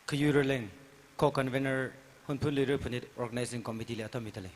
Kayuralen, co-convener Hunphun'S Luira Punit Organizing Committee le atomitale.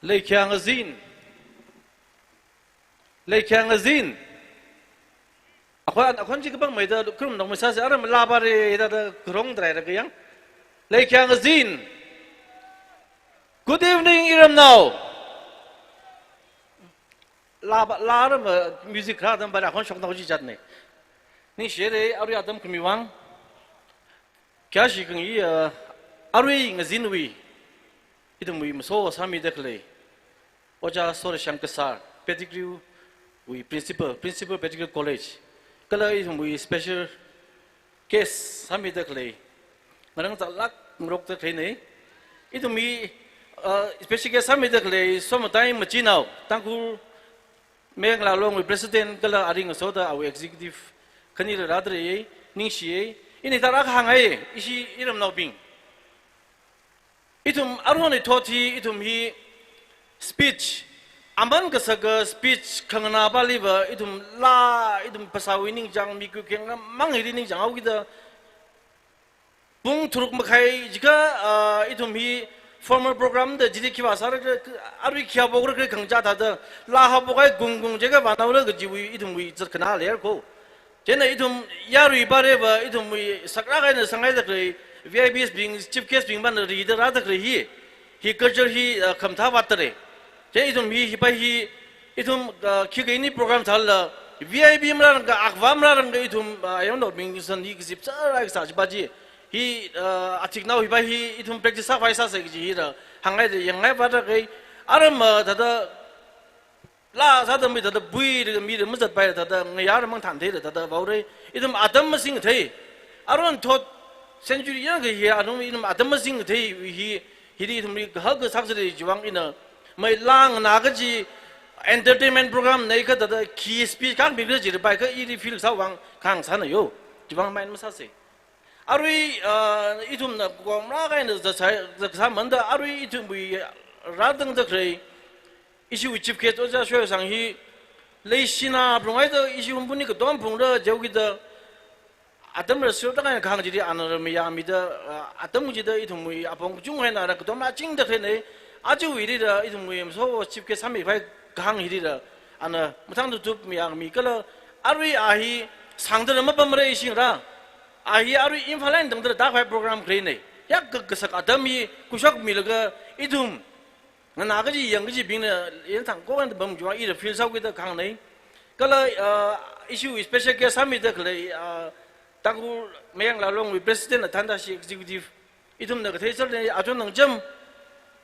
Leikyang azin. Ako ji kabang may da krum nang masa sa aram labare da krong drai da kayang. Leikyang azin. Good evening, Iram now. Laram music ra dam bara kon shok na ji jat ne. Ni shere aru adam kmiwang. Kya shi kang yi aru ngazin wi. Itu mui maso sami dekle. Oja sore shankasar pedigree we principal pedigree college. Kalau itu mui special case sami dekle. Ngarang talak ngrok dekle ni. Itu mui special case sami dekle. Some time machinau. Tangkhul meng lalong we president kalau aring soda our executive kanil radre ningsi. Ini tarak hangai isi iram nauping. Itum arwani thoti itum hi speech amban kasaga speech khangna baliba itum la itum pasawi ning jang miku kenga manghiri ning jang awida bung thuruk makhai jika itum hi formal program da jidi kiwa sar arwi khya bogra kre khangja da da la ha bogai gung jega banawla ga jiwi itum wi zarkana ler ko jena itum yarui bare ba itum wi sakra ga na sangai da kre VIPs being chief guest being ban reader rather he culture he kamtha batare je itum he pa he itum khigini program thal VIP mran ga akhwam ran ga itum ayam no being san he zip sa sa baji he atik now he pa he itum practice sa faisa sa ji ra hangai de yangai ba da kai aram da la sa da mi da bui de mi de muzat pai da ngayar mang than the da baure itum adam sing thei aron thot century yang ke ya anu ini adam sing thei hi hiri thumri hag saksri jiwang ina mai lang na ga ji entertainment program nei ka da ki speech kan bi ji bai ka iri feel sa wang khang sa na yo jiwang mai ma sa se arui itum na ko ma ga ina za sa man da arui itum bi ra dang da krei issue chief ke to ja shwe sang hi lei sina brungai da issue hum buni ka dom phung da jau gi da Adam rasul tak kan kahang jadi anak ramai mida Adam jadi itu mui apong jung hai nara ketom na cing dak ni aju ini dah itu mui so chief ke sami fai kahang ini dah anak matang tutup mi kalau arui ahi sangder apa pemere ising ra ahi arui infalen deng dak fai program kiri ni ya kesak Adam mi kusak mi lega itu naga ji yang ji bing na yang tang kau kan bang jual ini feel sau kita kahang ni kalau isu special ke sami dak le Tangkhul meng lalong we president atanda si executive itum na kathesar ne ajon nang jam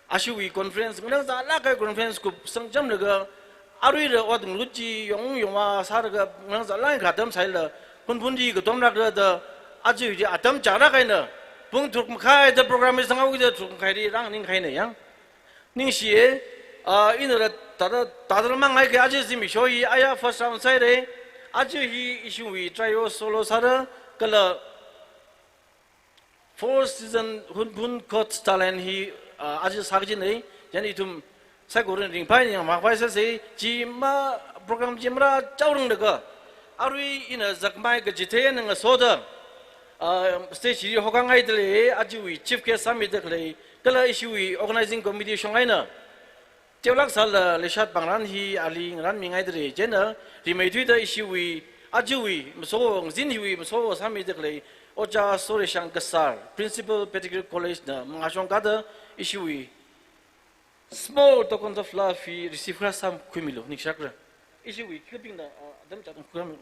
ashui conference nang za la kai conference ku sang jam naga arui ra odung luchi yong wa sar ga nang za lai khatam sai la pun ji ga dom rak da aju ji atam chara kai na pung thuk khai da program sang au ji thuk khai ri rang ning khai ne yang ning si inra ta mang ai ga aju si mi shoi aya first round sai re aju hi issue we try solo sara kalau 4 season Hunphun'S coach talent hi aja sakji ni jadi itu saya korang ringpai yang makai saya cima program cimra caurung deka arui ina zakmai ke jite nang soda stage hi hokang ai dele ajui chief ke summit dekle kalau issue organizing committee shongai na tiolak sal leshat bangran hi ali ngran mingai dele jena rimai tu da issue ajui so zin hi so sami dekle oja sore shankasar principal pedigree college na mangasong kada issue small tokens of love hi receive sam kumilo ni shakra issue keeping na adam chat kumilo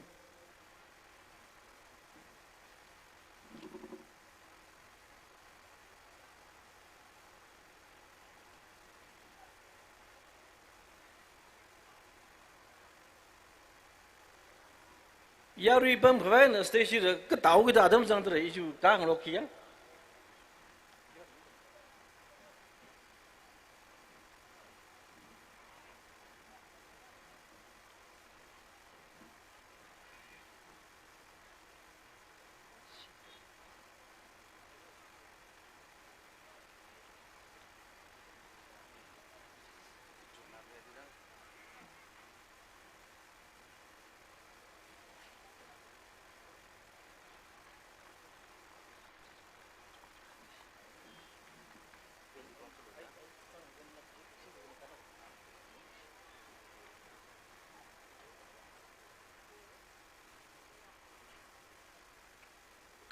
Yarui bam kawai na station ke tahu kita adam sang ter isu kang rokian.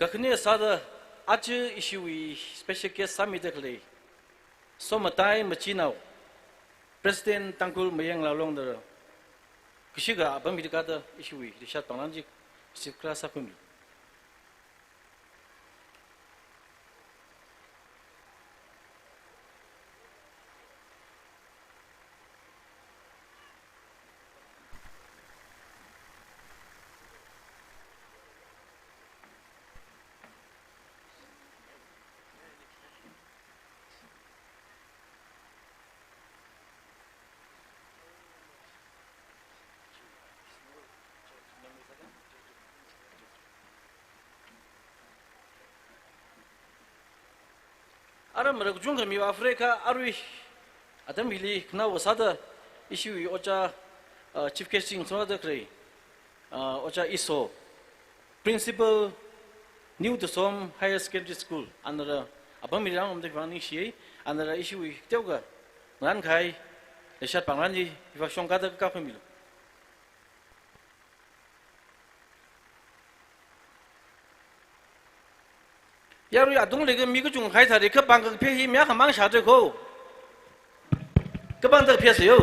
Kakne sada aja isu special case summit dekle. So matai machinau. Presiden Tangkhul mayang lalong dera. Kisiga abang bidikata isu rishat panganjik sikla sakumi. Aram merak jungka mi Afrika arui adam hili kena wasada isu ocha chief casing semua dekre ocha iso principal new to some higher secondary school andara abang milang om dekvani shi andara isu teuga ngan kai leshat pangranji iwa shongkada ka pemilu yaru adung lege mi kujung hai thari ke bang ke phe hi mya khamang sha de ko ke bang de phe se yo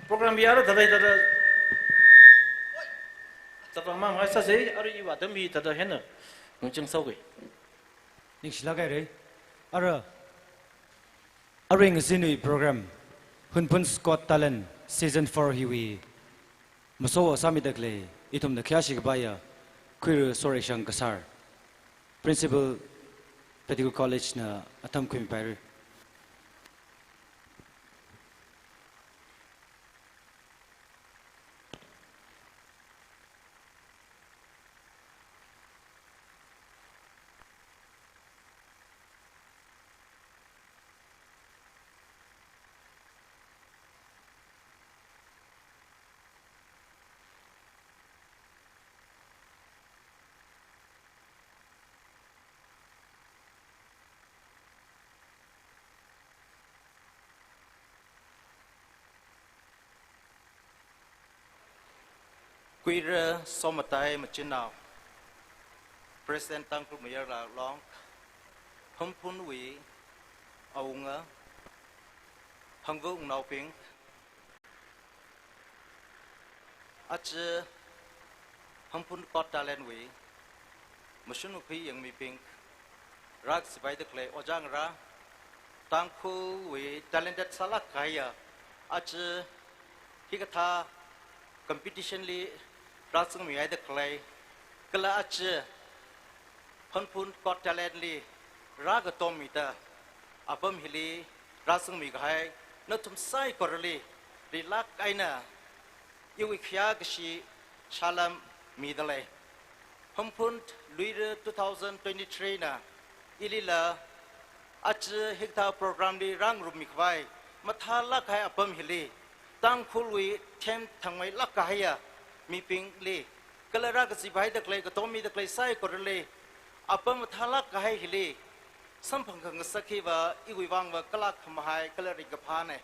program biar tadai tadai tadang mang hai sa se aru iwa dam bi tadai hen ngcheng sau ge ning silagai re ara aring sinui program Hunphun'S Got Talent season 4 hiwi maso sami dakle itum da kyashi baya queer soreshang kasar principal Medical College na atam kwim pair Queer somatai machinao. President Tangkhul mayar la long. Hunphun'S aunga. Hanggu nau ping. Ache Hunphun'S Got Talent we. Machinu pi yang mi ping. Rak sibai de clay ojang ra. Tangkhul we talented salak kaya. Ache hikatha competition li rasung mi ai de clay kala ache Hunphun'S Got Talent li raga tom mi ta apam hili rasung mi gai na tum sai korli ri lak aina iwi khya gshi shalam mi dale Hunphun'S Luira 2023 na ilila ache hekta program li rang rum mi khwai matha lak hai apam hili Tangkhul we tem thangmai lakaya mi ping le kalara ka sibai da klai ka tomi da klai sai korle apam thalak ka hai hile samphang ka sakhi wa iwi wang wa kalak khmahai kalari ka phane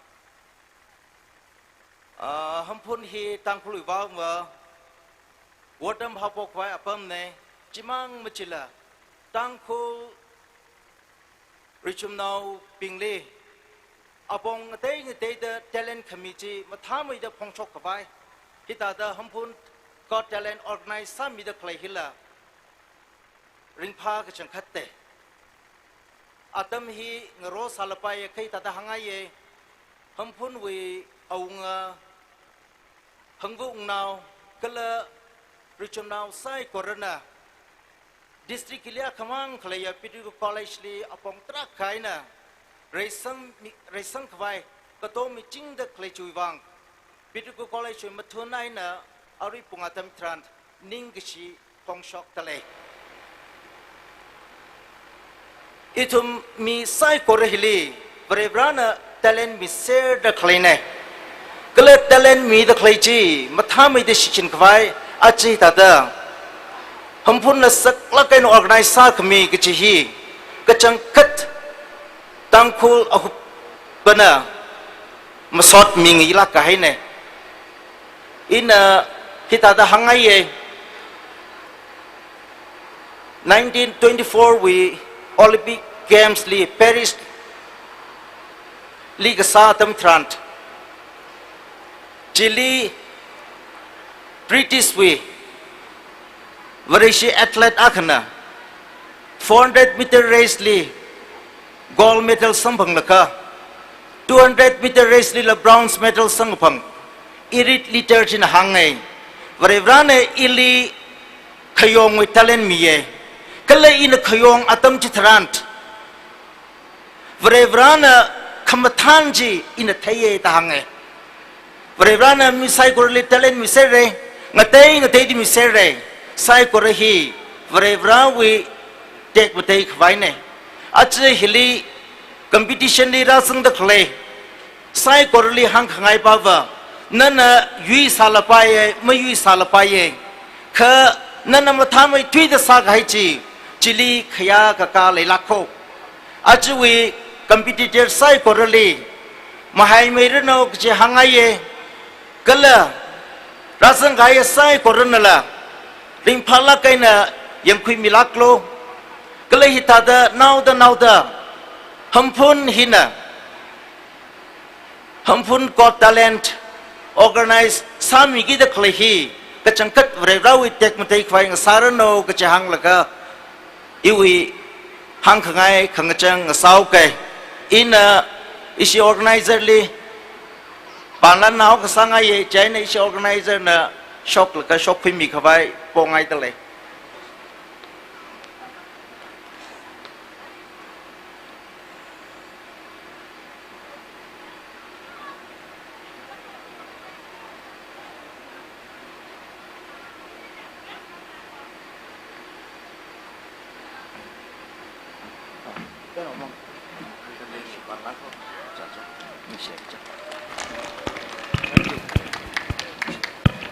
Hunphun'S hi Tangkhul wa wa wodam hapok wa apam ne chimang machila Tangkhul richum now ping le apong tay the talent committee mathamai da phongchok ka bai hita da Hunphun Got Talent organize some mida clay hilla ring pa ka chang khatte atam hi ngro salapai kai ta da hangai Hunphun we aunga hangvu nau kala richum nau sai corona district Ilia Kamang Kalaya Pidu College li apong trak kaina Raisang Kwai Katomi Ching the Clay Chuivang Pidu College Matunai na Ari Pungatam Trant Ningishi Pong Shok Tale Itum mi sai korehili Brevrana talent mi ser the Clayne Kala talent mi the Clayji Matami the Shichin Kwai Achi Tada Hunphun sak lakai no organize sa kami kecihi kecangkat Tangkhul aku bana masot mingi la kahai ne ina kita da hangai 1924 we Olympic Games li Paris Liga sa tam trant Chile British we Varishi athlete akhana 400-meter race li gold medal sampang laka 200-meter race li la bronze medal sangpang irit liter jin hangai varevrane ili khayong wi talent miye kala in khayong atam chithrant varevrana khamathanji in thaye ta hangai varevrana misai korli talent misere ngatei di misere sai korahi varevra we tek batei khwaine ache hili competition ni rasang da khle sai korli hang khangai pawa nana yui salapaye mayui salapaye kha nana mathamai thui da sa gai chi chili khaya ka ka le lakho ache we competitor sai korli mahai mere no che hangaye kala rasang gai sai koranala ring phala kaina yang kui milaklo kala hita da now da Hunphun hina Hunphun Got Talent organize sami gi da klehi kachangkat vrewrawi tek matai khwai ngasarano kachang laka iwi hang khangai khangachang sau ke ina isi organizer li panan nau ka sangai chai na isi organizer na shop laka shop phimi khawai pongai tale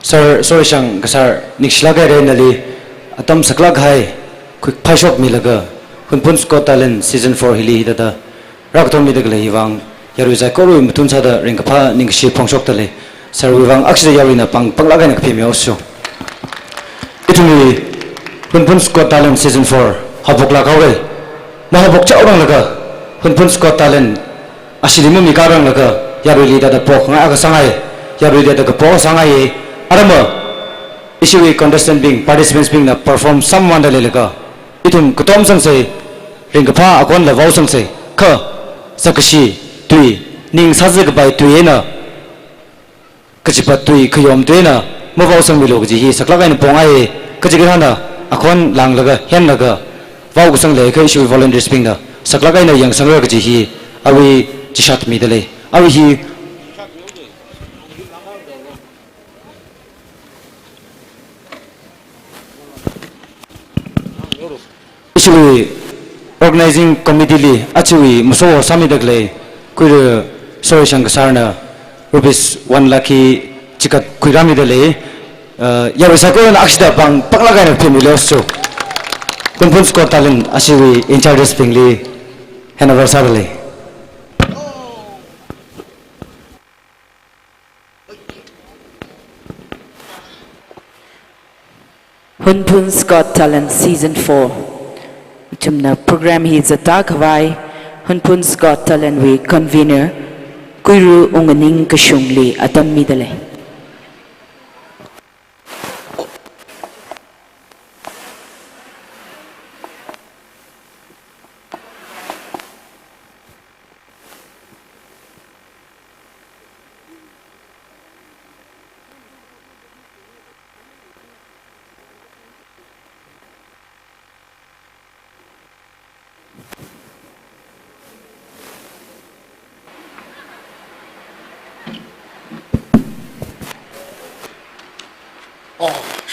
Sir, sorry siyang kasar nikslagay rin nali atam saklag hai quick paishok milaga Hunphun'S Got Talent Season 4 hili hidata raktom midagle hiwang yaru zai koru mutun sada ring kapa ningshi pongshok tale sir wiwang aksida yaru na panglagay na kapimi osyo itumi Hunphun'S Got Talent Season 4 habok lakawe mahabok cha orang laga Hunphun'S Got Talent asilimu mikarang laga yaru li dada pok nga aga sangai yaru li dada po sangai arama issue contestant being participants being na perform someone da lelega itum kutom sang se ringpa akon la waw sang se kha sakashi tui ning saje ga bai tui na kachipa tui khayom tui na mo waw sang milo ji hi sakla ga na pongai kaji ga na akon lang laga hen laga waw sang le kha issue volunteers being na sakla ga na yang sang ga ji hi awi chishat mi dale awi hi Actually, organizing committee li actually muso sami dagle kuir sorry sangkasarna rupees 1 lakh chikat kuirami dale ya bisa ko na aksida bang paglaga na pemilo so Hunphun'S Got Talent actually in charge spingli hanover sarale Hunphun'S Got Talent Season 4 Chumna program hi zata khawai Hunphun'S Got Talent we convener kuiru unganing kashungli atam midale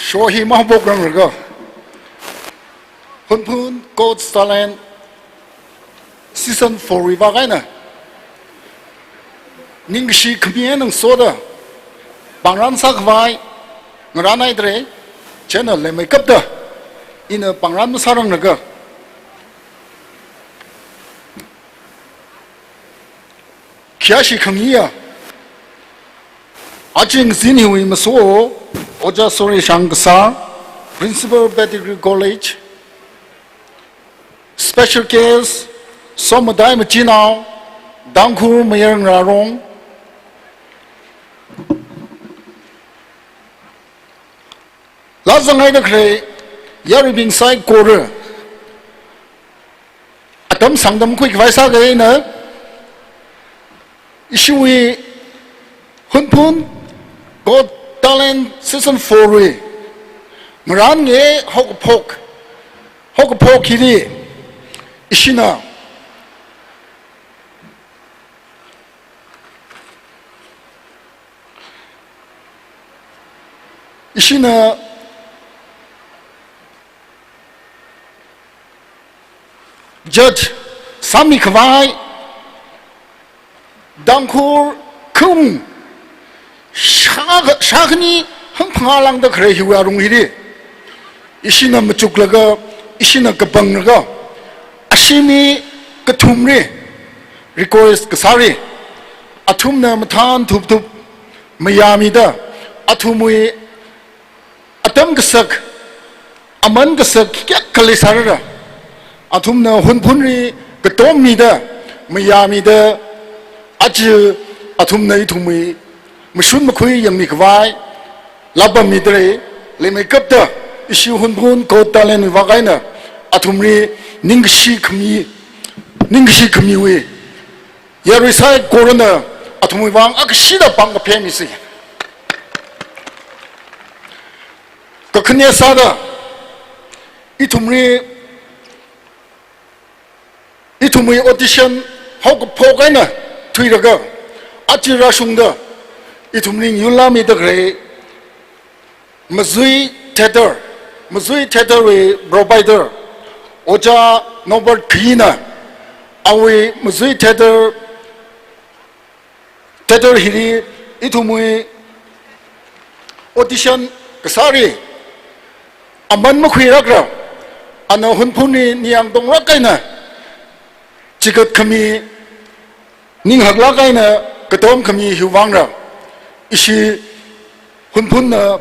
shohi mahbokrang raga Hunphun's Got Talent SEASON-4 rivagai na ningshi khmien ng soda pangran sakwai ngaranai dre channel le makeup da ina pangran masarang raga kiashi khmiya ajing ziniwi maso oja sori shangsa principal pedigree college special case somadai machinao Tangkhul mayang rarong lazangai da kre yari bing sai kore atam sangdam kui kwaisa ga na ishui Hunphun'S Got Talent SEASON-4 we maran nge hok kiri ishina judge sami kwai Tangkhul kum shagni Hunphun'S da kre hiwa rung hiri ishina machuklaga ishina kapangnaga ashimi kathumre request kasari athumna mathan thup mayami da athumui atam gasak aman gasak kya kalisarara athumna Hunphun'S katomni da mayami da aj athumna ithumui mashun makhui yamni kwai labam midre le makeup da ishu Hunphun'S Got Talent wagaina athumri ningshi khmi we yarisai corona athumui wang akshida pang phemisi kaknya sada itumri audition hok phogaina thuiraga achira sungda itumri yulami da gre mazui theater we provider oja number 3 na awe mazui theater hiri itumui audition kasari aman makhuiragra ana Hunphun'S niang dongra kaina chikat khami ning hakla kaina katom khami hiwangra ishi Hunphun'S na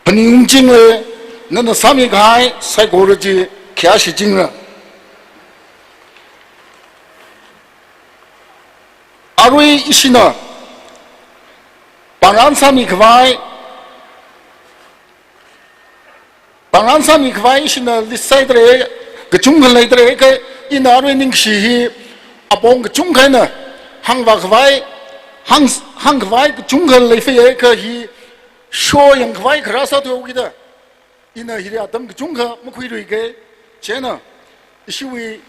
paning jingle nana sami gai psychology kyashi jingra arui ishina pangan sami kwai ishina lisaidre gachung laidre ke inarui ningshi hi apong gachung kaina hangwa kwai gachung laife ke hi show yang kwai krasa to gida ina hiri atam gachung makhui rui ke chena ishui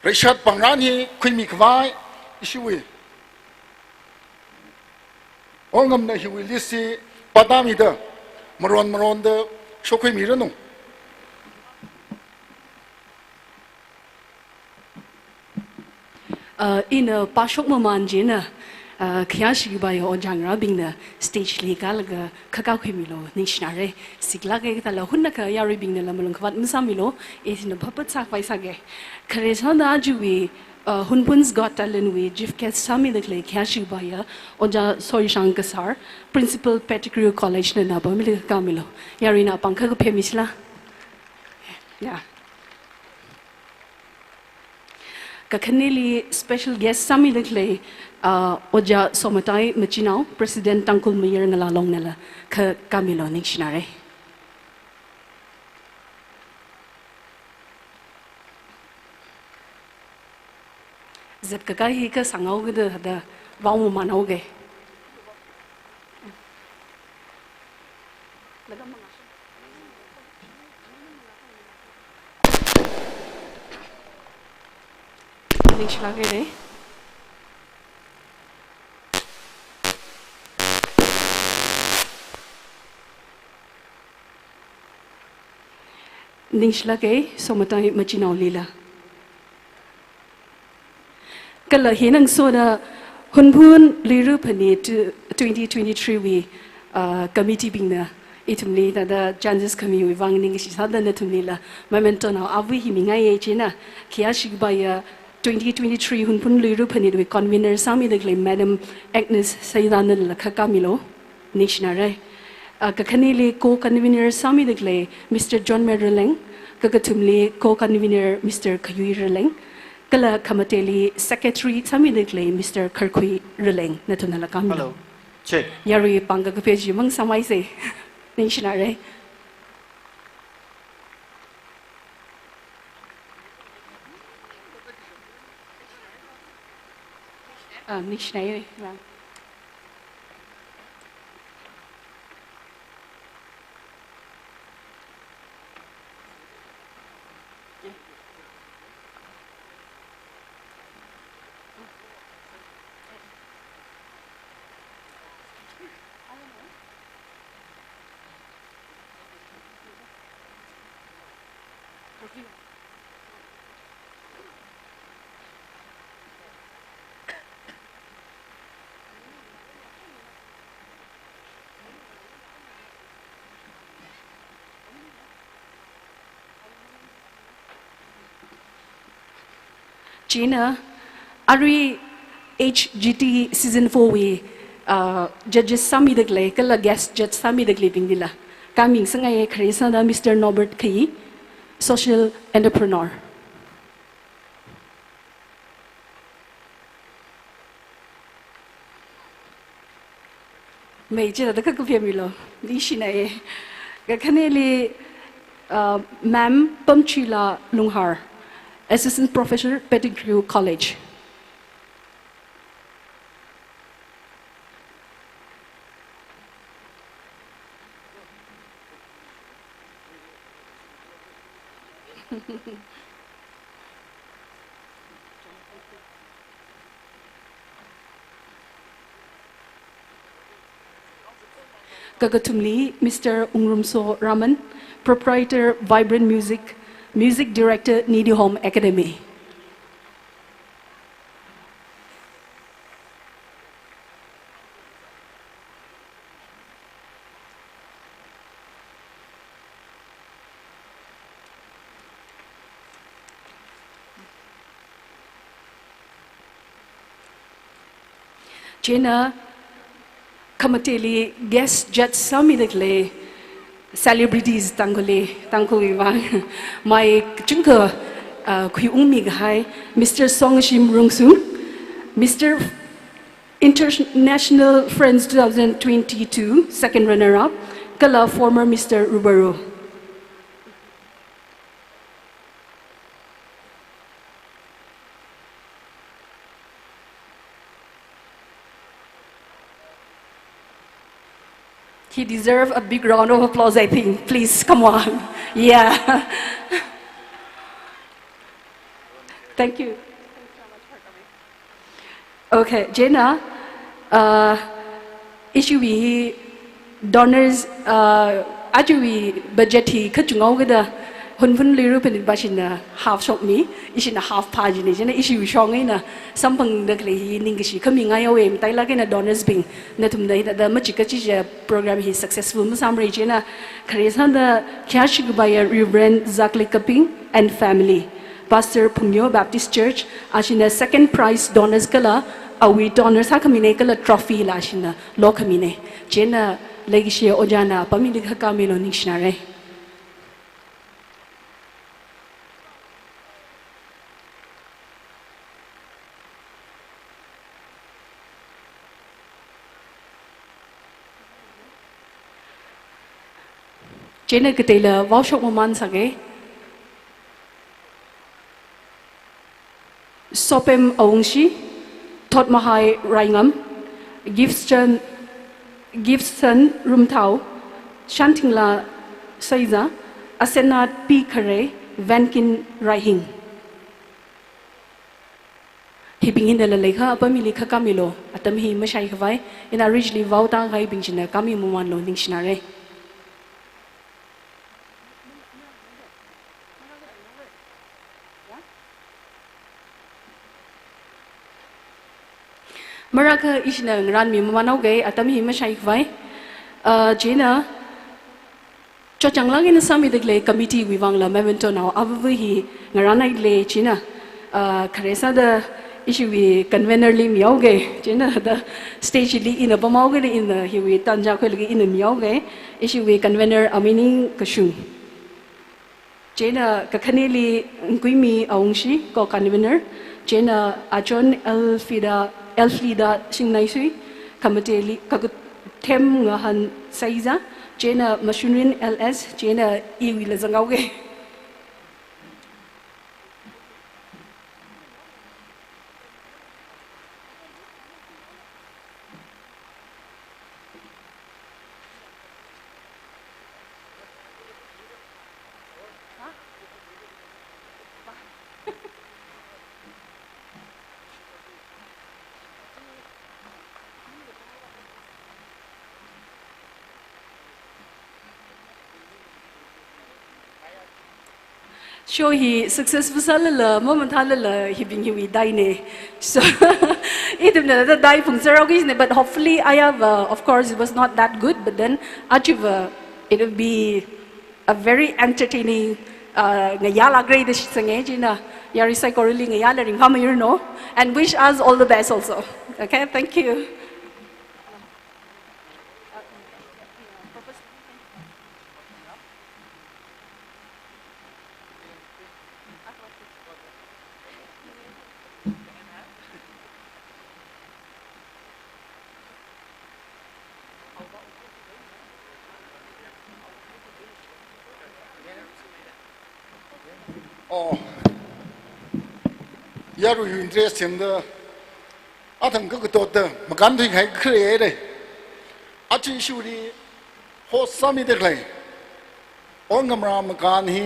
Rishat pangrani khimi kwai ishui ongam na hiwi lisi padami da maron da shokhui mirano in a pashok mamanjina kyashi ba yo jangra bing na stage legal ga khaka khimilo nishnare sigla ga ta la hunna ka yari bing na lamulung kwat msamilo is na bhapat sak paisa ge khare sonda juwi Hunphun'S Got Talent we jif ke sami lekle kyashi ba ya oja soi shankasar principal pedigree college na ba mil ka milo yari na pankha ko phemisla yeah Kakhanili special guest sami lekle oja somatai machinao president Tangkhul mayor ngala long nala kha kamilo ningshinare zat kakai hi ka sangau ge da wamu manau ge ningshlage re Ningshla ke somatai machinau lila. Kala hinang soda Hunphun liru pani 2023 we committee bingna itumli tada chances kami we wang ning si sada na tumila memento na awi himinga ye china kia shigbaya 2023 Hunphun liru pani we convener sami de Madam Agnes Saidana la kakamilo nishnare kakanili co convener sami de Mr John Merleng kagatumli co convener Mr Kayui Releng Kala kamateli secretary sami de Mr Karkui Releng na tunala kamilo Hello. Check. Yari pangga kepeji mang samai se nishnare nishnare Gina, Ari HGT season 4 we judges sami degle kala guest judge sami degle pingdila. Kaming sangai khrisa da Mr. Norbert Kai, social entrepreneur. May jira da kakupya milo. Di shinae. Gakaneli Ma'am Pamchila Lunghar. Assistant Professor, Pettigrew College. Gagatumli, Mr. Ungrumso Raman, Proprietor, Vibrant Music, Music Director, Needy Home Academy. Jena Kamateli guest judge sami dekle celebrities Tangkhul my chunka kui ungmi gai Mr. Song Shim Rungsu, Mr. International Friends 2022 second runner up kala former Mr. Rubaru. He deserves a big round of applause, I think. Please, come on. Yeah. Thank you. Okay, Jenna, issue we donors, actually budget he kachungo gada Hunphun liru penit basina half shop me, isina half page ni jena issue shongina sampang dakle ningishi coming away mtaila na donors bing natumdai da machikachi program he successful musamre jena kharesan da kyashi by Reverend Zakli Kaping and family Pastor Pungyo Baptist Church ashina second prize donors kala awi donors hakamine kala trophy la ashina lokamine jena legishi ojana pamili hakamilo nishnare Jena ketela workshop man sage Sopem Aungshi Tot Mahai Raingam Gibson Rumtau Shantingla Saiza Asenat P. Kare Vankin Raihing Hiping in the Leka Pamilika Camilo Atam he Mashai Havai in originally Vauta Gai Binchina Kami Muman Loading Shinare Maraka isna ngran mi mamanaw gay atami mashay vai. Jena cho chang lang in sami degle committee wi wang la memento now avu hi ngarana ile china kharesa da issue wi convener li miao ge china da stage li in a bamao ge in the hi wi Tangkhul li in a miao ge issue wi convener amini kashu china kakhani li ngui mi aungshi ko convener china achon elfida singnai sui committee li kakut them ngahan saiza Jena Mashunin LS Jena iwi la zangau ge show he successful salala momentarily he being he die ne so it the die function but hopefully I have of course it was not that good but then achieve it will be a very entertaining ngayala grade sange jina yari psychology ngayala ring how you know and wish us all the best also okay thank you yaru interest in the athang ka to the makan thi khai create achi shuri ho sami de klai on ngamra makan hi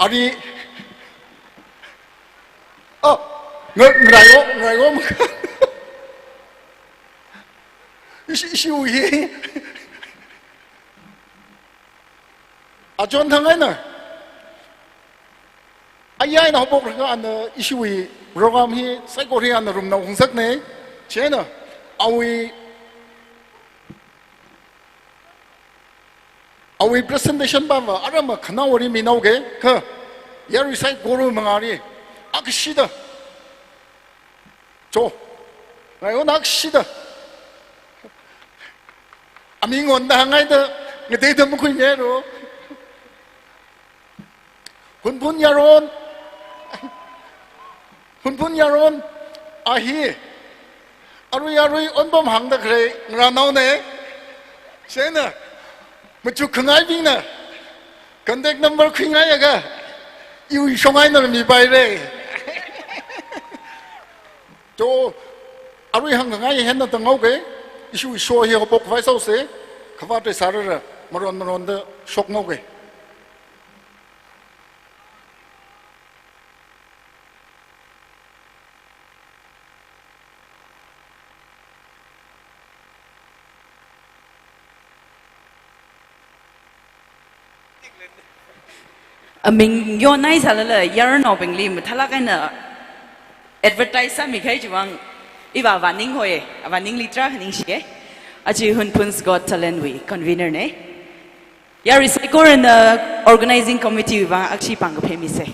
ari ngai go issue hi ajon thangai na ayai na bok ra an issue program hi psychology an room na hong sak ne chena awi presentation ba arama khana wori mi nau ge kha yari sai guru mangari akshida cho ngai on akshida ami ngon da ngai da ngai da mu khu ye ro Hunphun yaron ahi arui on bom hang da kre ngra nau ne sena muchu khngai bing na contact number khingai aga yu songai na mi bai re to arui hang ngai hen na tangau ge isu so he bok vai so se khwa te sarara maron da sok ngau ge mình yo nai salala yar no bengli muthala kaina advertise sa mi khai jiwang iwa waning hoye waning litra haning she aji Hunphun'S got talent we convener ne yar is ikor in the organizing committee wa akshi pang phemi se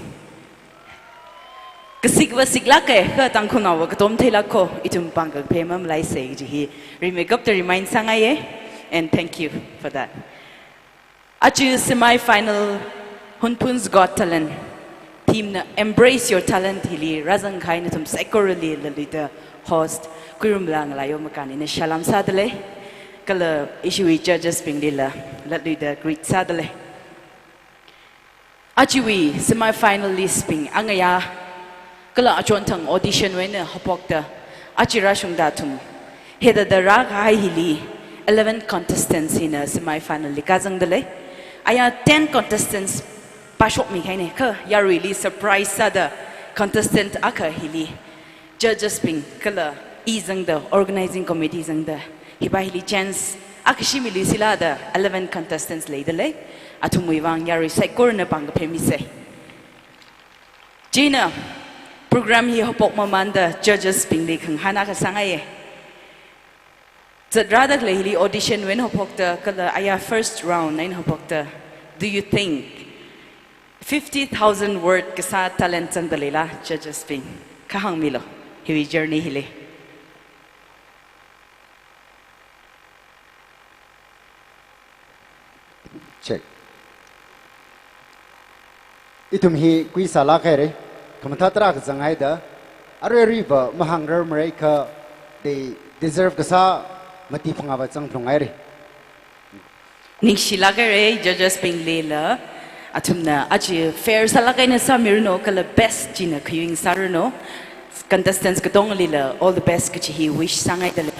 kasik wa sikla ke ka Tangkhul na wa tom thela ko itum pang phemam lai se ji hi remake up to remind sangaye and thank you for that aji semi final Hunphun'S got talent. Team na embrace your talent hili razang khai na tum secorally the leader host kurum lang layo makani na shalam sadale kala issue judges pingdila let leader greet sadale achiwi semi finalist ping angaya kala achon thang audition when hapok da achira shungda tum heda the ra khai hili 11 contestants in a semi final likazang dale aya 10 contestants Pashok mi kaine ka ya really surprise sada contestant aka hili judges ping kala izang the organizing committee zang the hiba hili chance akashi mili sila the 11 contestants leidele atumuiwang ya sai korna pang phemi se Gina program hi hopok mamanda judges pingli khang hana ka sangai zadrada klehili audition when hopok ta kala aya first round nine hopok ta do you think 50,000 word kasa talent sang dalila judges ping kahang milo hiwi journey hile check itum hi kui sala kare kamata tra ka zangai da are river mahangrar mereka they deserve kasa mati pangaba chang thongai re ning shilagare judges ping lela atumna achi fair salakai na samirno kala best jina khuying sarno contestants katong lila all the best kachi hi wish sangai dale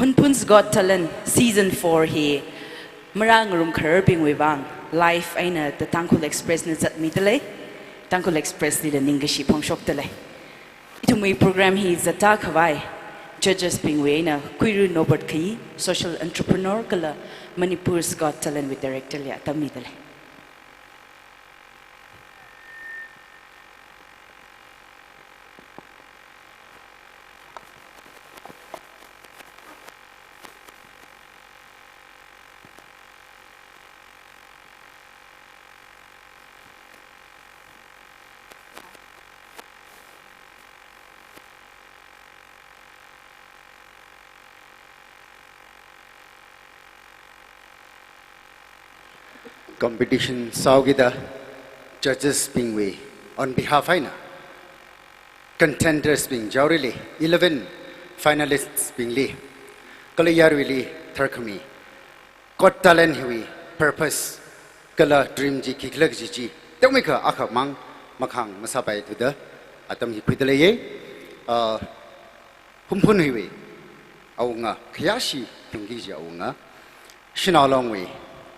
Hunphun'S Got Talent season 4 hi marang room kharbing webang live aina the Tangkhul Express na zat mi dale Tangkhul Express ni la ningashi phongshok dale itumui program hi zata khawai judges ping we na kuiru nobert khi social entrepreneur kala Manipur's Got Talent with director ya tammi dale competition saugida judges being we on behalf aina contenders being jawrili 11 finalists being li kalayar wili tharkami got talent hui purpose kala dream ji kiklak ji temika akhamang makhang masabai tu da atam hi kuidale ye humphun hui aunga khyashi tingi ji aunga shinalong we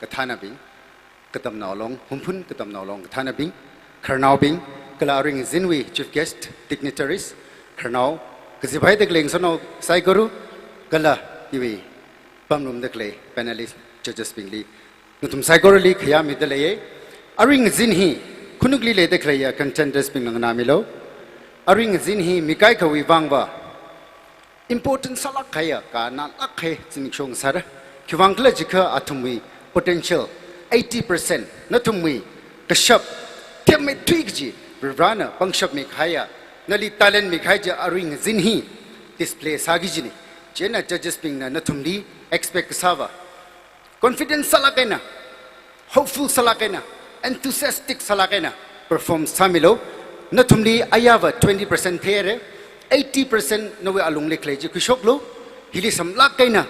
kathana bing katam naulong humphun katam naulong kathana bing kharnau bing kalaring zinwi chief guest dignitaries kharnau kazibai dekleng sono sai guru kala iwi pamnum dekle panelist judges bingli nutum sai guru li khya midale aring zinhi khunugli le dekle ya contenders bing na milo aring zinhi mikai khawi wangba important salak khaya ka na lakhe chingchong sar khiwangkla jikha athumwi potential 80% natumwi kashap temme twigji brana pangshap mi khaya nali talent mi khaija aring zinhi display sagijini jena judges ping na natumli expect sava confidence salakena hopeful salakena enthusiastic salakena perform samilo natumli ayava 20% there 80% no we alung le kleji kushoklo hili samlak kaina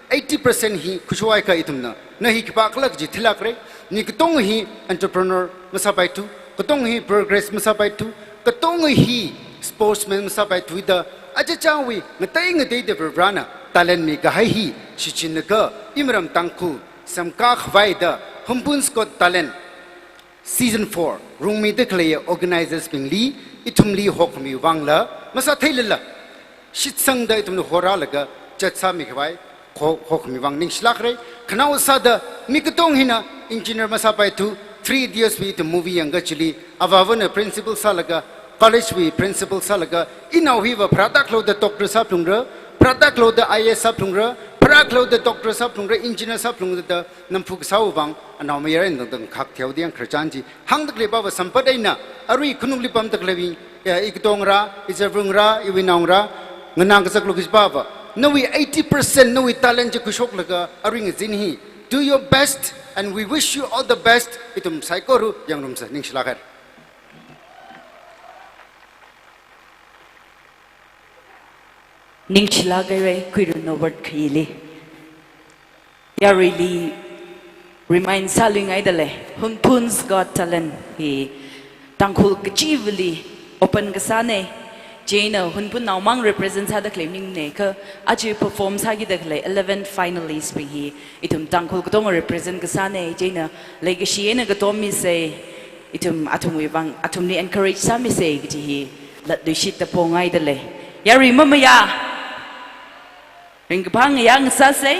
80% hi khushwai ka itumna nahi kipaklak ji thilakre ni ketong hi entrepreneur masabai tu ketong hi progress masabai tu ketong hi sportsman masabai tu da aja chawi ngatai de brana talent mi ga hi shichin ka imram tangku samka khwai da Hunphun'S Got Talent season 4 rungmi de klay organizers pingli itumli hokmi wangla masa thailala shitsang da itum hora laga chatsa mi khwai hokmi wang ning shlakre khnau sada mikatong hina engineer masapai tu 3 years with the movie anga chili avavana principal salaga college we principal salaga inau hiwa product lo the doctor saplungra product lo the is saplungra product lo the doctor saplungra engineer saplungra the nampuk sawang anau mayar en dang khak theo diang khrchanji hang dak le ba sampadaina arui khunungli pam dak lewi iktongra izavungra iwinaungra nganang sak lo kisbaba no we 80% no we talent kushok laga aring zinhi do your best and we wish you all the best itum saikoru yang rumsa ning shlakar ning chilagare kuiru nobert khili ya really remind saling aidale Hunphun'S Got Talent hi Tangkhul kachivli open kasane Jane Hunphun naumang represent sa the claiming ne ka aji perform sa gi dakle 11 finalists bi hi itum Tangkhul katong represent ka sa ne Jane legacy ne ka tom mi se itum atum wi bang atum ni encourage sa mi se gi hi lat du shit ta pongai dale ya remember ya ring bang yang sa se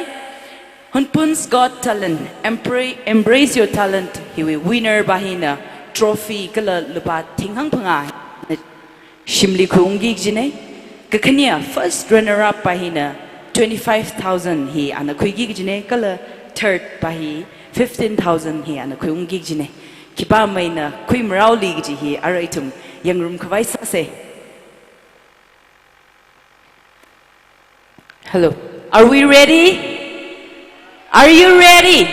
Hunphun'S Got Talent embrace your talent hi wi winner bahina trophy kala lupa thinghang phanga Shimli Krungi Jine, Kakania, first runner up Pahina, 25,000 he and a Kuigi Jine, Kala, third Pahi, 15,000 he and a Krungi Jine. Kipa Maina, Quim Rowley Jihi, Araitum, Young Room Kavaisa say. Hello, are we ready? Are you ready?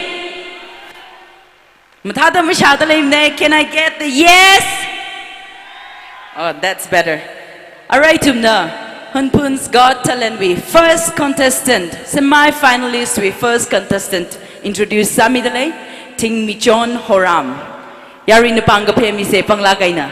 Matata Mashadalim, can I get the yes? Oh, that's better. Alright, Tumna. Hunphun'S Got Talent we first contestant, semi-finalist we first contestant. Introduce Samidale, Ting Michon Horam. Yari na panggape mi se panglagay na.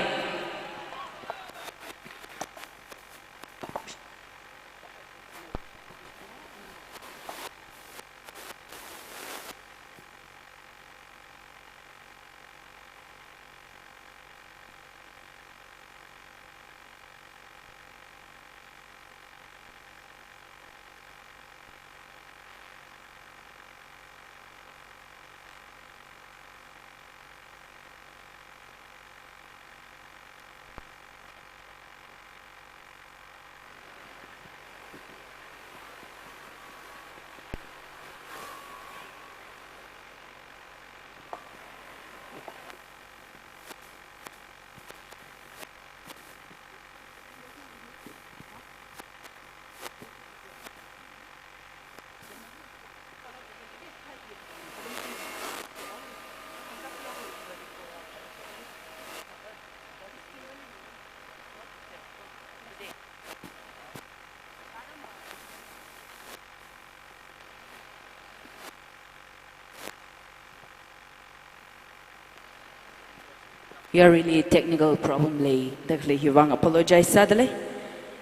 Yeah, really technical problem lay. Dakle hiwang apologize sadly.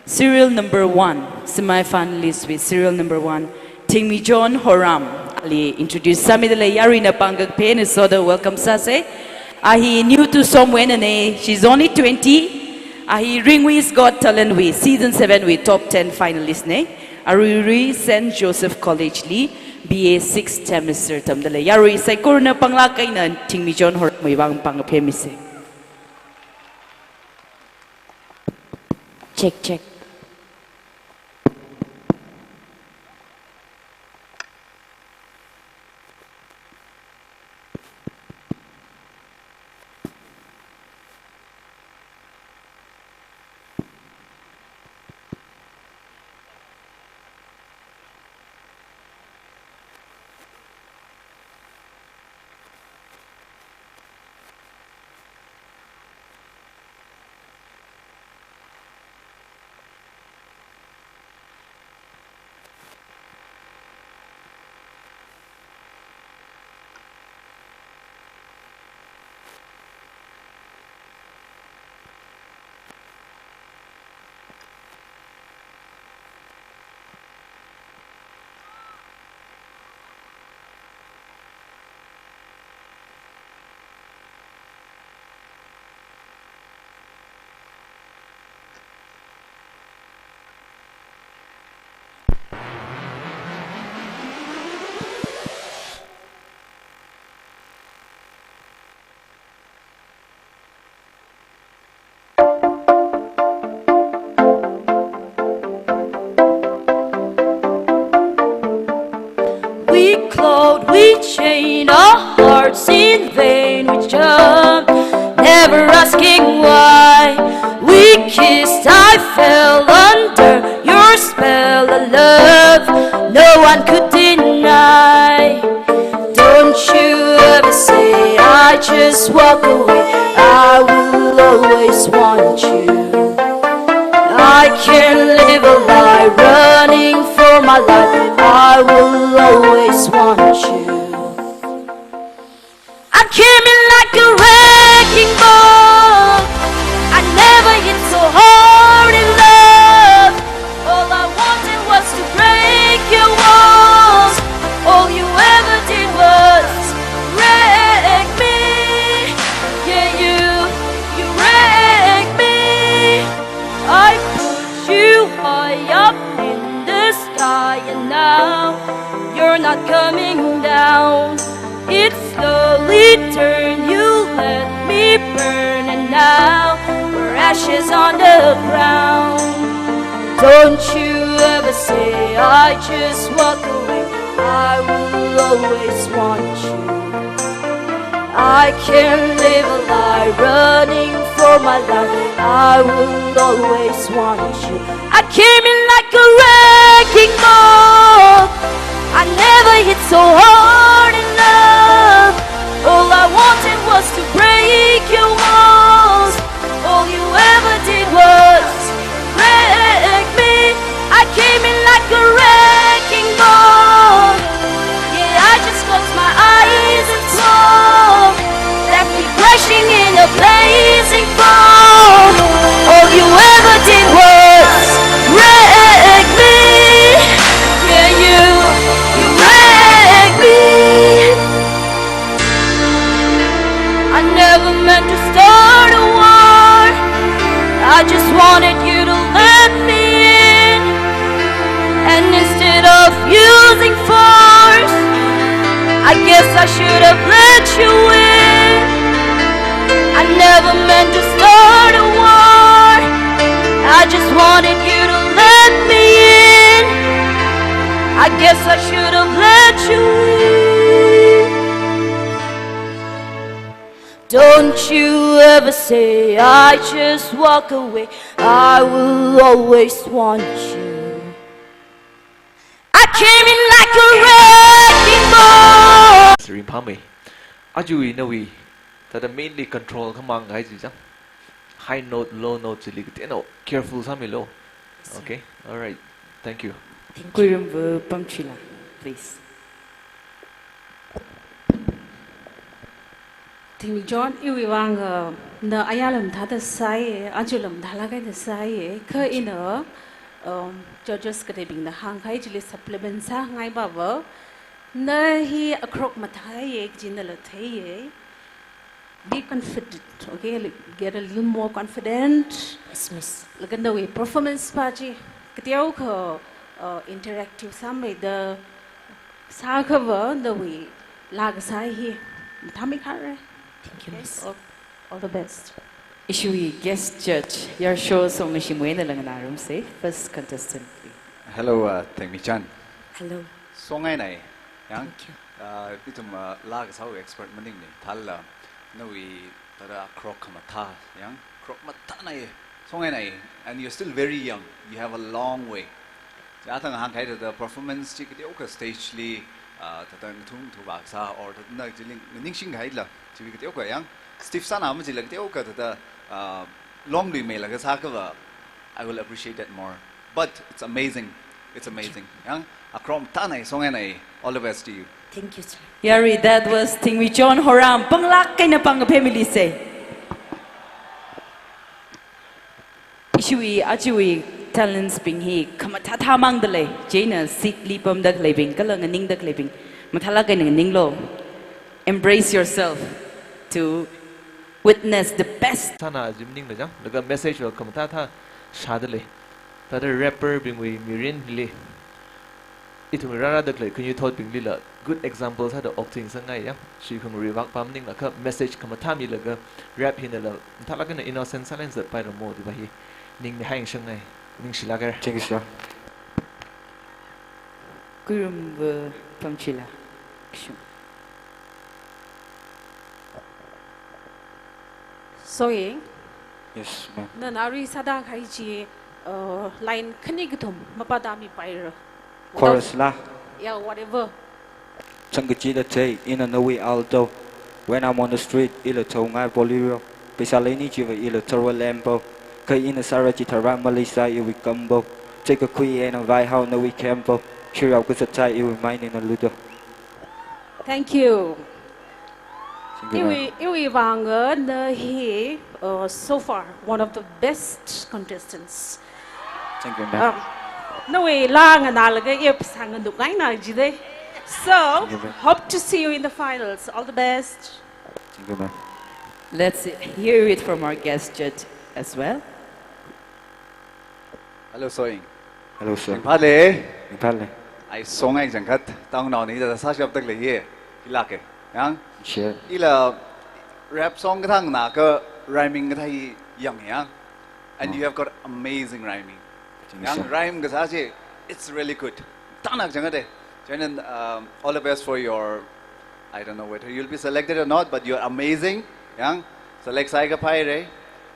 Serial number 1, semi-finalist with serial number 1, Ting Mi John Horam. Ali introduce Samidale Yari na pangag pen is so the welcome sase. Ahi new to somewhere and she's only 20. Ahi Ringwi's Got Talent with season 7 with top 10 finalists ne. Aruri St. Joseph College Lee. BA 6th semester tamdale Yari say corona panglakay na Ting Mi John Horam ibang pangapemise. Check, check. We chain our hearts in vain. We jumped, never asking why. We kissed, I fell under your spell of love. No one could deny. Don't you ever say I just walk away. I will always want you. I can't live a lie, running for my life. I will always want you. I came in like a wrecking ball. I never hit so hard in love. All I wanted was to break your walls. All you ever did was wreck me. Yeah, you wrecked me. I put you high up in the sky, and now you're not coming down. It slowly turned, you let me burn, and now we're ashes on the ground. Don't you ever say I just walk away. I will always want you. I can't live a lie running for my life. I will always want you. I came in like a wrecking ball. I never hit so hard in love. All I wanted was to break your walls. All you ever did was break me. I came in like a wrecking ball. Yeah, I just closed my eyes and saw, left me crashing in a blazing fall. All you ever did was wreck me. Yeah, you wreck me. I never meant to start a war. I just wanted you to let me in. And instead of using force, I guess I should have let you in. I never meant to start a war. I just wanted you to let me in. I guess I should have let you in. Don't you ever say I just walk away. I will always want you. I came in like a wrecking ball. Sering pame. Ajui nawi. Tada mainly control kamang hai ji jang. High note, low note chili. No, careful sami low. Okay, all right. Thank you. Kuirum Pamchila, please. Thing John, Iwang, the Ayalam Tata Sai, Ajulam Dalaga the Sai, Ka in a judges getting the Hanghai Jili supplements, Hangai Baba, Na he a croc matai, Jinalate. Be confident, okay? Get a little more confident. Yes, miss. Look at the way performance party. Katiauka interactive some the Sakava the way Lagasai here. Tamikare. Thank you, miss. All the best. Ishui guest judge. Your show song Shimwena Langanarum say first contestant. Hello, Tangkhul. Hello. Songai nai, yang. Thank you. Itum lag sao expert maning ni. Thal nawi tada krok kamatha, yang. Krok matha nai. Songai nai, and you're still very young. You have a long way. Atang hang kai the performance chik oka stage li tatang thung thu baksa or tatang jiling ningsing kai la. Chik oka yang. Steve sana am jilang oka tata long lui me laga sakava. I will appreciate that more. But it's amazing. It's amazing. Yang akrom tanai songai nai. All the best to you. Thank you, sir. Yari, that was Tingwi John Horam. Panglak kay na pang family say. Ishui ajui talents bing he kamatata mang dale. Jana sit lipam dak living kalang ning dak living. Mathala kay ning lo. Embrace yourself to witness the best. Sana jimning na jang. Laga message wa kamata tha shadale. Tada rapper bingwi mirin le. Itu rara dak le kun you thought bing lila good examples had the octing sangai ya. She kung rewak pam ning laka message kamata mi laga rap hin la. Mathala kay na innocent silence that by the mo di ba hi. Ning hang sangai. Ning shilagar. Thank you, sir. Kurum Pamchila. So, Yes, ma'am. Nanari Sada Kaiji line Kanigatum, Mapadami Pyre. Chorus lah. Yeah, whatever. Changachila tay in a Noe Alto. When I'm on the street, ila tonga bolero. Pesalini chiva ila toro lambo. Kay in a Sarachitara Malisa iwi gumbo. Take a queen and a vai how Noe campo. Cheer out with a tie iwi mine in a ludo. Thank you. Thank you, Iwi Wanga, he so far one of the best contestants. Thank you, ma'am. No way, lang and alaga if sang and jide. So, hope to see you in the finals. All the best. Thank you, ma'am. Let's hear it from our guest judge as well. Hello, Soing. Hello, sir. Pale. Pale. I songai jangkat. Tang nao ni da sa shop tak le ye. Ilake. Yang. Sure. Ila rap song ka thang na ka rhyming ka thai yang yang. And you have got amazing rhyming. Thank you, Yang sir. rhyme gasaje, it's really good. Tanak jangade. Then all the best for your, I don't know whether you'll be selected or not, but you're amazing. Yang select Saiga Paire,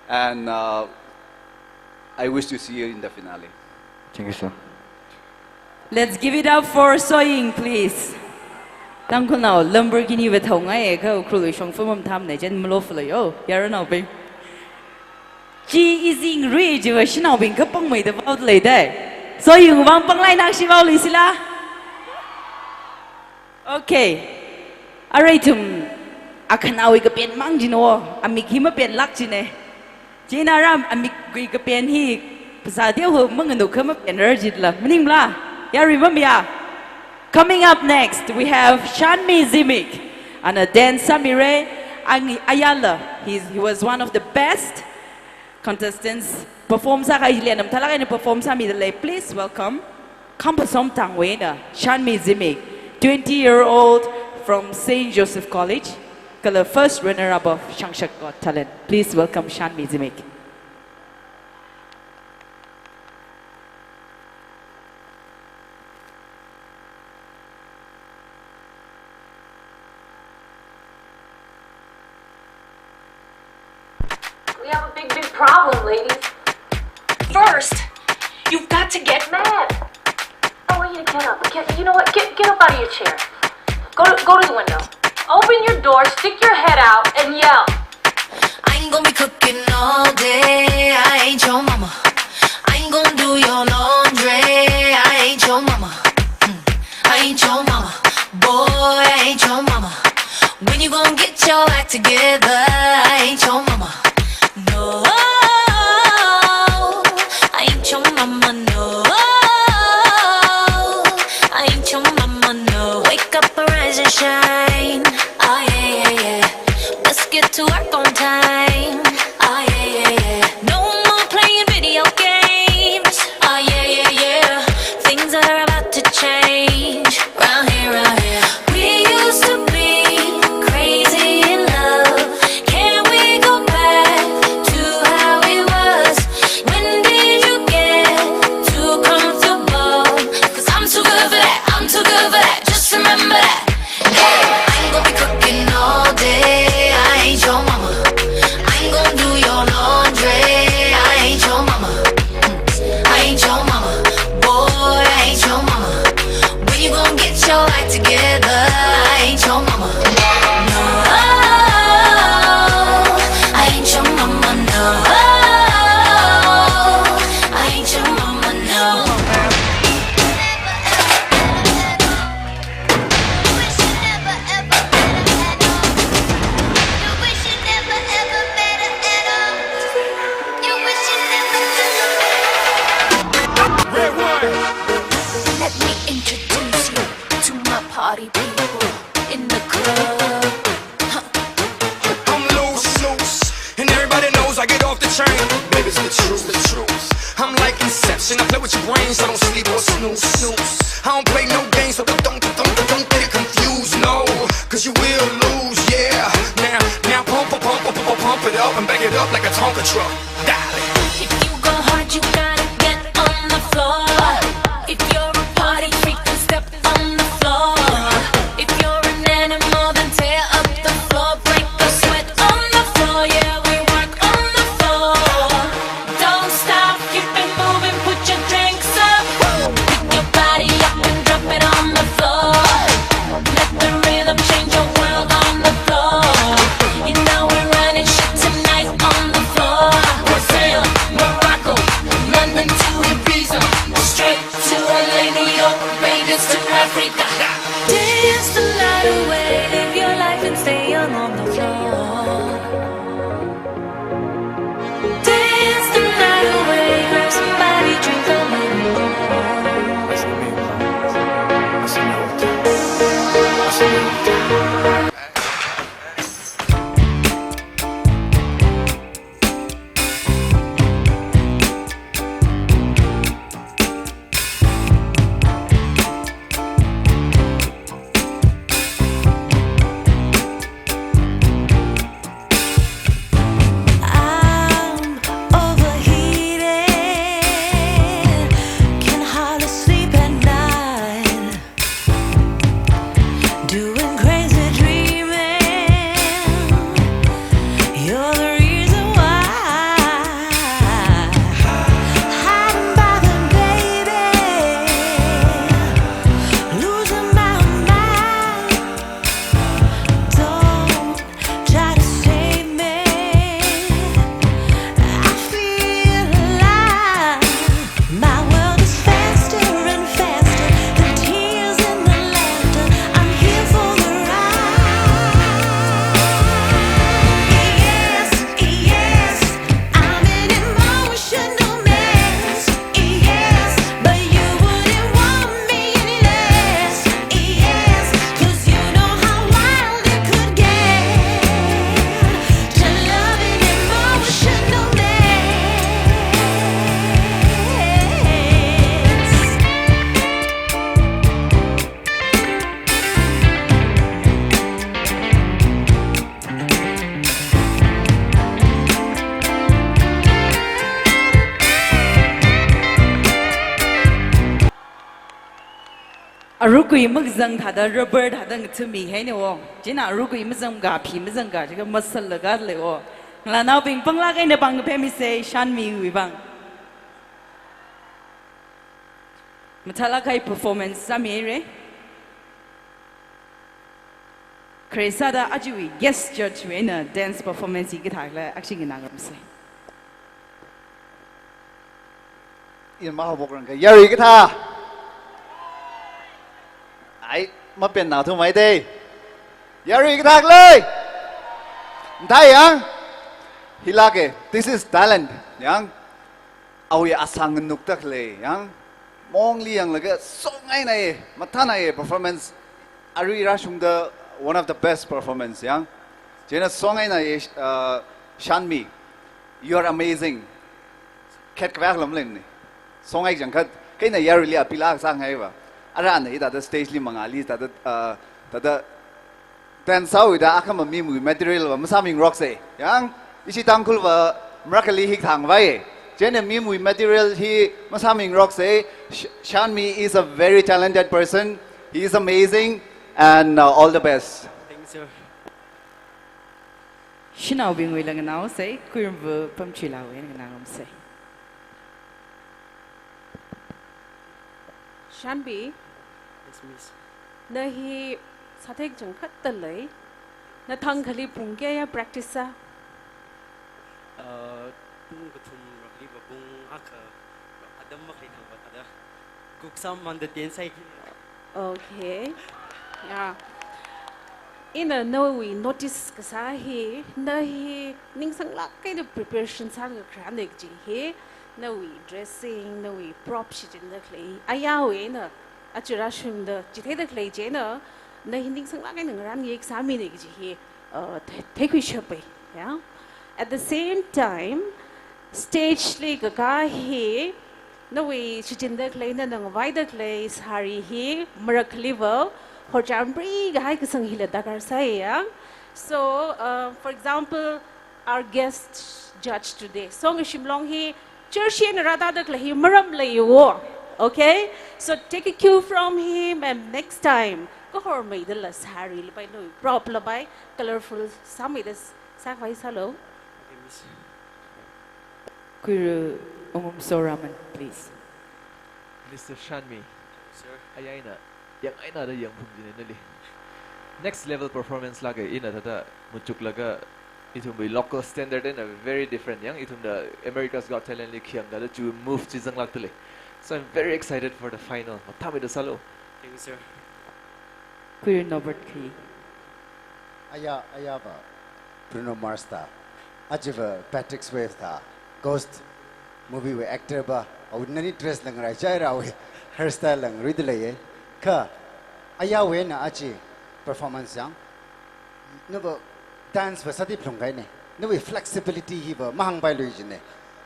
and I wish to see you in the finale. Thank you, sir. Let's give it up for Soying, please. Tangkhul now, Lamborghini with Hong I go cruise from Tham Najan Maloflo, Yarano Bing. G is in rage, you were Shinobing, Kapong made about later. So you want Pangline Akshiva Lisila? Okay. Alrightum. Akanawi a pen mangino, a make him a pen luxine. Jina Ram, a make Greek a pen he. Pasadio, Mungano come up and urge it la. Minimla. Yeah, remember ya. Coming up next, we have Shanmi Zimik and a Dan Samire Ayala. He was one of the best contestants. Perform sa kailianam talaga ni perform sa midalay. Please welcome Kampasom Tangwena Shanmi Zimik, 20-year-old from St. Joseph College, the first runner-up of Shangshak Got Talent. Please welcome Shanmi Zimik. We have a big problem, ladies. First, you've got to get mad. I want you to get up. You know what? Get up out of your chair. Go to the window. Open your door, stick your head out, and yell. I ain't gonna be cooking all day. I ain't your mama. I ain't gonna do your laundry. I ain't your mama. I ain't your mama. Boy, I ain't your mama. When you gonna get your act together? I ain't your mama. No, I ain't your mama, no. I ain't your mama, no. Wake up, arise and shine. Oh yeah, yeah, yeah. Let's get to work on time. Oh yeah, yeah, yeah. No more playing video games. Oh yeah, yeah, yeah. Things are about to change. Round here, round here. We used to be crazy in love. Can we go back to how it was? When did you get too comfortable? 'Cause I'm too good for that, I'm too good for that. Just remember that. Hey, I ain't gonna be cooking all day. I ain't your mama. I ain't gonna do your laundry. I ain't your mama. I ain't your mama. Boy, I ain't your mama. When you gonna get your act together? I ain't your mama. No, I ain't your mama, no. I ain't your mama, no. Let me introduce you to my party people in the club. I'm loose, and everybody knows I get off the train. Baby, it's the truth. I'm like Inception, I play with your brains, so don't sleep or snooze. I don't play no games, so don't get it confused, no. 'Cause you will lose, yeah. Now pump it up and back it up like a Tonka truck. Darling. If you go hard, you gotta get on the floor. If you're a party freak, then step on the floor. If you're an animal, then tear up the floor. Break the sweat on the floor, yeah, we work on the floor. Don't stop, keep it moving, put your drinks up. Pick your body up and drop it on the floor. Let the rhythm change your world on the floor. You know we're running shit tonight on the floor. Brazil, Morocco, London. 如果没扔他的 rubber 他的出米黑呢哦，今那如果没扔个皮没扔个这个 muscle 了个了哦，那那边帮拉个呢帮个偏咪say 山米会帮，么他拉开 performance 啥米嘞？Keresa da ajui guest judge wena dance performance iki thak la action ina ngam se. In ma bok rang ka yari ka tha. Ai ma pen nào thu mai đây. Yari ka thak le. Dai yang. Hilake this is talent yang. Au ya asang nuk tak le yang. Mong li yang laga song ai nai matha nai performance ari ra shung da one of the best performance yang. Jena song ai nai Shanmi. You are amazing. Ket kwak lam len ni. Song ai jang khat kai na yari li apila sang hai ba. Ara nei da stage li mangali da dance sau da akam mi mu material ba masaming rock se yang isi Tangkhul ba mrakali hik thang vai jene mi mu material he masaming rock say Shanmi is a very talented person. He is amazing and all the best. Thanks sir. Shinau bing wi lang nao say kuim vu pam chi la wen nang am say. Shanbi. Yes miss. Na hi sathek jang khat talai. Na thang khali pung ke ya practice sa. Bung kutum rakli ba bung aka adam makli thang ba kada kuksam man the ten sai. Okay. Yeah. In a no we notice kasa hi na hi ning sang lak kai the preparation sa ga kranik ji hi na we dressing na we prop shit in the clay ayawe na achira shim the jithe the clay je na na ning sang lak kai nang ran ye sa mi ne ji hi take we shop yeah. At the same time stage le ka hi no we chitin the clay na nang vai the clay sari hi marak liver for jambri gai ka sang hila dakar sai ya. So for example our guest judge today song shimlong hi chershian rada the clay maram le yo. Okay, so take a cue from him and next time ko hor mai the la sari le bai no prop la bai colorful sami this sacrifice hello. Kuru Soraman, please. Mr. Shanmi, Sir. ayana, yang aina ada yang pumjine nali. Next level performance laga ina tata muncuk laga itum be local standard and very different yang itum the America's Got Talent li kiam da chu move chizang lak tele. So I'm very excited for the final. Matami da salo. Thank you sir. Kuru Norbert Key. Aya ba Bruno Mars ta ajiva Patrick Swayze ta Ghost movie we actor ba ordinary dress lang rai chai ra we hairstyle lang rid le ye ka aya we na achi performance yang no ba dance ba sati plong kai ne no we flexibility hi ba mahang bai lui jine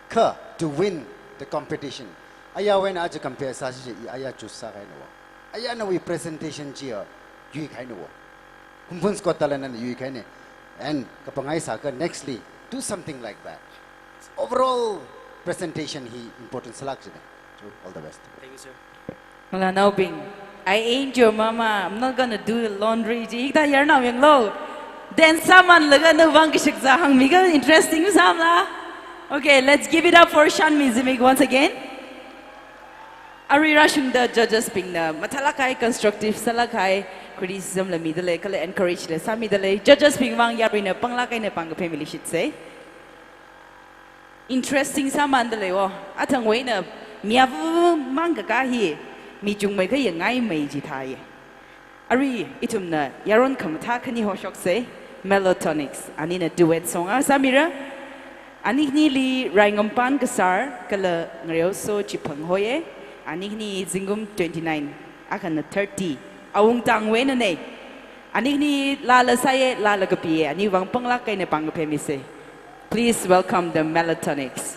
ka to win the competition aya we na achi compare sa ji aya chu sa kai no aya no we presentation ji yu kai no Hunphun'S got talent and you can and kapangai saka nextly do something like that. Overall presentation he important selection. All the best. Thank you sir. Mala now bing. I ain't your mama. I'm not gonna do the laundry. Jikta yar now yang low. Then someone laga no bang kishikza hang miga interesting samla. Okay, let's give it up for Shanmi Zimig once again. Ari rashung the judges bing na matalakai constructive salakai criticism la midale kala encourage le sami dale judges bing wang yari na panglakai na pang family shit say. Interesting sa mandale wo atang wei na miavu manga kahi mi jung mai kaya ngai mai ji thai ari itum na yaron kamata khani ho shok se melotonics ani na duet song a samira ani ni li raingam pan kasar kala ngreo so chipang hoye ani ni zingum 29 akan na 30 awung tang we na ne ani ni lala saye lala kapi ani wang panglak kay na pang pemi se. Please welcome the Melotonics.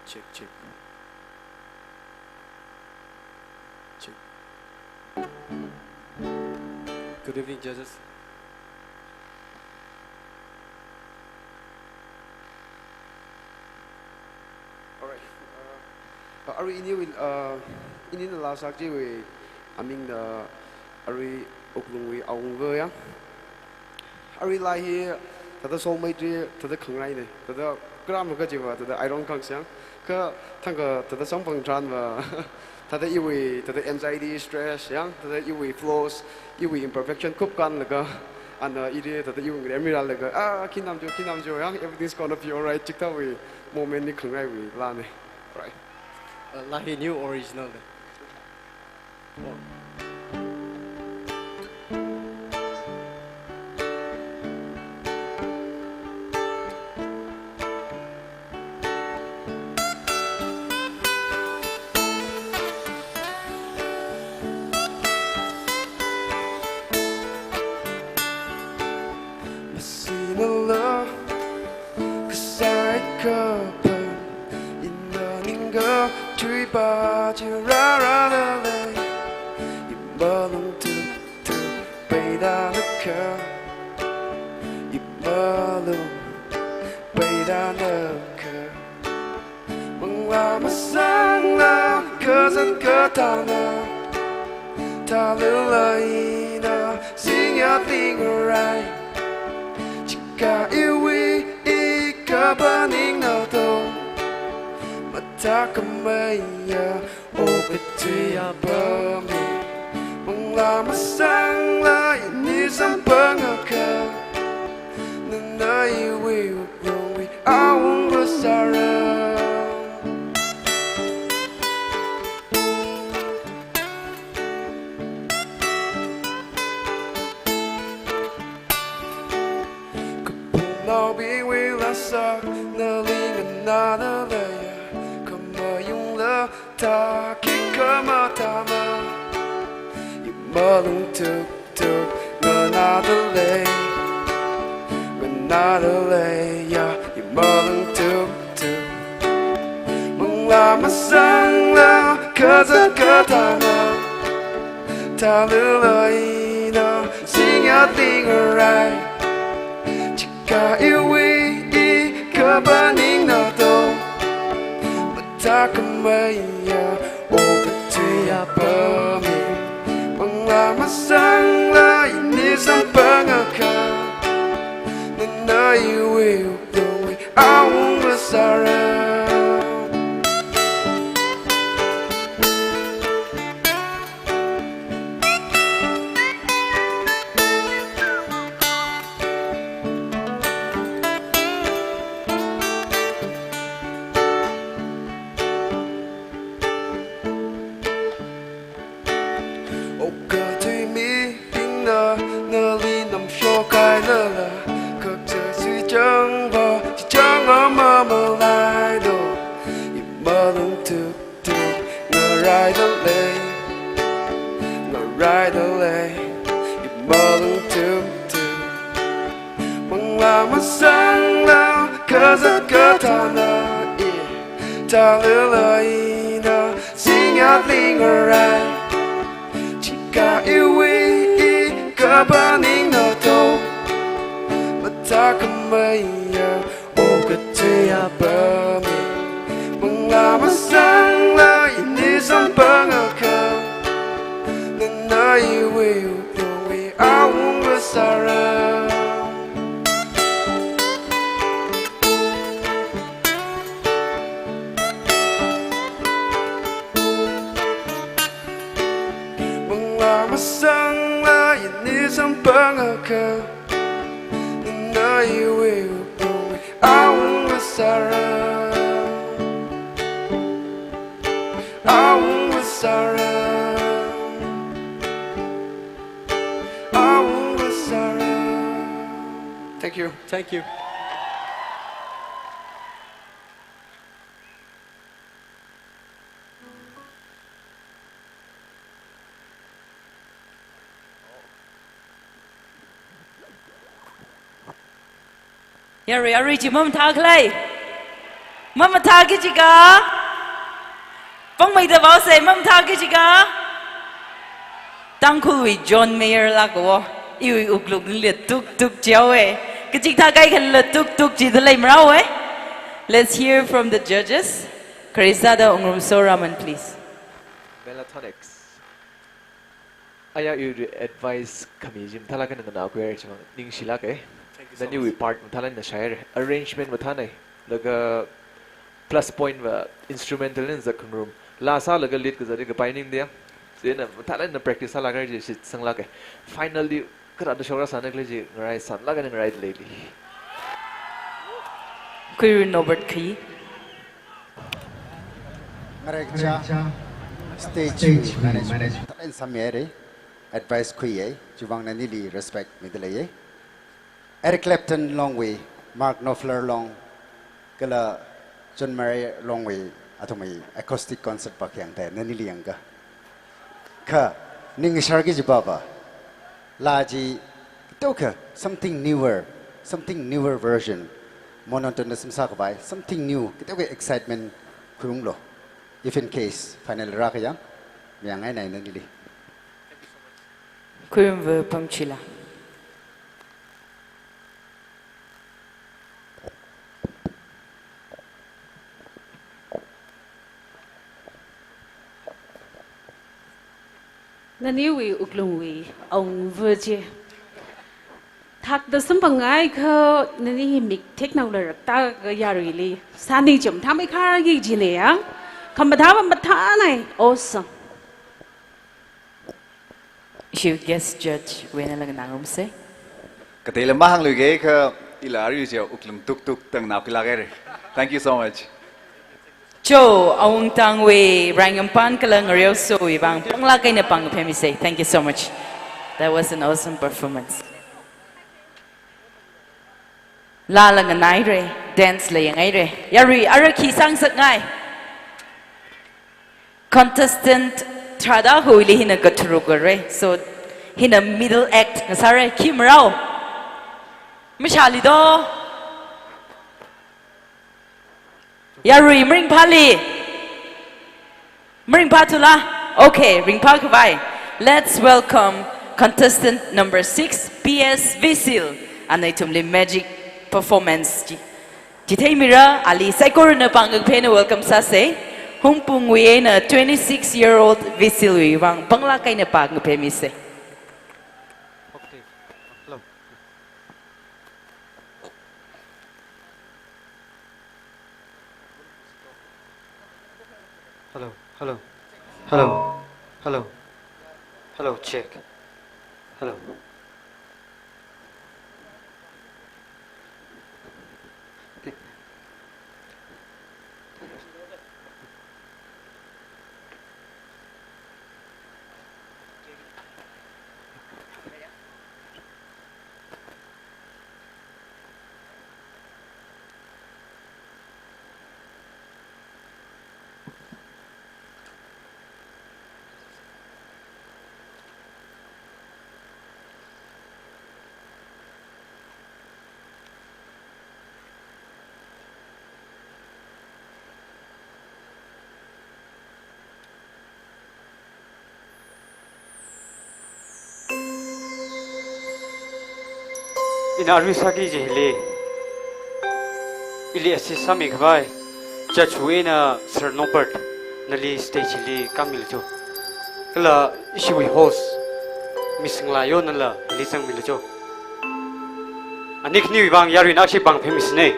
check, check. Check. Good evening, judges. Alright. Are in the last actually we, I mean the are oklungwi aungwe ya. Are like here, that the soul made to the Kongai, to the grammar gajiva, to the iron conxiang, Tanka to the Sampang Tranva, to the Iwi, to the anxiety, stress, young, to the Iwi flows, Iwi imperfection, Kupkan Laga, and idiot to the Iwi Emerald Laga, Kinam Jo, young, everything's gonna be alright, Chiktawi, moment Kongai, Lani, right? Lahi new original. Thank you. Thank you. Yari, Ari, chỉ mong thang lại. Mama thagi jiga. Pang may dabaw say mama thagi jiga. Tangkhul with John Mayer la ko. Iwi ukluk le tuk tuk jiao eh. Kajik thagay kan le tuk tuk ji dalay mrao eh. Let's hear from the judges. Karisada Ongrum Soraman, please. Melatonics. Aya you advise kami jim talaga na na-acquire chang ning silak eh. Then you part matalan na share arrangement matanay. Laga plus point wa instrumental in the room. Lasa laga lead ka zari ka paining dia. So na matalan na practice sa laga ji sang lag eh. Finally kada shora sana ji ngarai san laga ng right lately. Kuya Norbert Key. Ngarai stage management. Talan sa mere advice kuye jubang na nili respect midalaye. Eric Clapton long way, Mark Knopfler long, kala John Mayer long way atomay acoustic concert pa kiyang tayo nanili yang ka. Ka ning shargi jibaba laji toka something newer version monotonous sakabay something new kitoka excitement kurung lo if in case final rakaya yang ay nanili. Kuya Pamchila. Naniwi uklungwi ông vừa chưa thắc được sắm bằng ai cơ nani mic technology ta cái yari li sani chấm tham cái gì này á không bắt tham bắt thà này awesome. You guest judge when lang nangum say. Katila mahang lugi ka ilari siya uklum tuk tuk tang napilagere. Thank you so much. Joe, Aung Tang Wei, Rangampan Kalang Real So, Ibang Panglakay na Pang Pemisay. Thank you so much. That was an awesome performance. Lala nga nai re, dance la yang ay re. Yari, araki sang sak ngay. Contestant Trada hu ili hina gaturuga re. So, hina middle act nga sare, Kim Rao. Mishali do. Yari, mring pali. Mring patula. Okay, ring pa kubay. Let's welcome contestant number 6, PS Visil. Anay tumli magic performance. Jitay mira, ali saikor na pangagpe na welcome sa say. Hunphun'S na 26-year-old Visil wang panglakay na pangagpe mise. Hello, hello, hello, hello, hello, check. Hello. In Arvisaki Jihli Ili Assisami Kavai Judge Wena Sir Norbert Nali Stage Li Kamiljo Kala Ishiwi host Missing Layo Nala Lisang Miljo Anik New Bang Yarin Ashi Bang Pemisne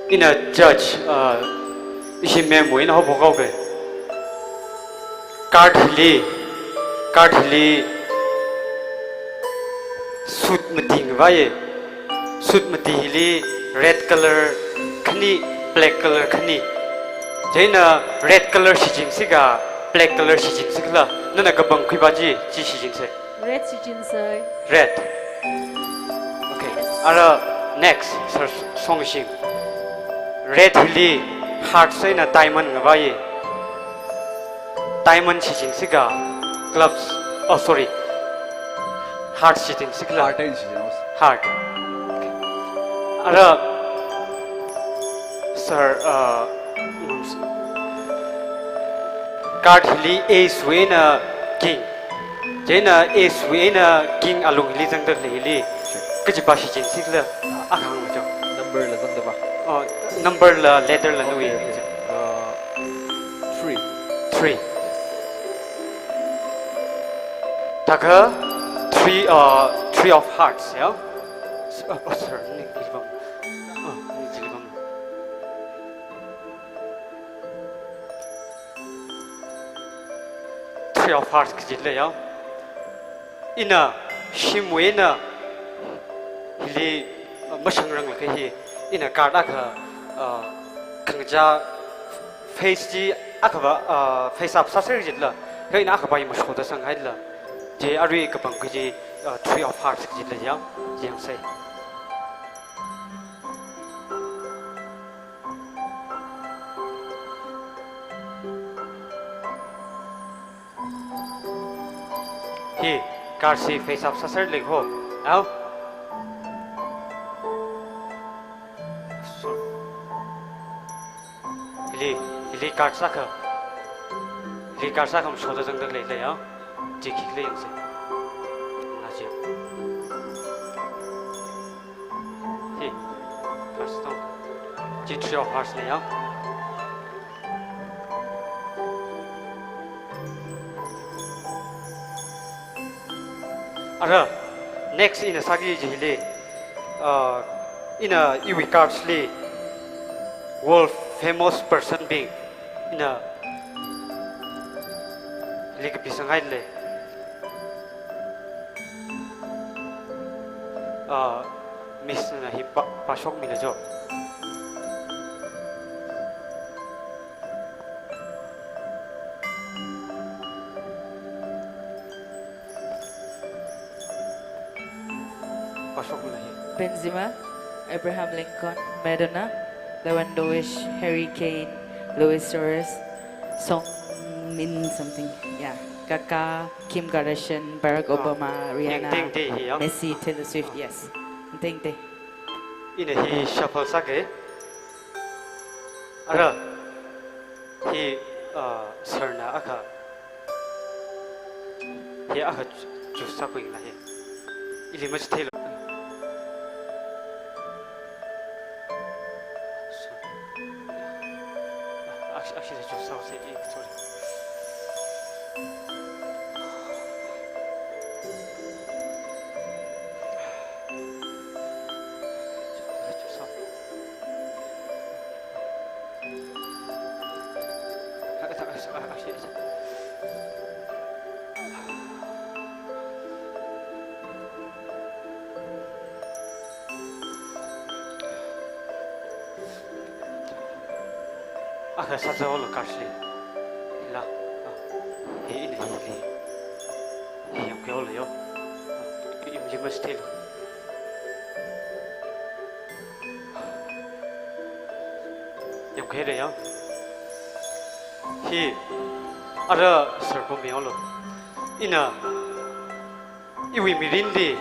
In a judge Ishimem Wena Hobokoke Card hili suit mating vaye suit mati hili red color khani black color khani jaina red color shijing siga black color shijing sigla nana kabang khibaji chi shijing se red sijin say red okay ara next sir song shing red hili heart say na diamond vaye diamond shijing siga gloves oh sorry heart sitting sikla Heart and signals. heart ara sir card hili ace wena king jena ace wena king alung hili jang dak hili kaji ba shi jin sikla akhang jo Number la zang da ba. number la letter la nui 3 taka 3 of hearts yeah sir ni jibam ni jibam 3 of hearts kijile yeah ina shimwena hili mashangrang la kai ina karda ka khangja face ji akaba face up sa ser jitla kai na akaba yim shoda sang haila je ari ka pang ji 3 of hearts jitla ya jeng sai hi car si face up sa ser leg ho ao Ili karsa ka हम छोटा जंग तक ले ले आओ जी खिक ले young से नाचे हे karsa तो जी 3 of hearts ले आओ अरे next इन सागी जी ले इन इवी cards ले world famous person being in a like pisang haile miss na hi pasok mila jo pasok mila hi Benzema, Abraham Lincoln, Madonna, Lewandowski, Harry Kane, Luis Suarez, Song Min something, yeah, Kaka, Kim Kardashian, Barack Obama, Rihanna, Messi, Taylor Swift, yes. Ting ting. Ina hi shuffle sake. Ara hi sarna aka. Hi aka jusa ko ina hi. Ili mas thelo. Actually, jusa ko say sorry. Aka saja olo karsli, la, ini yang kau olo yo, ini mesti lo. Yang kau ada yo, hi, ada serpong olo, ina, iwi mirindi,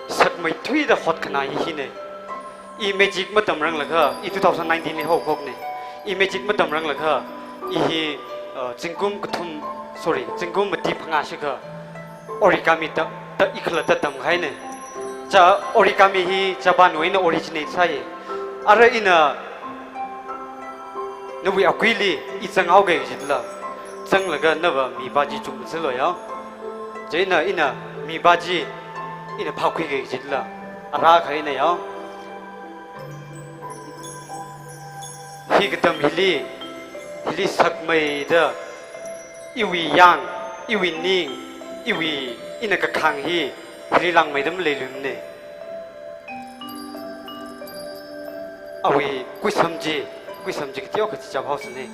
sat mai tui dah hot kena ini, i magic matam rang laga, i 2019 ni hok hok ni. Magic matam rang lakha ihi jingkum kuthum sorry jingkum mati phanga shika origami ta ikhla ta tam khaine cha origami hi japan oina originate sai ara ina nawi akwili I changau ge jitla chang laga nawa mi baji chung chelo ya jeina ina mi baji ina phakwi ge jitla ara khaine ya hi gatam hili sakmai da iwi yang iwi ning iwi ina ka khang hi hili lang mai dam le lum ne awi kuisamji ktiyo ka cha bhaus ne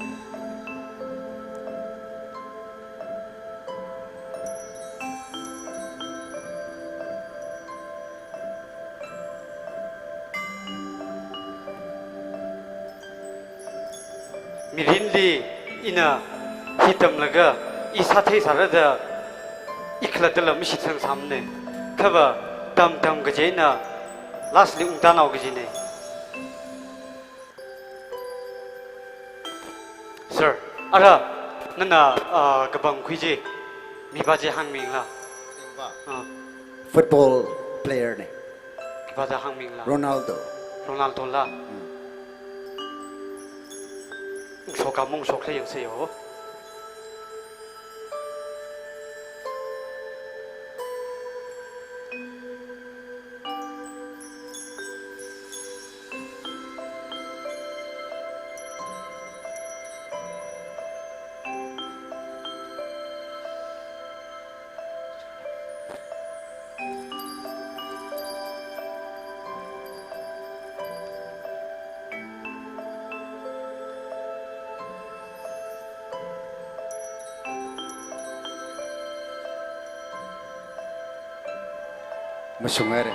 mirindi ina hitam laga isathe sarada ikhlatalam shithang samne cover tam gajena lastly untanaw gajine. Sir, ara nana kabang kuiji mi baje hangming la. Football player ne. Baje hangming la. Ronaldo la. Soka mong sok le yang seyo. Masungar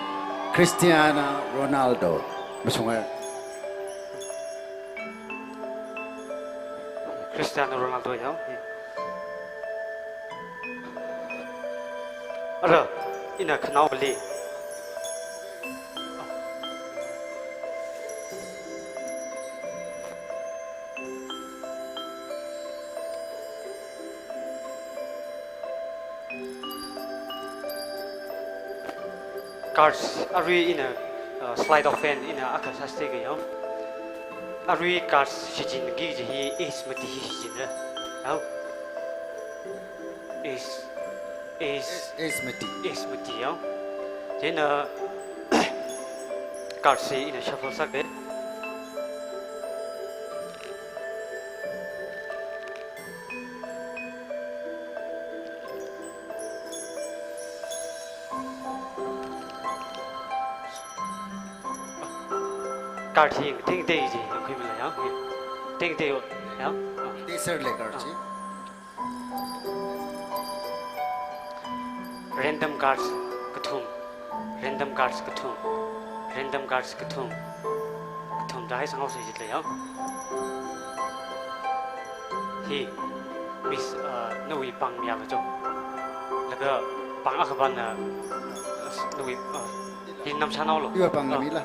Cristiano Ronaldo masungar Cristiano Ronaldo ya. Ara ina khnau bali. Cards are in a slide of fan in a akasastig. Are cards shijin gigi he is mati shijin. How is mati yo. Then cards in a shuffle sack. Card here, think daisy, equivalent, yeah? Think they, yeah? These are like cards. Random cards, kathum. Random cards, kathum. Random cards, kathum. Kathum, dahil sang house is it, yeah? He, Miss, no we pang miya ka jo. Laga, pang akaban na, no we, hinam sana lo. You are pang namila.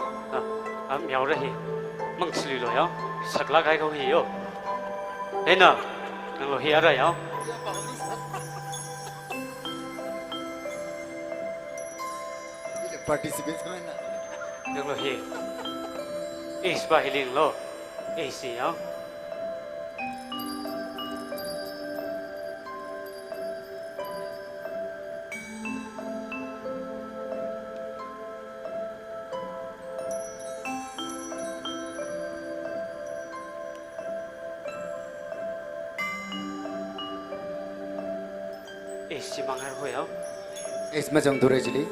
Miao ra hi mang sli lo ya sakla kai ko hi yo ena nang lo hi ara ya participate ka na nang lo hi is ba hiling lo AC ya si mangar ho ya इसमें जंग दूरे चली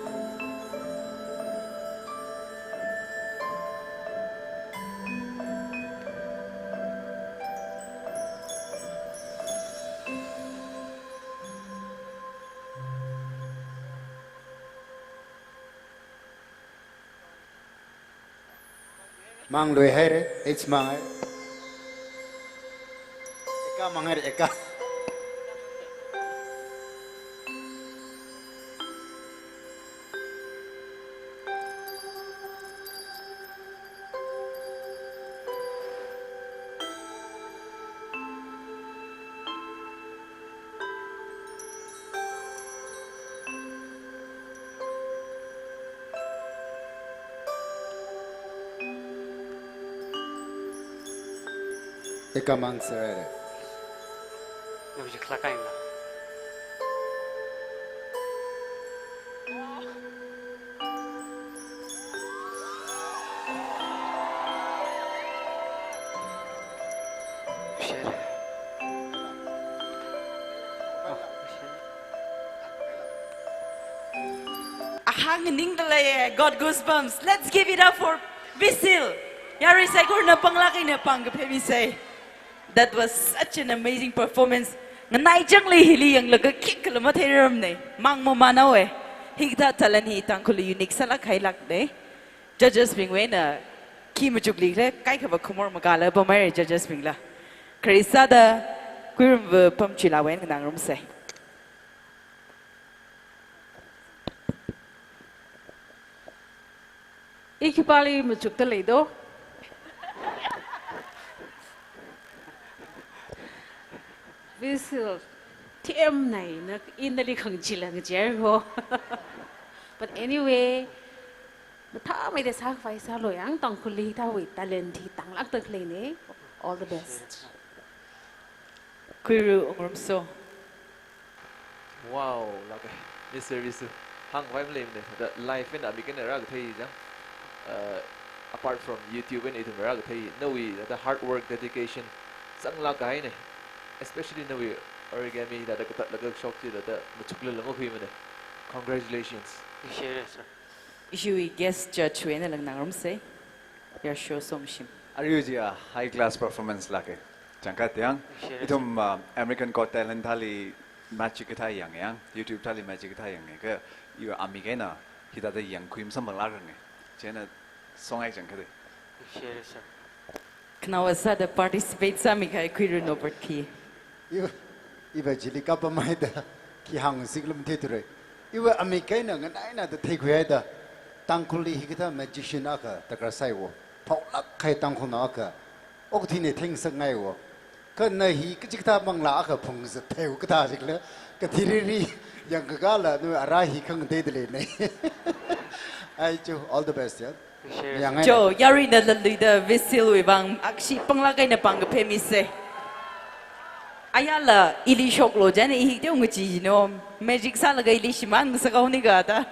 mang lue hai re it's mangar eka mangar eka eka mang sere no je klakai la Hanging the got goosebumps. Let's give it up for Bisil. Yari Sagur na panglaki na pang say. That was such an amazing performance. Nganai jangli hili yang laga kick kalamatheram ne. Mang mo manaw eh. Higda talan hi Tangkhul unique salak hailak de. Judges bing na ki mujugli le kai ka ba kumor magala ba mai judges bing la. Krisa da kuirum pamchila wen nang rum say. Ikipali machukta leido. Visil TM này nó in đi không chỉ là người trẻ thôi. But anyway, mà thà mấy đứa sáng phải sao rồi ăn tòng khuli thà vậy talent thì tăng lắc được lên nè. All the best. Quiru umrumso. Wow, okay. Mr. Visu, hang vai blame ne. The life in American era cái gì chứ? Apart from YouTube and it era cái gì? No way, the hard work, dedication, sang la cái này. Especially no way origami that the shop to the muchukle lang okhui mane. Congratulations. Ishui guest judge when lang nangrum your show somshim. Ariuji high class performance lake. Jangkat yang itum American Got Talent thali match kita yang YouTube thali match kita yang ke you amigena kita ada yang kuim sambal larang jena song ai jangkat. Knawasa the participate sami kai Quiru no berki. Iba jili kapa mai da ki hang siglum thetre. Iba amikai na ngai na da thei khoi da Tangkhul hi kita magician aka takra sai wo. Phok khai Tangkhul na aka. Ok thi ne theng sang ngai wo. Ka na hi ka jikta mangla aka phung sa theu ka ta jikle ka thiri yang ka gala no ara hi khang de de ne. Ai chu all the best ya. Jo yari na leader visil we bang aksi panglagay na pang pemise. Ayala ili shok lo jane ihik de ungi no magic sa lagay ili shiman sa kauni gata.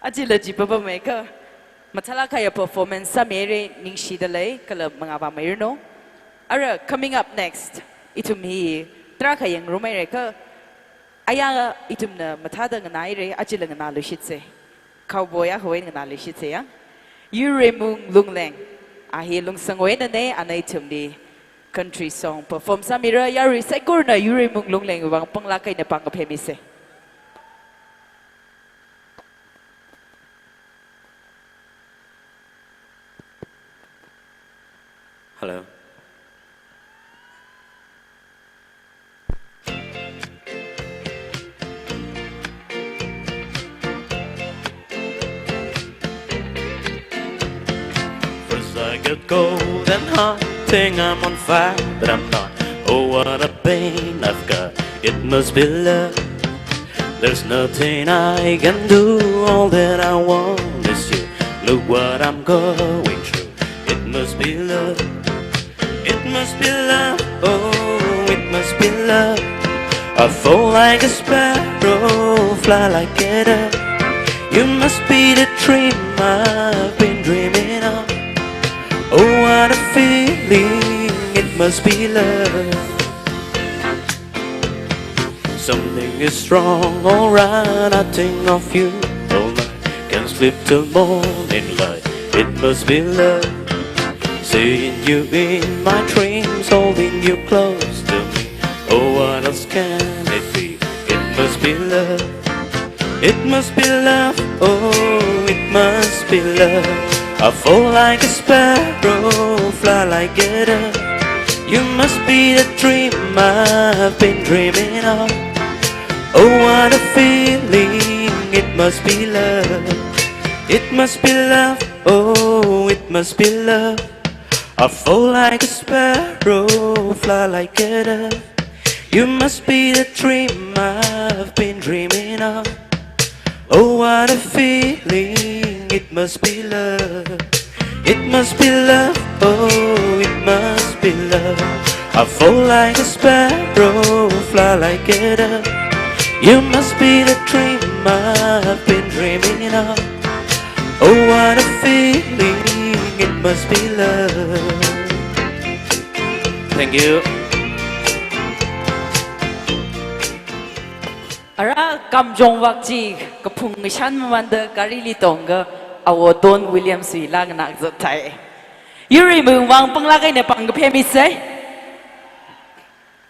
Ajila ji papa maker. Matala kaya performance sa mere ning shidalay kala mga ba mayrono. Ara coming up next itum hi tra kayang rumay ka. Aya itum na matada nganay re ajila nganalo shitse. Cowboy ahoy nganalo shitse ya. Yuremung lungleng. Ahi lung sangwe na ne anay tumdi country song perform samira yari sekur na Yuremung lungleng wang panglakay na pangkapemise. Hello. I get cold and hot, think I'm on fire, but I'm not. Oh, what a pain I've got, it must be love. There's nothing I can do, all that I want is you. Look what I'm going through, it must be love. It must be love, oh, it must be love. I fall like a sparrow, fly like a dove. You must be the dream I've been dreaming of. Oh, what a feeling, it must be love. Something is wrong, alright, I think of you all night. Can't sleep till morning light, it must be love. Seeing you in my dreams, holding you close to me. Oh, what else can it be? It must be love. It must be love, oh, it must be love. I fall like a sparrow, fly like a dove. You must be the dream I've been dreaming of. Oh, what a feeling, it must be love. It must be love, oh, it must be love. I fall like a sparrow, fly like a dove. You must be the dream I've been dreaming of. Oh, what a feeling, it must be love. It must be love, oh, it must be love. I fall like a sparrow, fly like a dove. You must be the dream I've been dreaming of. Oh, what a feeling, it must be love. Thank you. Ara kamjong wakji kapung shan manda karili tonga awo Don Williams wi lang nak zotai. Yuri mung wang panglagay na pangkapemise.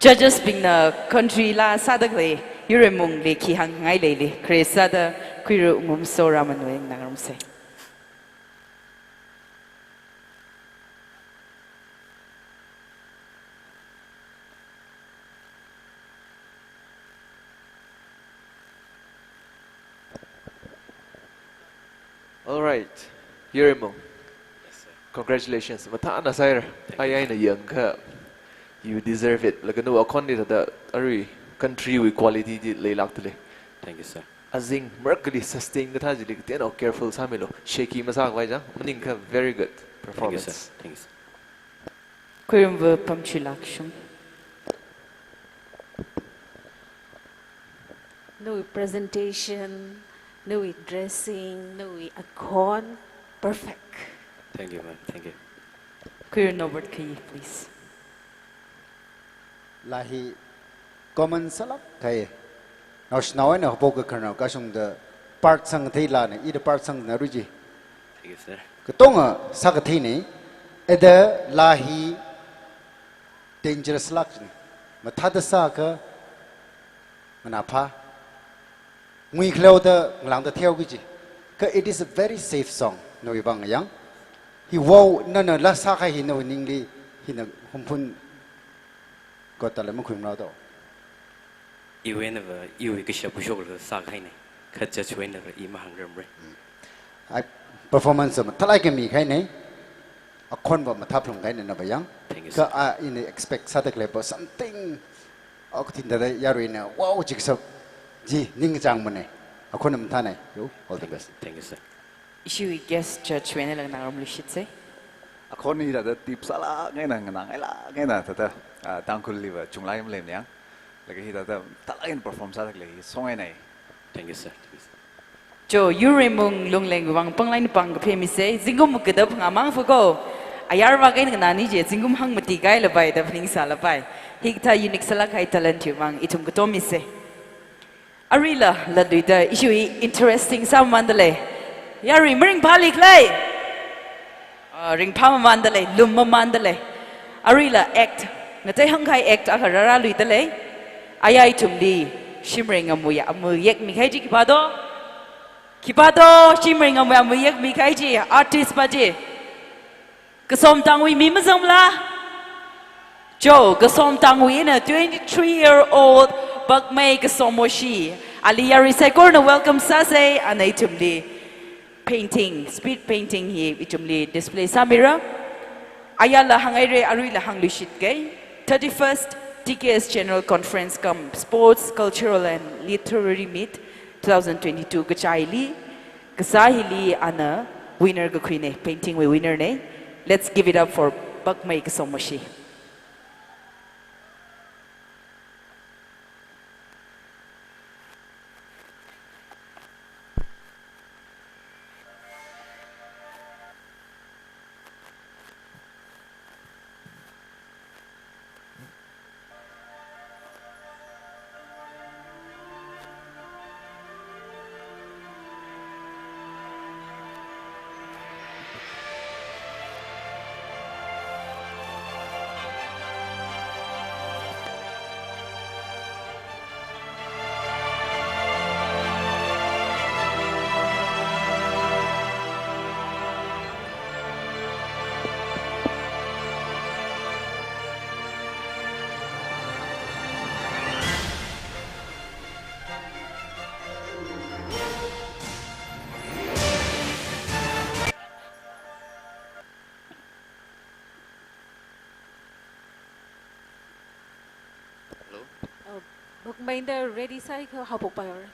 Judges bing na country la sadagli yuri mung li ki hang ngai leli kresada Quiru umso ramanweng nangrumse. All right. Yerimo. Congratulations. Mata na sir. Ayay na young ka. You deserve it. Like no akon ni the ari country with quality di leilak tele. Thank you, sir. Azing mercury sustain the taji lik tiyan careful samilo. Shaky masak wajang. Maning ka very good performance. Thank you, sir. Thank you, sir. Kurimva pamchilaksham. No presentation, no dressing, no akon, perfect. Thank you, ma'am. Thank you. Queer Norbert Kayi, please. Lahi common salak kay. Now snow na hubog ka na kasong the part sang thila na ida part sang na ruji. Thank you, sir. Katonga sakati ni eda lahi dangerous lak ni. Matada sa ka manapa. Ngui klau da nglang da theo giji. Ka it is a very safe song. No ibang yang. He wow na la sa ka hino ningli hina Hunphun ko tala mo khum lao do. Iwe na ba iwe ka siya busog la sa kai ne. Ka cha chwe na ba I mahang ram re. I performance ma talai ke mi khai nei. A khon ba ma thap long kai na ba yang. Ka a in expect sa tak level something. Ok tin da yarui na wow jik sa ji ning jang mo ne. A khon nam tha nei. Yo all the best. Thank you, sir. Issue guest church when lang naram lishit say. Ako ni ada tip salah ngay na ngay na tata Tangkhul liva chunglai mo lem yang lagi tata talagang perform sa lagi song ay. Thank you, sir. Jo Yurimung lung leng wang panglain pang kape mi say zingum kedap ngamang fugo. Ayar bagay na nani je zingum hang mati kay labay da pning sa labay. Higta unique sala kay talent yu mang itum ketom mi say. Arila laduita issue interesting sa mandale. Yari mering balik lay. Ring pama mandale, lumma mandale. Arila act. Natay hangkai act akarara lui dale. Ayay tumdi shimring amuya amuyek mikhaiji kipado. Kipado shimring amuya amuyek mikhaiji artist baje. Kasom tangwi mimazam la. Joe kasom tangwi na 23-year-old bakmay kasom moshi. Ali yari sekor na welcome sase anay tumdi. Painting, speed painting here, itumli display samira. Ayala hangaire arila hanglushit gay. 31st TKS General Conference come Sports, Cultural and Literary Meet 2022 Gachaili. Gasahili ana winner gakwine painting we winner ne. Let's give it up for Bakmay Kasomoshi. Bakmay na ready sa hapok pa yor.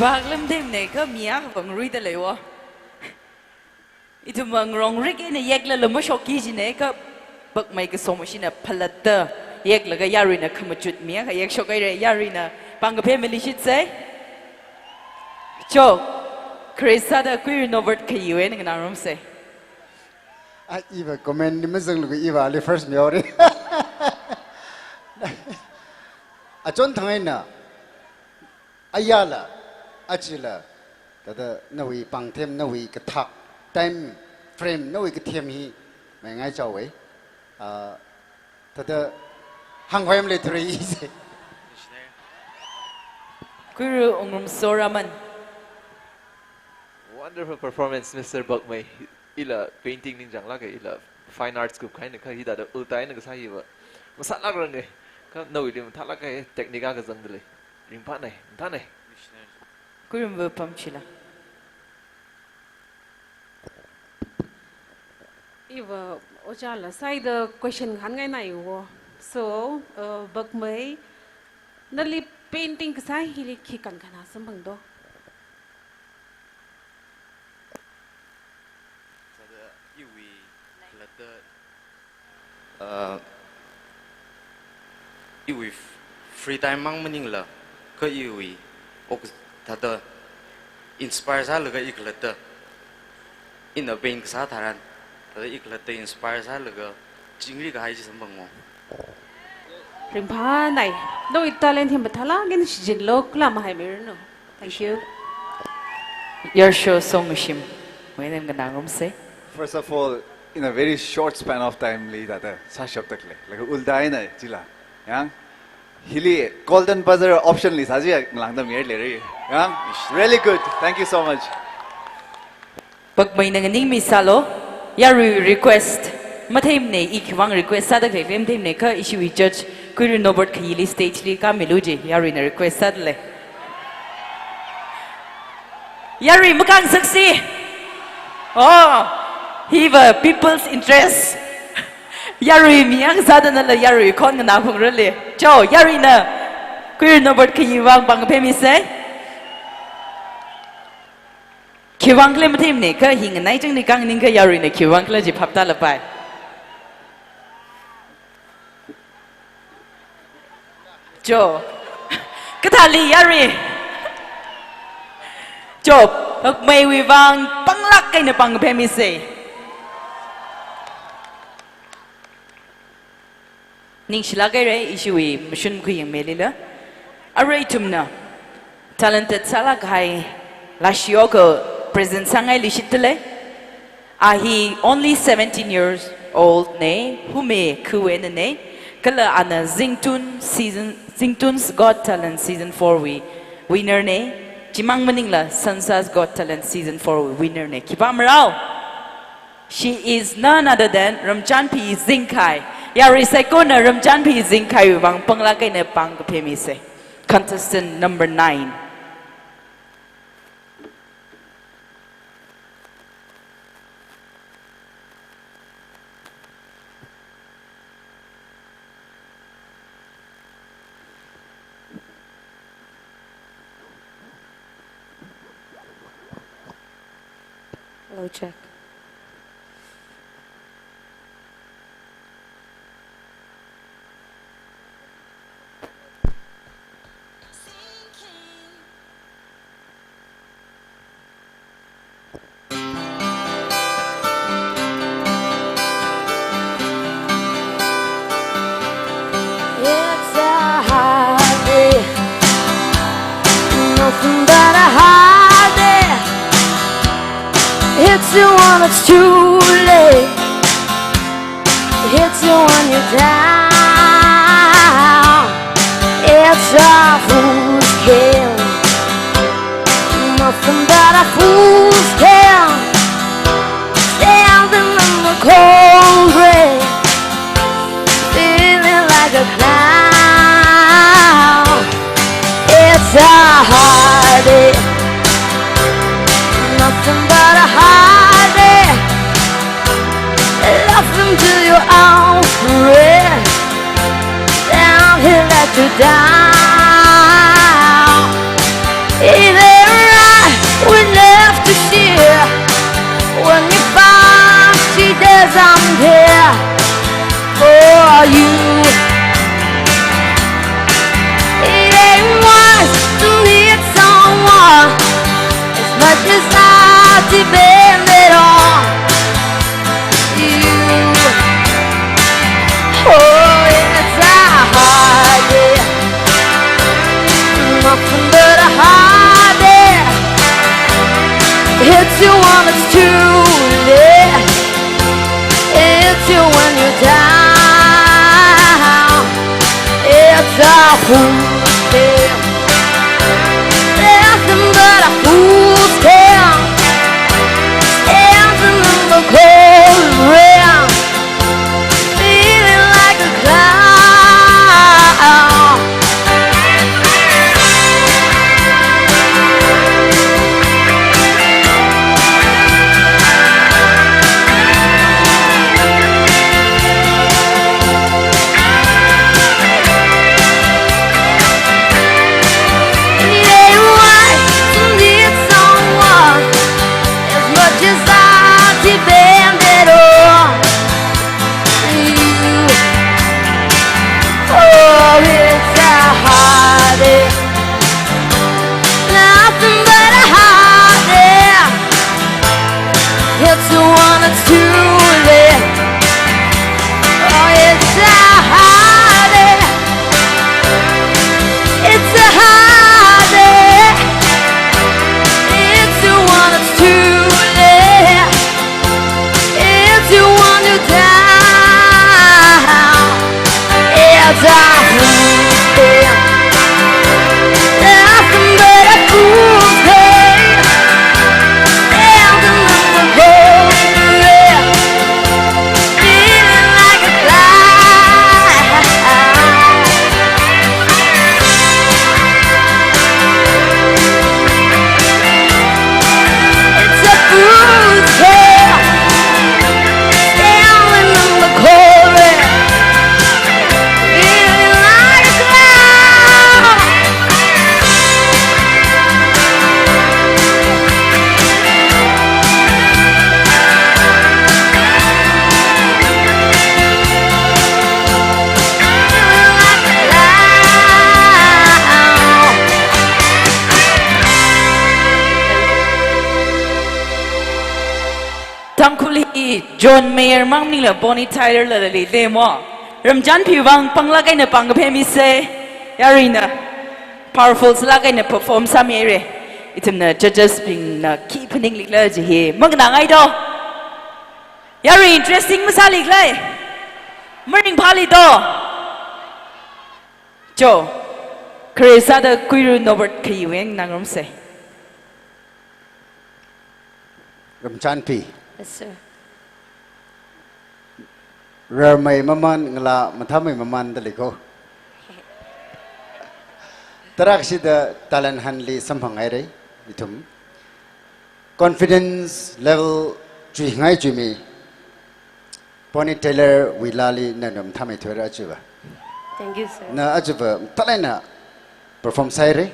bạc lắm thêm này có miếng vẫn rui tới liệu itu mengrong rig ini yek la lemo shoki jine ka bak mai ka somo shina palata yek la ga yari na khamachut miya ka yek shokai re yari na pang family shit say cho krisa da queer novert ka yue ni na rom say Eva comment ni mazang lu Eva le first me ore chon thangai na ayala achila tada nawi pangthem nawi ka thak time frame nawi ka them hi mai ngai chaw wei tada hangwem le three se queer ongrom soraman Wonderful performance, Mr. Bakmay. Ila painting ning jang lagay ila fine arts group kain ka hida da ultai na sa hiwa. Masat lag rang ka no ilim thala ka technica ka zang dele. Ring pa nai, ta nai. queer mve pam chila Iwa ojala sai the question khan ngai nai wo so bak mai nali painting ka sai hili khi kan kana sambang do iwi free time mang maning la ka iwi ok thada inspire sa laga iklata in a pain sa tharan thada iklata inspire sa laga jingri ga hai ji sambang mo ring pha nai do it talent him bathala gen jin lok la ma hai mir no thank you your show song machine when I'm gonna rom say First of all, in a very short span of time, li data sa shop tak le. Like ulday na chila. Yang hili golden buzzer option li saji lang da mir le re. Yang really good. Thank you so much. pag may nanganing misalo yari request mathem ne ikwang request sa da klem them ne ka issue judge queer novert khili stage li ka meluji yari na request sa le yari makang saksi oh Hiva people's interest. Yari miyang sada na la yari kon na phung rele. Cho yari na queer novert khiwang bang phemi se. Khiwang kle mathim ne ka hing nai jang ni kang ning ka yari na khiwang kle ji phapta la pai. Cho kathali yari. Cho hak mai wi wang panglak kai na bang phemi se. Ning shilagai re ishui mishun kuyang melila. Aray tumna talented salagai lashiogo present sangai lishitele. Ahi only 17 years old ne hume kuwen ne kala ana Zingtun's Got Talent season 4 we winner ne Jimang maningla Sansa's Got Talent season 4 we winner ne kipam rao. She is none other than Ramchanpi Zingkai. Yari Saikona Ramchanpi Zingkai Wang Panglagay na Pang Pemise. Contestant number 9. Low check. It's a hard day, nothing but a hard day. Hits you when it's too late, hits you when you're down. It's a fool's game, nothing but a fool's game. Standing in the cold rain, feeling like a clown. It's a hard day, nothing but a hard day. Laughing till you're out for it, down here let you down. Hey there 'cause I'm here for you. It ain't wise to need someone as much as I depended on you. Oh, it's a hard day, nothing but a hard day. Hits you when it's too late. Hits you when you're down. It's a fool's tale, nothing but a fool's tale. Standing in the cold rain, feeling like a clown. Depended on you. Oh, it's a heartache, nothing but a heartache. It's the one that's too late. Oh, it's a heartache, it's a heartache. It's the one that's too late. You want to down. It's a fool's tale, nothing but a fool's tale. Standing in the cold rain, feeling like a clown. It's a fool's tale. Tangkhul hi John Mayer mang ni la Bonnie Tyler la le le mo Ramjan Piwang pangla kai na pangaphe mi se yarina powerful sala kai na perform sa mere itum na judges bing na keep ning lik la ji he mag na ngai do yari interesting ma sa lik lai mering phali do jo Kresa da kuiru Norbert Kyiweng nangrom se Ramchan Pi Yes, sir. Ramai maman ngala mathamai maman daliko Tarak sida talan hanli samhangai re itum confidence level chui ngai chumi Bonnie Taylor wilali nanam thamai thora achuba Thank you, sir. na achuba talena perform sai re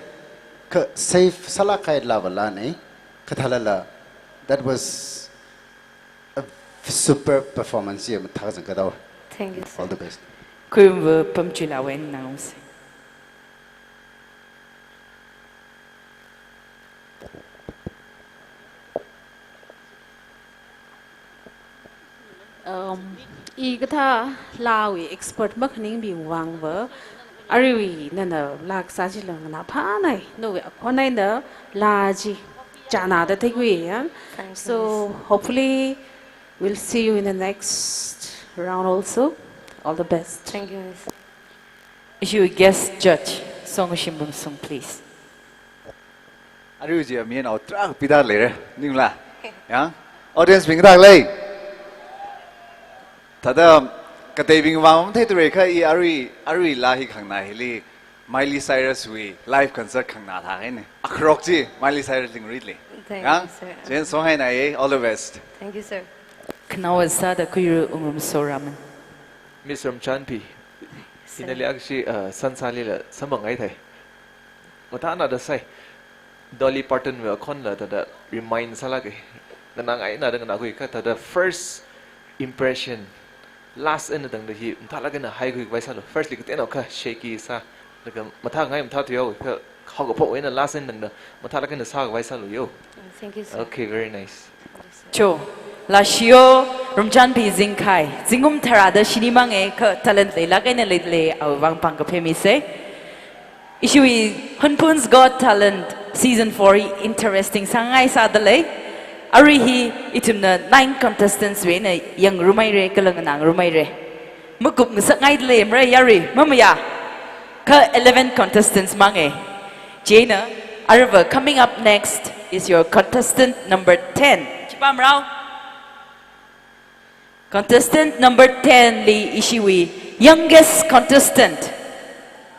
ka safe sala kai lavala nei kathalala that was a super performance here Thank you, sir. all the best kuiru pamchila weng nangrom se I kata lawi expert makning bi wang ver ariwi nana lak sa ji lang na pa nai no we akonai na laji jana da tegwi ya so hopefully we'll see you in the next round also all the best. Thank you, miss. You guest judge song shimbum song please Ariwi ji mi na tra pidar le re ning la ya audience bing dak le tada katay bing wang thai tre kha I ari la hi khang na hi li Miley Cyrus we live concert khang na tha ne akrok ji Miley Cyrus ling read le Thank ya you, sir. jen song hai na ye all the best Thank you, sir. knawa sa da kuiru soraman Miss Ramchan Pi inali akshi sansali la samangai thai utana da sai Dolly Parton we kon la da remind sala ke nanang ai na da na ku ka da first impression last in the hi ta la kana hai quick vai sa lo firstly cái nào ka shaky sa la ka matha ngai matha thiyo ka how go po in last in the matha la kana sa vai sa lo yo. Thank you, sir. Okay, very nice. Cho la shio rumchan pi zingkai zingum thara da shinimang e ka talent le la kaina le awang pang ka phemi se ishui Hunphun'S Got Talent season 4 interesting sangai sa dale ari hi itumna 9 contestants we na yang rumai re kalang nang rumai re mukup ngai le mra yari mamaya ka 11 contestants mange Jana Arva coming up next is your contestant number 10 chipam rao contestant number 10 li ishiwi youngest contestant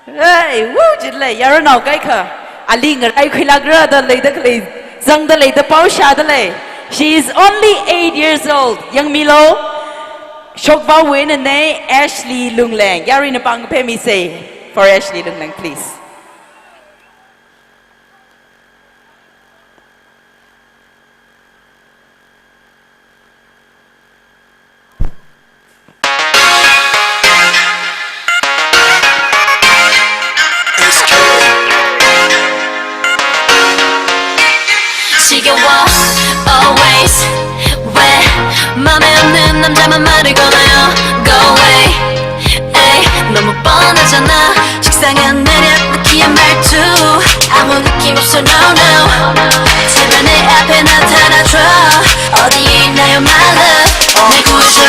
hey woo jidle yaro nau kai kha ali ngar ai khilagra da leida khle zang da leida pau sha da le she is only 8 years old young milo shokba win ne Ashley Lunglang yari na pang pe mi say for Ashley Lunglang please. Always 왜 맘에 없는 남자만 말을 걸어요 Go away 에이 너무 뻔하잖아 식상한 매력 느끼한 말투 아무 느낌 없어 no no 제발 내 앞에 나타나줘 어디에 있나요 my love 내 구해줘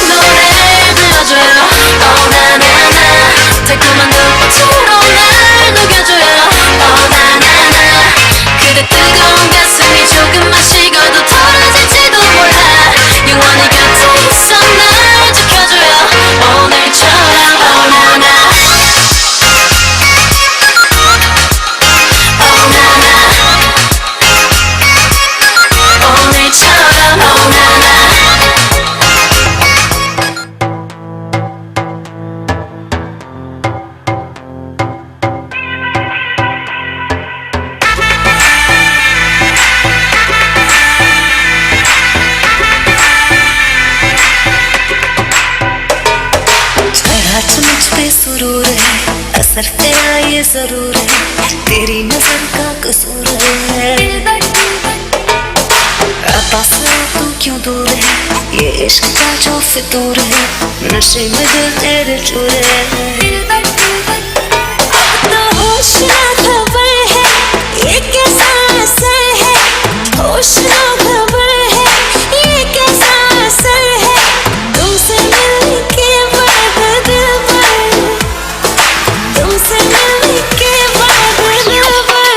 노래를 불러줘요 Oh 나나나 달콤한 눈빛으로 날 녹여줘요 Oh 나나나 그대 뜨거운 가슴이 조금만 식어도 덜어질지도 몰라 영원히 곁에 있어 날 지켜줘요 오늘처럼 Oh 나나 Oh 나나 오늘처럼 Oh 나나 असरते ये जरूर है तेरी नजर का कसूर है पास तू क्यों दूर है ये इश्क का जो फितूर है नशे में दिल तेरे चूर है अब तो होश ना खबर है ये कैसा असर है होश ना खबर है ये कैसा असर है तुमसे मिलने के बाद दिल भर तुमसे मिलने के बाद दिल भर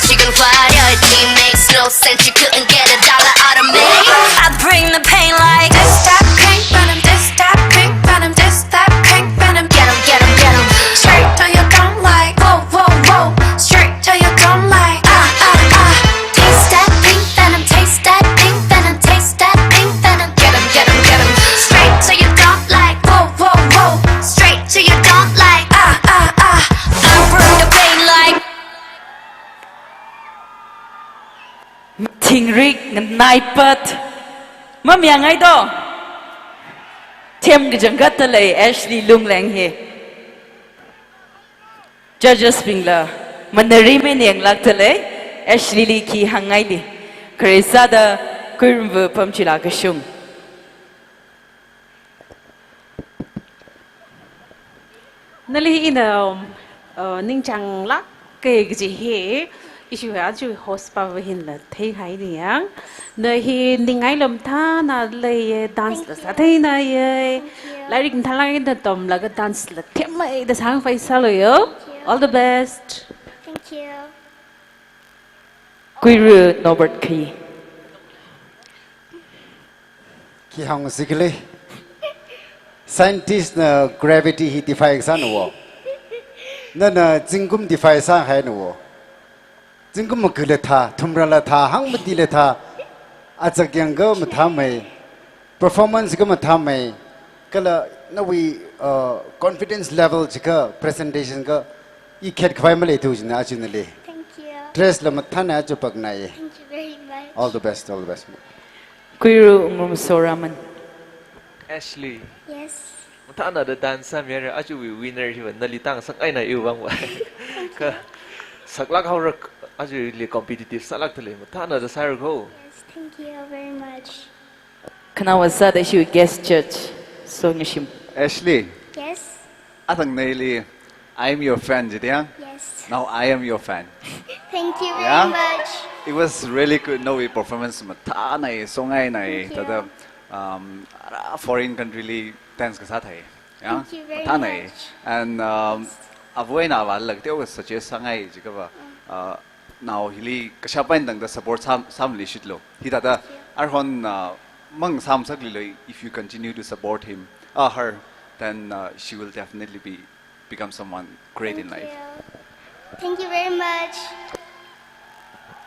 지금 화려했지 makes no sense you couldn't get a dollar out of me I bring the pain like this that crank venom this that crank venom this that crank venom get 'em get 'em get 'em straight till you don't like whoa whoa whoa straight till you don't like taste that pink venom taste that pink venom taste that pink venom get 'em get 'em get 'em straight till you don't like whoa whoa whoa straight till you don't like I bring the pain like Thing rig nai pat mam yang ai do them ke jangkat le Ashley Lunglang he judges pingla manari me neng lak tale Ashley li ki hangai li krisa da kurv pamchila ka shung nali ina ning chang lak ke ji he isu ha chu host pa hin la thei khai niang nơi hi ning ai lom tha na le dance la sa thei na ye lai ring thalang da tom la ga dance la them mai da sang fai sa lo yo All the best. Thank you. Guru Norbert Key. Ki hong sikle. Scientist na gravity he defy san wo. Na jingkum defy san hai no wo. Jingkum ma gule tha, thumra la tha, hang ma dile tha. Achak yang go ma tha mai. Performance go ma tha mai. Kala na we confidence level chika presentation ka I khet khwai ma le thu jina achunale. Thank you. Dress la ma tha na chupak na ye. Thank you very much. All the best, all the best. Guru Soraman. Ashley. Yes. Mutana the dancer mere achu we winner hi na litang sak ai na yu bang wa. Ka saklak haurak achu li competitive salak thale mutana the sire go. Yes, thank you very much. Kana wasa da shi guest judge. So ngishim. Ashley, Yes. atang naili, I am your fan, Jidyang. Yes. Now I am your fan. Thank you very Yeah? much. It was really good. No, we performance mata nai, songai nai, Thank you. tada foreign country li dance ka sath hai. Yeah, Thank you very mata nai. much. And avoid na wal lagte was suggest sangai jika ba. Now hili kashapain dang the support sam li shitlo. Hi tada arhon mang sam sakli lo. If you continue to support him, her, then she will definitely become someone great in life. Thank you very much.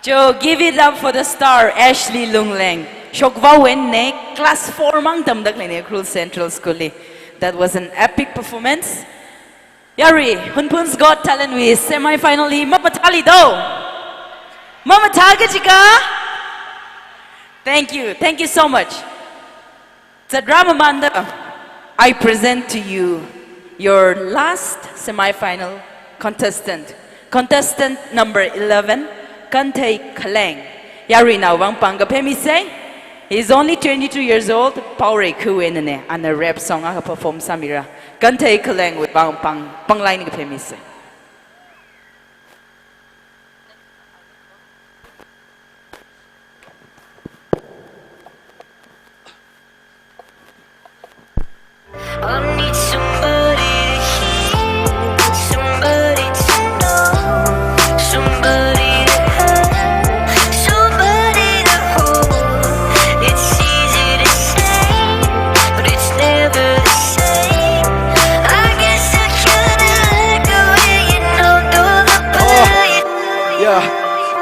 Joe, give it up for the star, Ashley Lungleng. Shokwa Wenne, class 4 mang damdak lene Cruel Central School. That was an epic performance. Yari, Hunphun'S Got Talent with semi-final Mapatali do. Mama Chika. Thank you so much. Drama Manda, I present to you your last semi-final contestant. Contestant number 11, Kantei Kaleng. Yari now wang panga pemi say. He's only 22 years old. Power kuwenene and a rap song aka perform samira. Kantei Kaleng with bang line ka pemi say. I need somebody to hear, somebody to know, somebody to have, somebody to hold. It's easy to say, but it's never the same. I guess I kinda like the way you know, Yeah,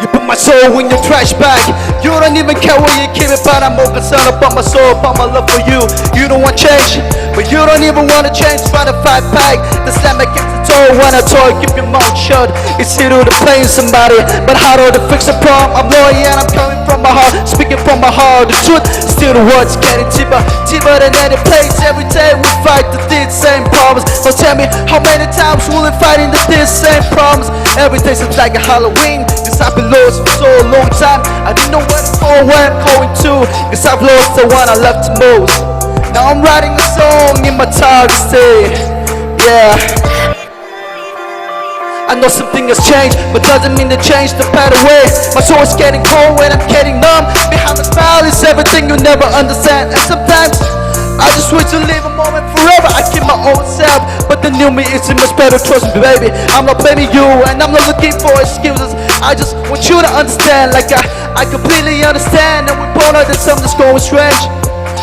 you put my soul in your trash bag. You don't even care where you keep it, but I'm more concerned about my soul, about my love for you. You don't want change, but you don't even want to change. Try to fight back, the slam against the toe. When I talk, keep your mouth shut. It's easy to blame somebody, but harder to fix a problem. I'm loyal and I'm coming from my heart, speaking from my heart. The truth, still the words getting cheaper, cheaper than any place. Every day we fight the same problems. So tell me, how many times will we fight in the same problems? Every day seems like a Halloween, cause I've been lost for so long time. I didn't know where to go, where I'm going to, cause I've lost the one I love the most. Now I'm writing a song in my target state. Yeah, I know something has changed, but doesn't mean to change the better way. My soul is getting cold when I'm getting numb. Behind the smile is everything you'll never understand. And sometimes I just wish to live a moment forever. I keep my old self, but the new me is much better. Trust me, baby, I'm not blaming you, and I'm not looking for excuses. I just want you to understand, like I completely understand. And we both know that something's going strange,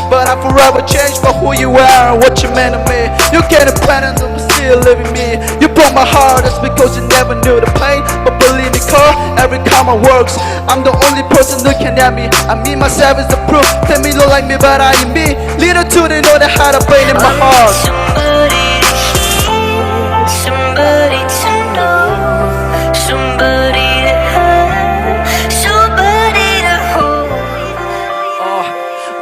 but I forever changed for who you are and what you meant to me. You can't abandon them, but still living me. You broke my heart, that's because you never knew the pain. But believe me, Carl, every karma works. I'm the only person looking at me. I mean myself is the proof. Tell me look like me, but I am me. Little too they know that had a pain in my heart. somebody to know, somebody to have, somebody to hold.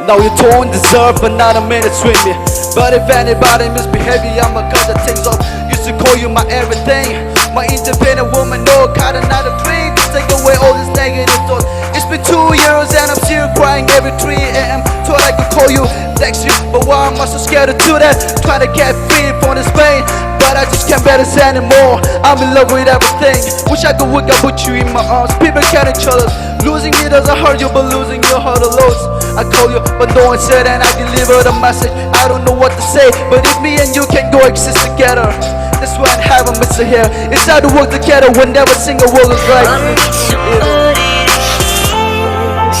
Now you don't deserve another minute with me. But if anybody misbehave, I'ma cut the things off. Used to call you my everything, my independent woman. No, got another dream to take away all these negative thoughts. It's been 2 years and I'm still crying every 3 a.m. Thought I could call you, text you, but why am I so scared to do that? Trying to get free from this pain, but I just can't bear this anymore. I'm in love with everything. Wish I could wake up with you in my arms. People can't each other. Losing me doesn't hurt you, but losing you hurt a lot. I call you, but no one said, and I deliver the message. I don't know what to say, but if me and you can go exist together, That's why I have a mister here. It's how to work together when never single word is right.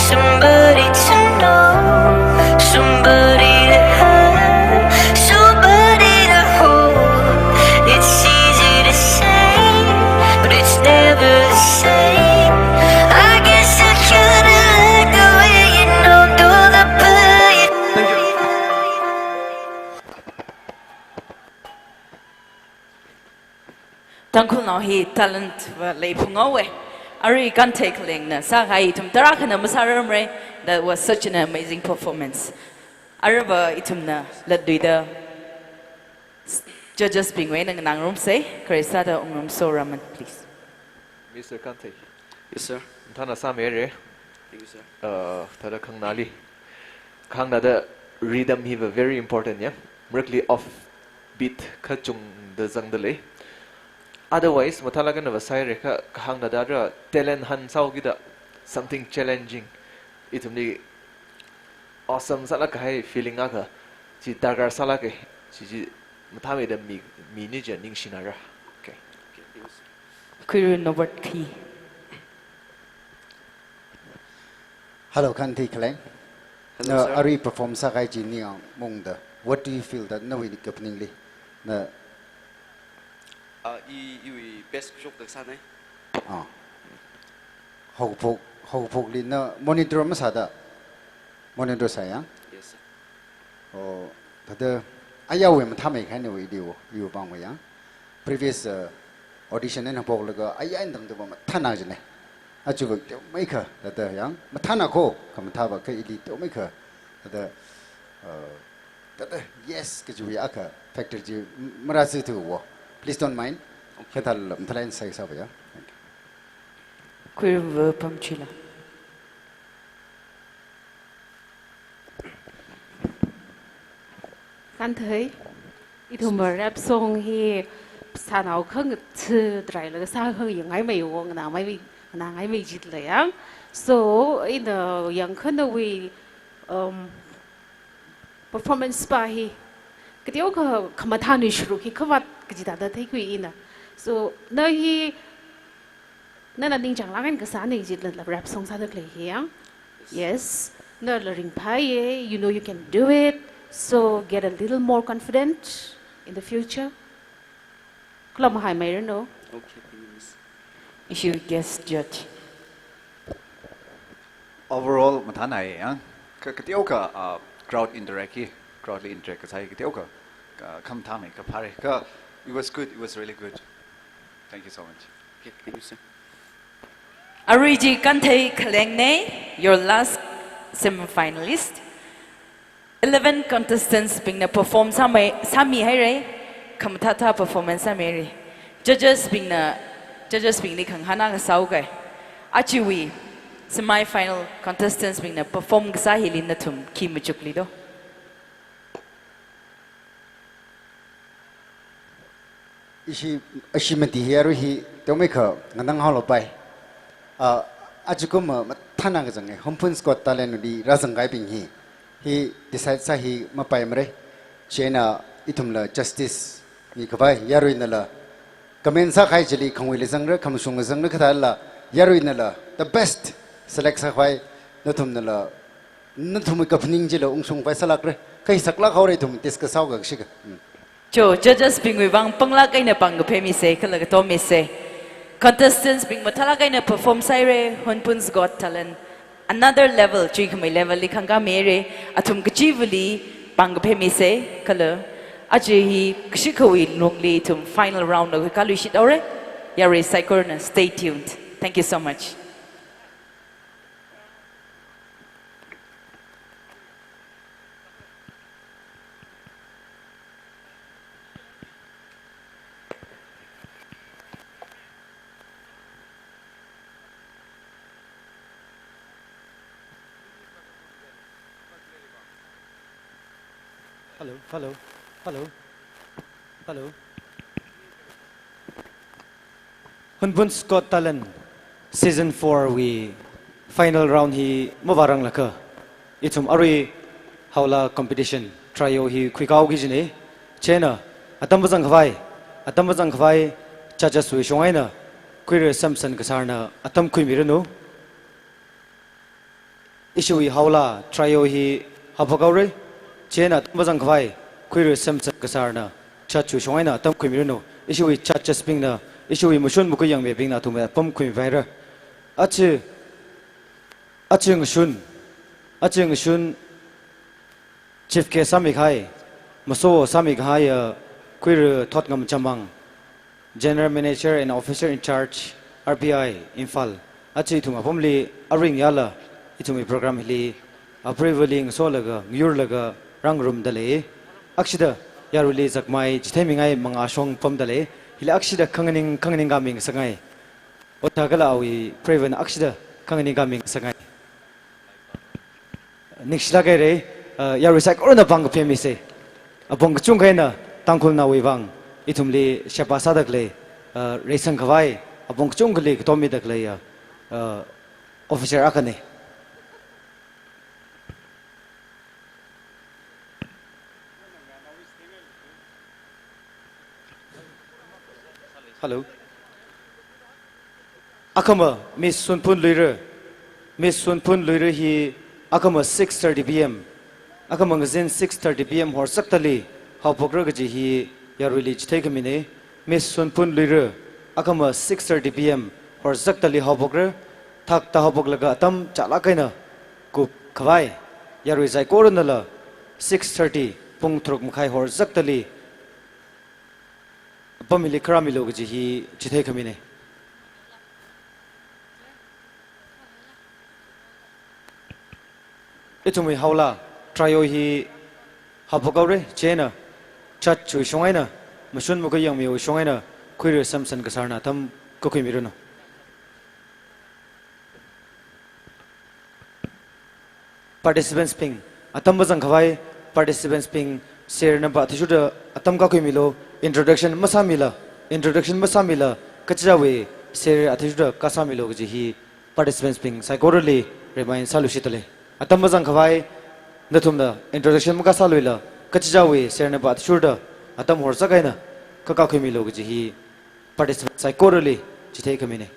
Somebody to know, somebody to have, somebody to hold. It's easy to say, but it's never the same. I guess I kinda like the way you know, do the play. Thank you. Tangkhul now he talent lay pungawe. Ari can take ling na sa kai itum tara na masaram re. That was such an amazing performance. Araba itum na ladduida judges being way nang nang room say Karisada room so raman please. Mr. Kante. Yes, sir. Thana sa mere. Thank you, sir. Thada khang nali. Khang na the rhythm he very important yeah. Merkli off beat khachung the zangdale. Otherwise, matalaga na vasay reka khang na dara talent han sao gida something challenging. Itumni awesome sala kai feeling aga. Chi dagar sala kai chi matame da mi ni jan ning shinara. Okay. Kuru Nobert Key. Hello, Kanti Klang. Hello, No, sir. Ari perform sakai jini ang mongda. What do you feel that no we openingly? Na You best joke the sun, eh? ah. Hau phok li na monitor masada. Monitor saya. Yes, sir. Oh, tada ayaw em thamai khai ne we dio you bang we yang. Previous audition en phok laga ayain dang de ma thana jne. Achu ba mai kha tada yang ma thana ko kam tha ba kai li to mai kha tada tada yes ke ju ya kha factor ji mara si tu wo. Please don't mind. Ketal mthalain sai sa ba ya. Kuru Pamchila. Kan thấy ít hôm mà rap song hi sa nào không chữ trái là sa không những ai mấy uống nào mấy nàng ai mấy chít lại á so in the young kind of we performance pa hi cái điều cái khăm than ni shuru hi khawat cái gì đó thấy quý in so nơi hi nên là ninh chẳng lắm anh cái sáng này chỉ là rap song sa được lấy hi yes nơi là ring pai you know you can do it. So get a little more confident in the future. Klam hai mai no. Okay, please. You should guess judge. Overall, mathanai, yeah. Katiao ka crowd interact hi, crowdly interact ka sai katiao ka kam thame ka phare ka. It was good. It was really good. Thank you so much. Okay, thank you, sir. Ariji Kante Kalengne, your last semi-finalist. 11 contestants being perform sami hai kamtata performance sami judges being ni khang hana ga sau kai achiwi semi final contestants being perform ga sa hilin na thum ki muchukli do Ishi mati hiaru hi to me kha nganang halo pai ajukum thana ga jangai Hunphun'S got talent di razangai ping hi he decides sa hi mapai mare chena itumla justice ni khabai yaruina la kamensa khai jeli khangwile jangra khamsung jangra khatala yaruina la the best select sa khai nathumna la nathum kapning jelo ungsung pai salakre kai sakla khore thum tis ka saw ga shika cho judges being we bang pangla kai na pang phe mi se khala ga to mi se contestants being mathala kai na perform sai re Hunphun'S got talent another level chui khamai level li khanga mere athum kachivuli pang phe mi se khala aji hi kshikhawi longli thum final round lo ka lu shit ore yare cycorna stay tuned thank you so much Hello. Hunphun'S got talent. Season 4 we final round hi mawarang laka. Itum ari hawla competition trio hi kwikau gi jine. Chena atam bazang khwai atam bazang khwai chacha sui shongaina kuir samson kasarna atam khuimiranu ishui haula trio hi habagaure chena atam bazang khwai kuir samson kasarna chachu shongaina atam khuimiranu ishui chacha spingna ishui mushun mukuyang me bingna thumya pam khuivaira aching shun chief ke samikhai maso samikhai kuir thotngam chamang general manager and officer in charge RBI Infal achi thunga pomli aring yala itumi program hili approvaling solaga yurlaga rangrum dale akshida yaruli zakmai jithaimingai manga shong pomdale hili akshida khanganing gaming sangai otagala awi preven akshida khanganing gaming sangai nikshla gere yarusak orna bang pemise abong chungkaina Tangkhul na wibang itumli siapa sadak le resang kawai abong chungkali ketomi dak le officer akane hello akama Miss Hunphun Luira hi akama 6:30 p.m. akama ngazin 6:30 p.m. hor saktali how poker gaji hi yaruli chithai kamine Miss Hunphun Luira akama 6:30 p.m. hor saktali how poker thak ta how laga atam chala kaina ku khawai yarui zai koronala 6:30 pung thruk mkhai hor saktali pamili kramilo gaji hi chithai kamine itumi haula trio hi habagaure chena chat chu shongaina mashun mukayang mi shongaina kuir samson kasarna tam kokimiruno participants ping atam bazang khawai participants ping share number athishuda atam ka koimilo introduction masamila kachrawe share athishuda kasamilo gji hi participants ping psychorally remind salushitale atam bazang khawai nathumda introduction muka saluila kachjawe serne bat shurda atam horsa kaina kaka khimi log ji hi participant psychorally chithai kamine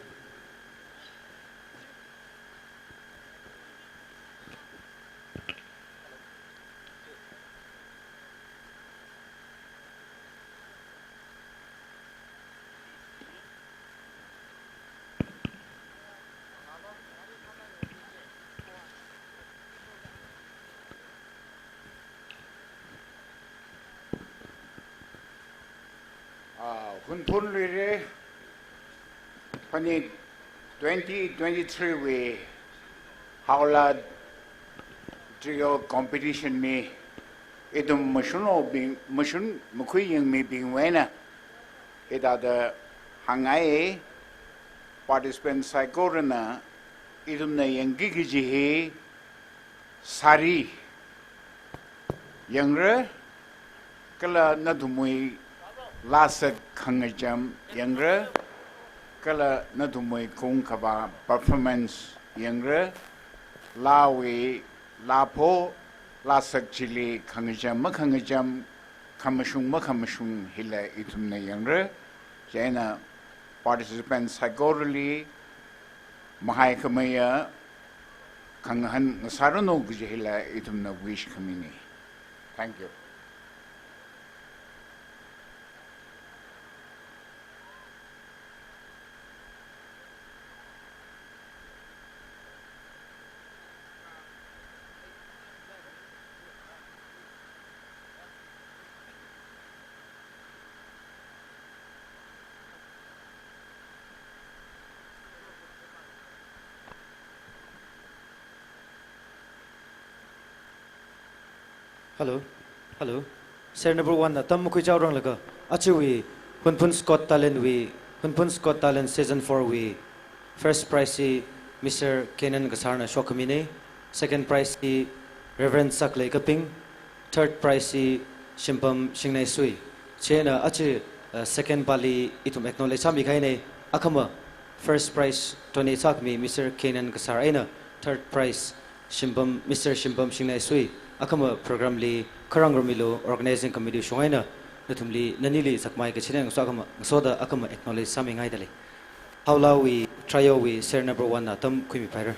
Hunphun'S Pani 2023 we howla trio competition me idum mashun mukuyang me being wena ida the hangai participant psychorana idum na yangi giji sari yangra kala nadumui Lasak Khangajam Yangra Kala Nadumui Kung Kaba performance Yangra Lawi Lapo Lasak Chili Khangajam Kamashung Hila Itumna Yangra Jaina participants Hagorali Mahai Kamaya Kangahan Nasarano Gujihila Itumna Wish Kamini. Thank you. Hello. Sir number 1 tam mukui jawrang laga achiwi Hunphun'S Got Talent season 4 we first prize si Mr. Kenan Gasarna Shokamine, second prize si Reverend Sakle Kaping, third prize si Shimpam Shingnai Sui. Chena achi second bali itum acknowledge sami kaine akama first prize Tony Sakmi Mr. Kenan Gasarina, third prize Mr. Shimpam Shingnai Sui. Akama program li Karangromilo organizing committee shongaina nathumli nanili sakmai ke chinang so akama soda akama acknowledge sami ngai dale how la we try we share number 1 na tam khumi pair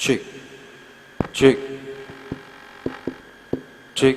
Check. Check. Check.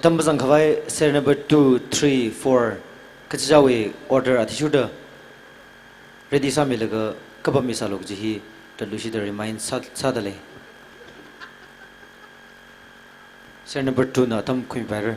Atam bazang khawai share number 2 3 4 kachawi order athishuda ready samilaga kabam misalok jihi talushi the remind sadale share number 2 na tam khumi par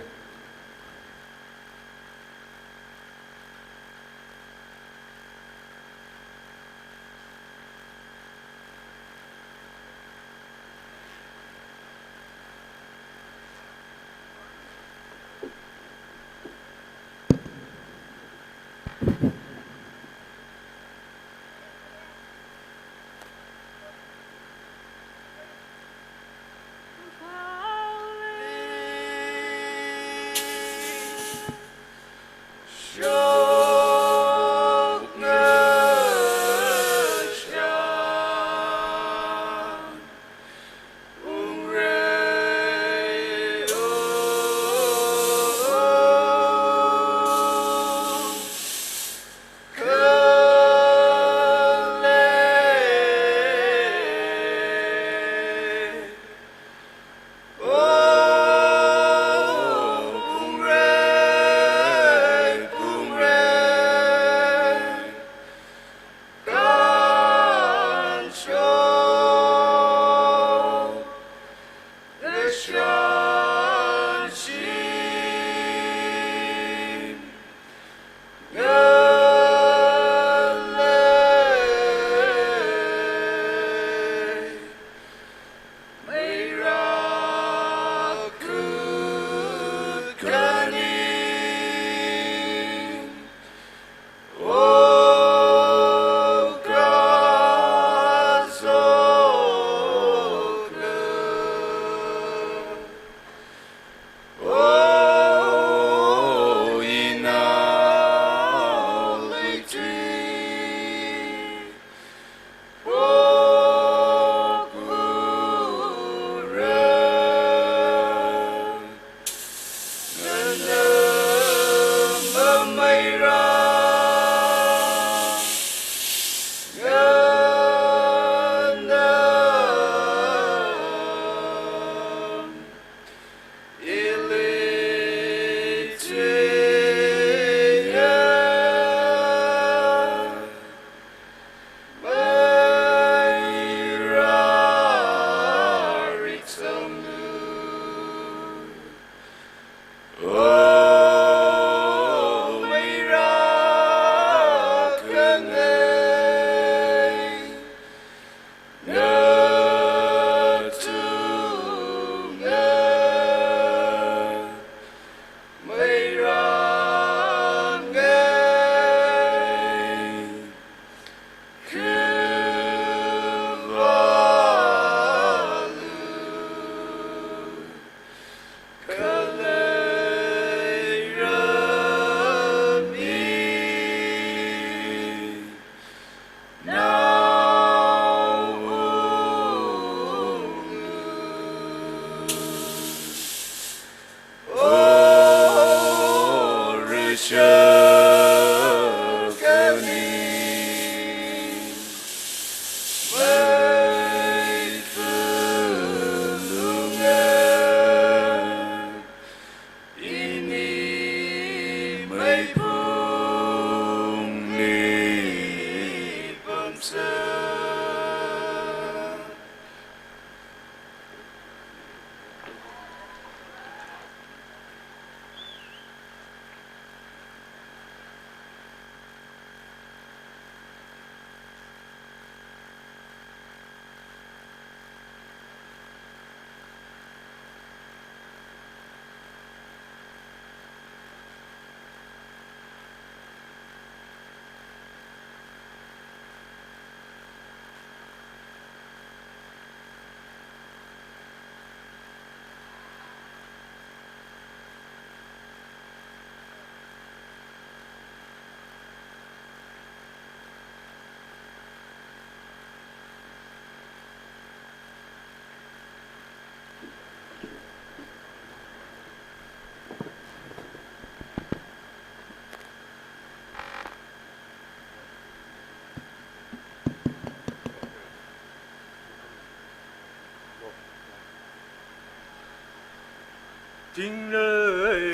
tình lời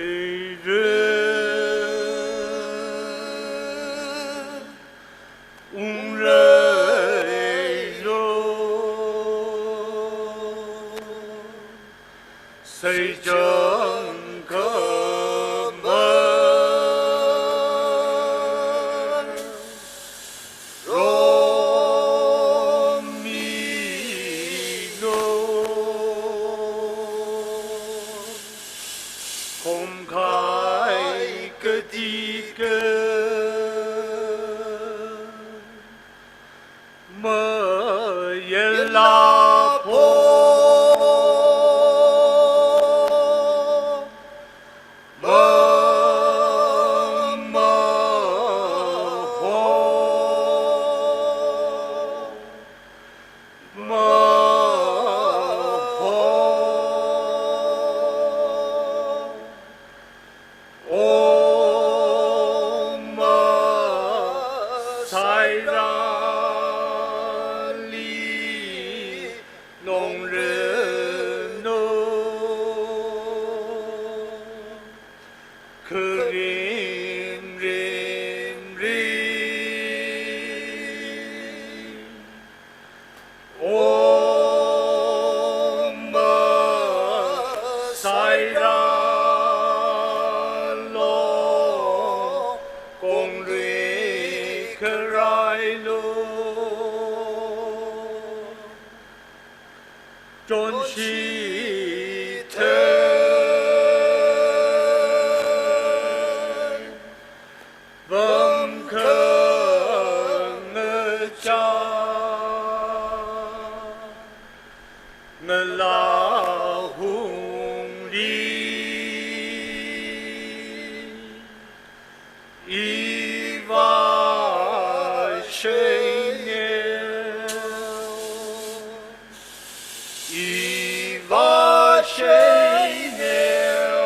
rơi lời rồi xây chân cơm không khai cái gì mơ la sai ra ly nông rừng nô khơi rim rim rim ôm mơ sai ra lo con luyện khơi lo trốn chi thế vâng khờ ngơ cha ngơ la hùng đi y va sinh nghèo y va sinh nghèo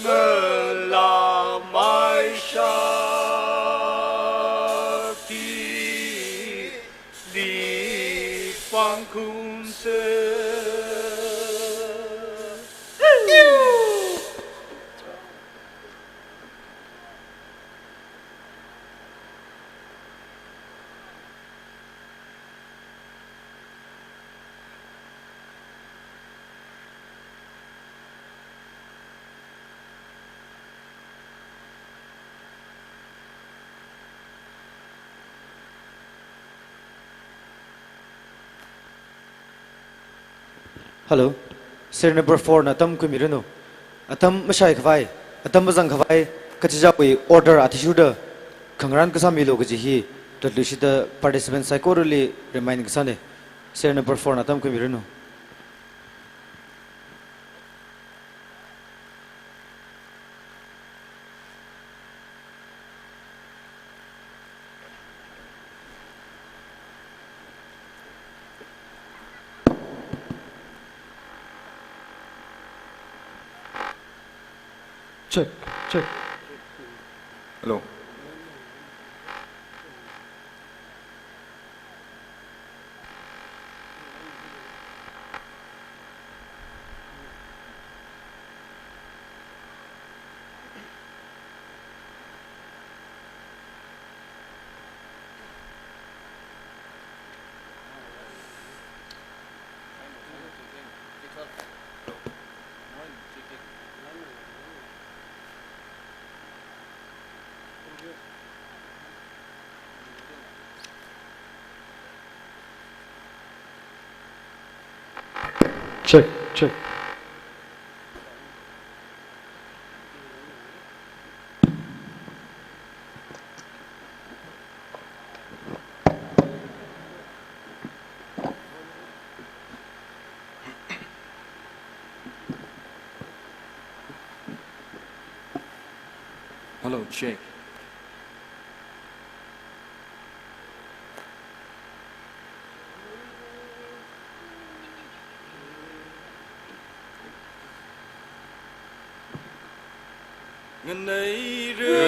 ngơ la mai sa ti đi phang khung sơ Hello, Serial number 4 na tam kumirano. Atam mashay khawai, atam bazang khawai, kachijawi order attitude, kangran kasamilo kajihi, that Lushida participants psychorally reminding Sunday. Serial number 4 na tam kumirano. Check, check. Hello. Check, check. Hello, check. ngân ấy rơi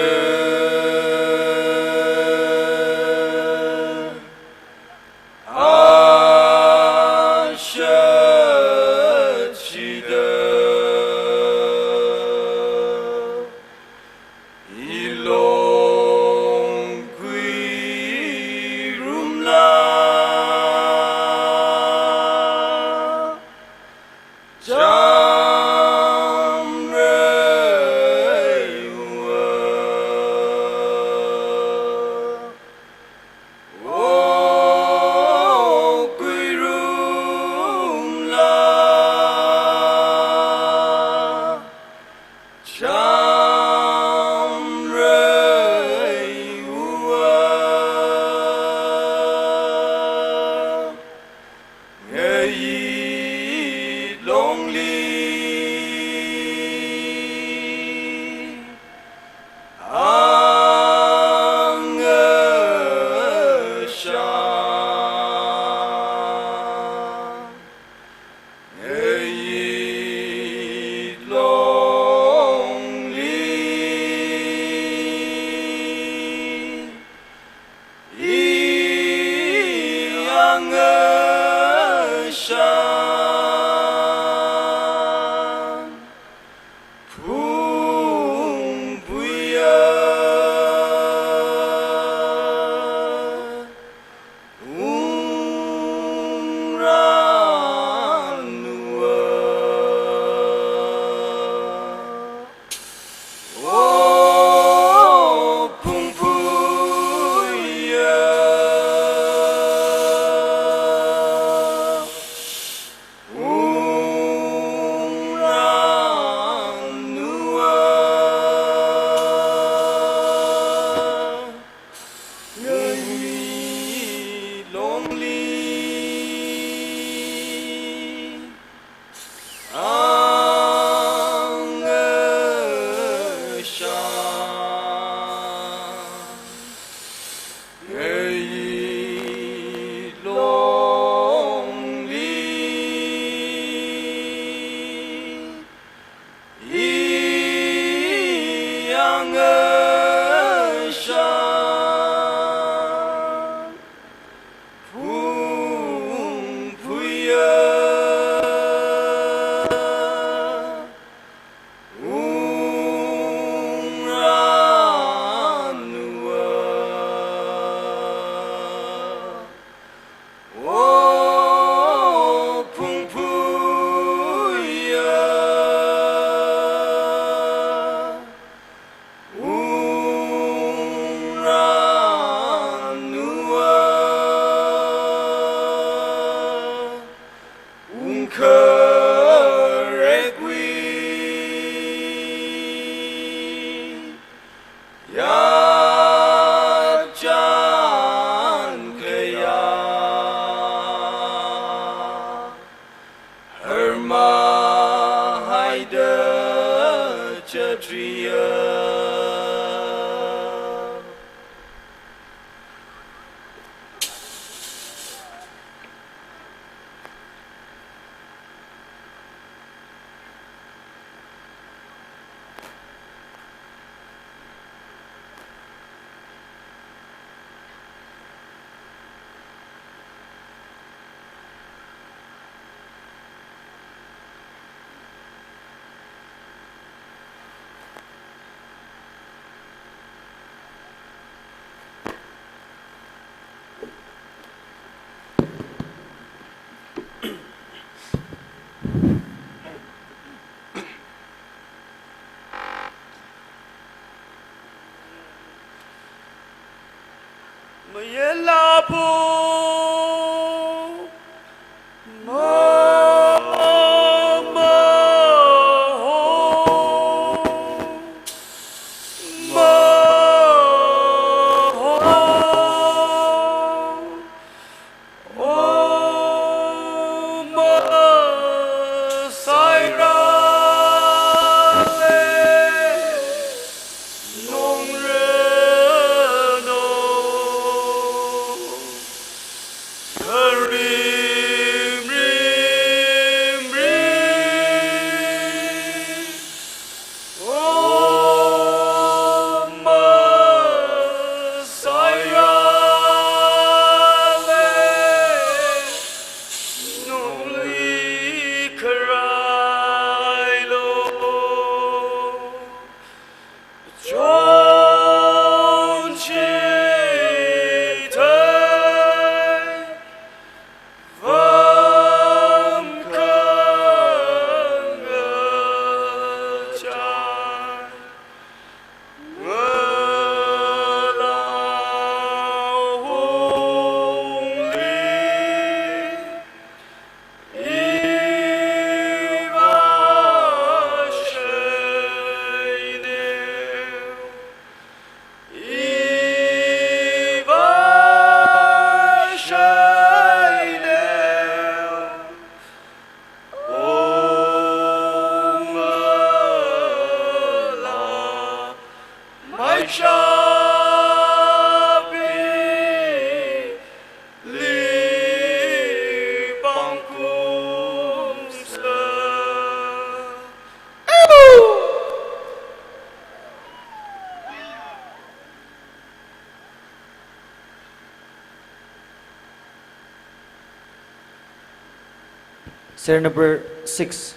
Serial number 6.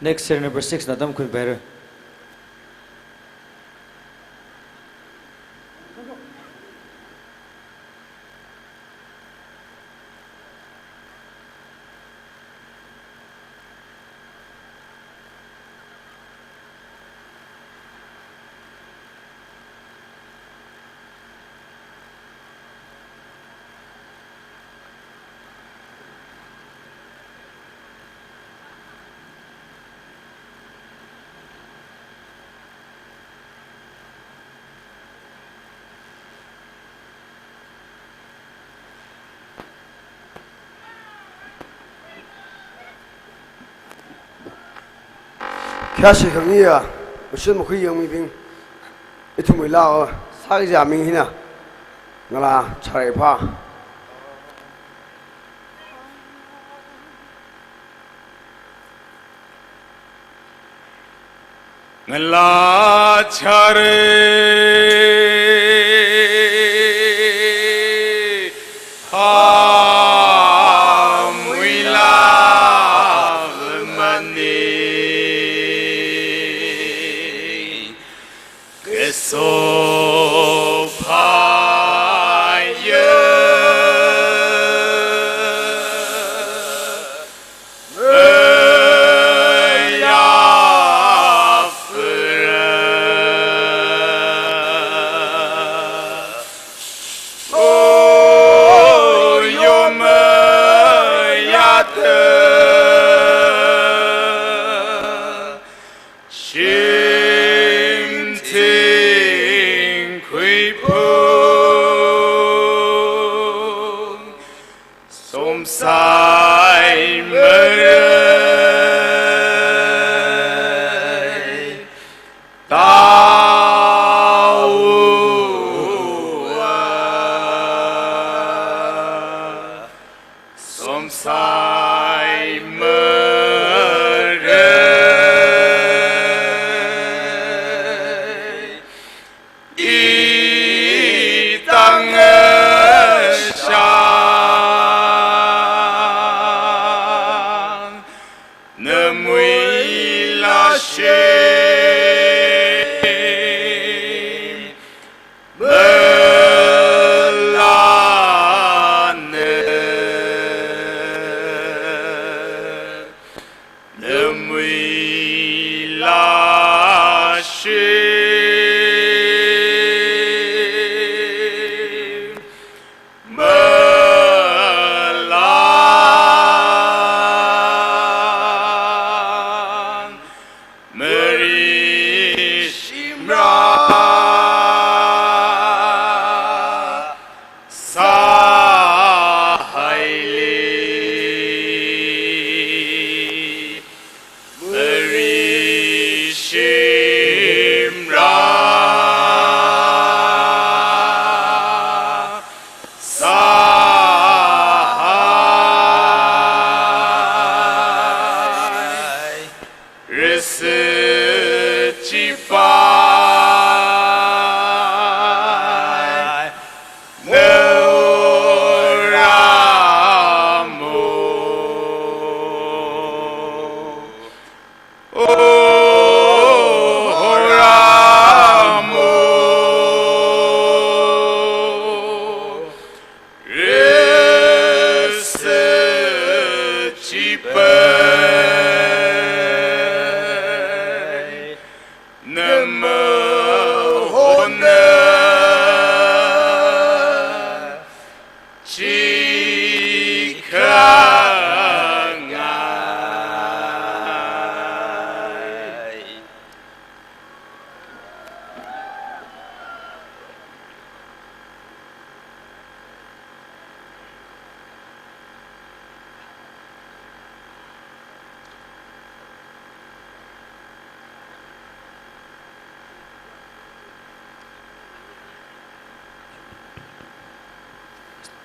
Next serial number 6 na dam kun better. Khashi khangiya usun mukhi yang mi ping itu mula sagi jamin hina ngala chare pha ngala chare ham we love money so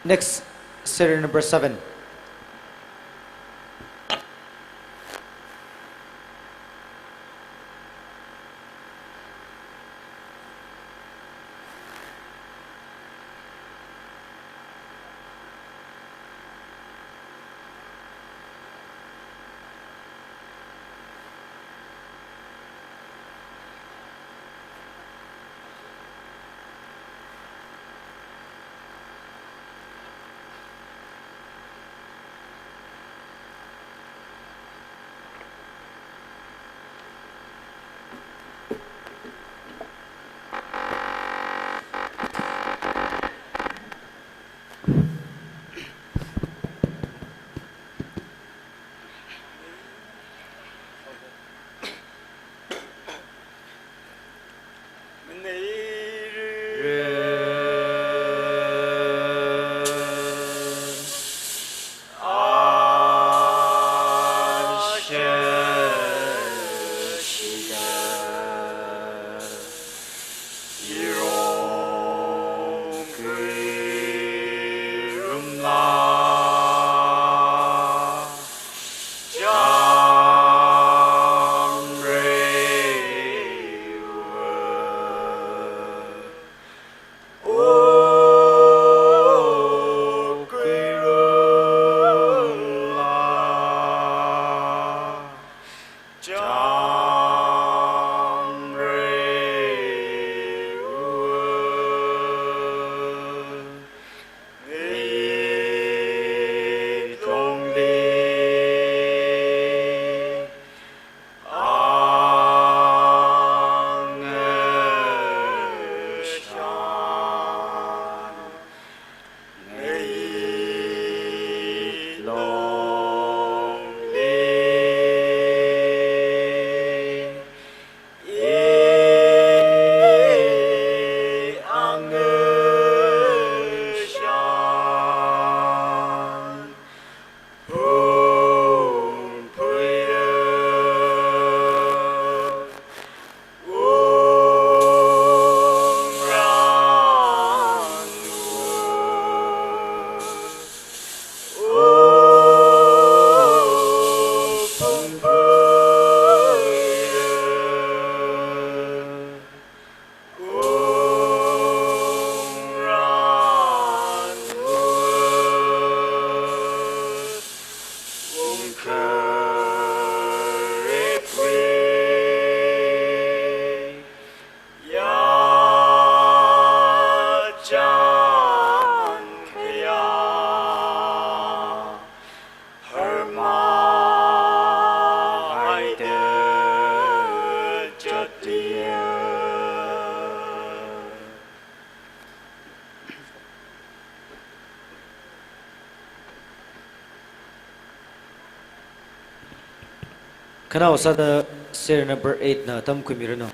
Next, serial number 7. Kana osada share number 8 na tam kumirano.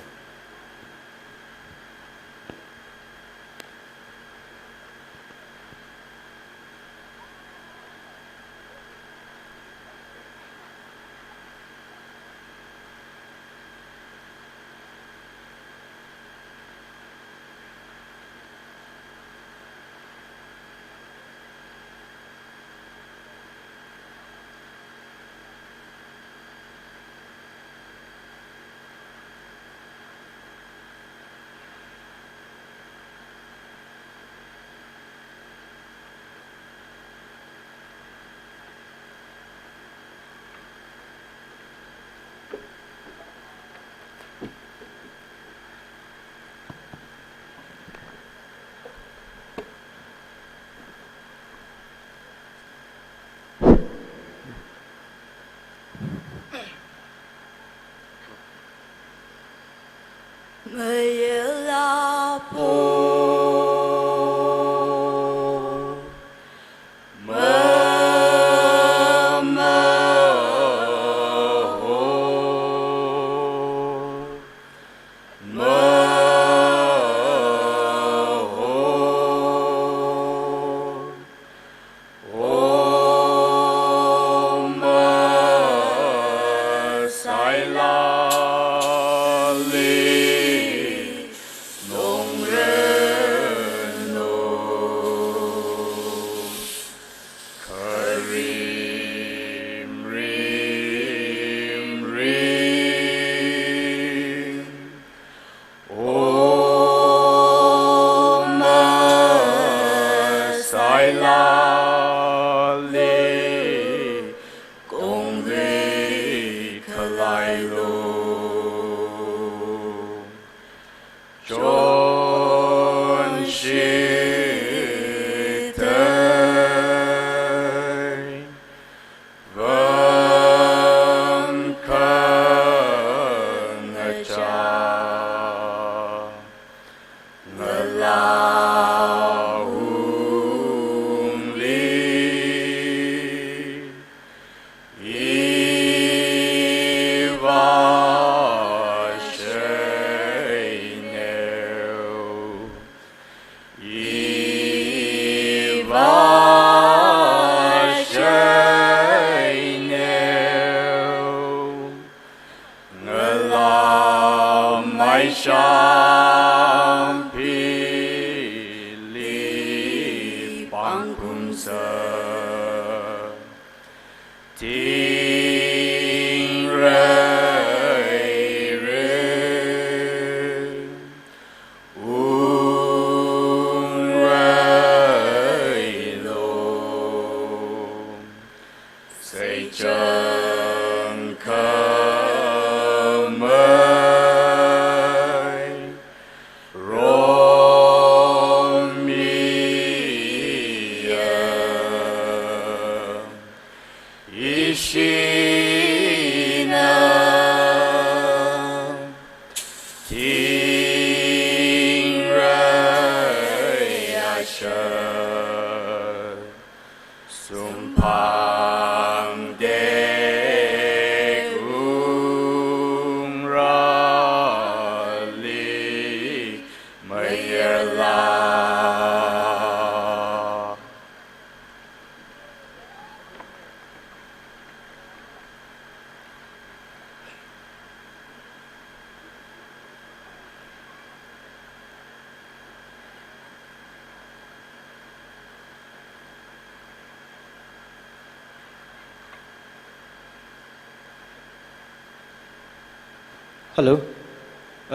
Hello.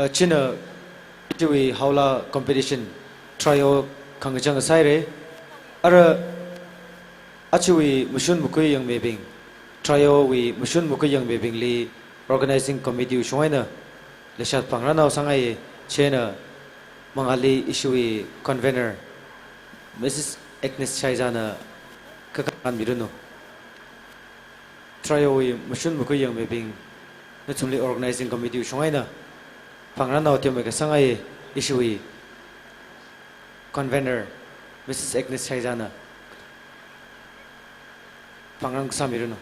China Tiwi Haula competition trial Kangjang Saire. Ara Achiwi Mushun Mukui Young Mebing. Trial we Mushun Mukui Young Mebing Li organizing committee Shoina. Leshat Pangrana Sangai China Mangali Ishui convener Mrs. Agnes Chaizana Kakan Miruno. Trial we Mushun Mukui Young Mebing. Not only organizing committee Shoina Pangrana Tiomaka Sangai Ishui convener Mrs. Agnes Chaizana Pangrang Samiruno.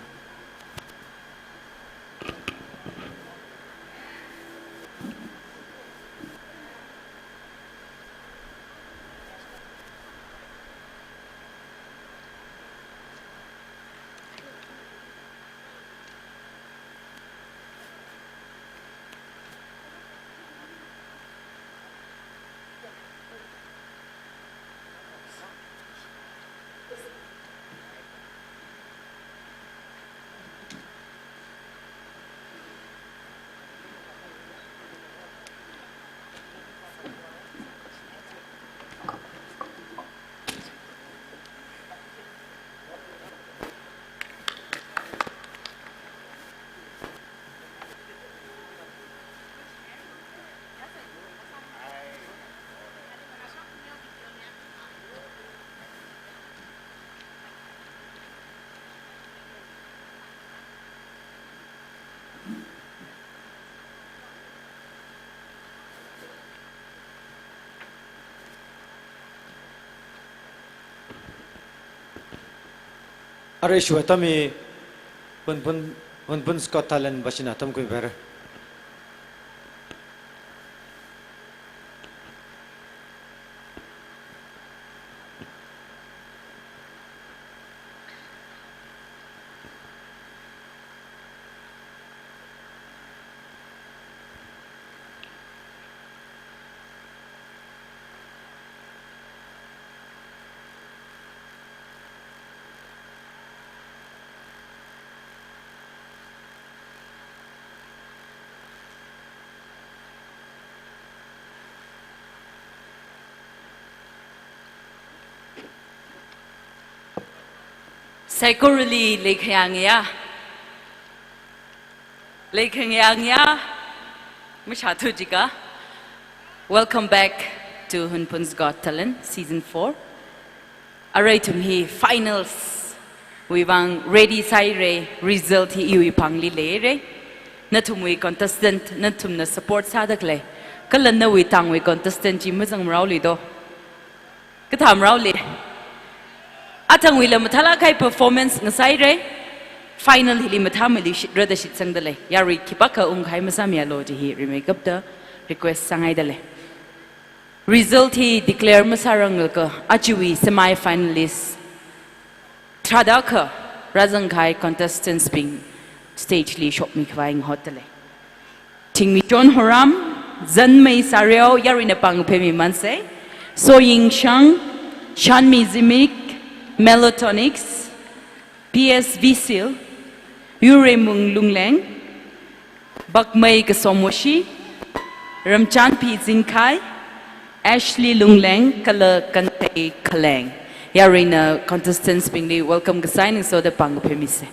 Are shua tami Hunphun'S Got Talent basina tam kui ber. Psychorally lekhangya Mishatu jika. Welcome back to Hunphun'S Got Talent Season 4. Aray tumhi finals. We wang ready sai re result hi iwi pangli le re. Natumwi contestant natum na support sadak le. Kalan na wi tangwi contestant ji mazang mrauli do. Katam mrauli. Atang wila mathala kai performance ngasai re final hili mathamali rada shit sangdale yari kipaka kai masamya lo ji remake up the request sangai dale result hi declare masarang ka achiwi semi finalists thadaka razang kai contestants being stage li shop mi khwaing hotale tingmi John Horam zanmei saryo yari na pang phemi manse so ying shang shanmi zimik Melotonics, PS Visil, Yure Mung Lungleng, Bakmei Kasomoshi, Ramchan P. Zinkai, Ashley Lungleng, Kala Kante Kaleng. Yarina contestants being welcome to signing so the Pango Pemise.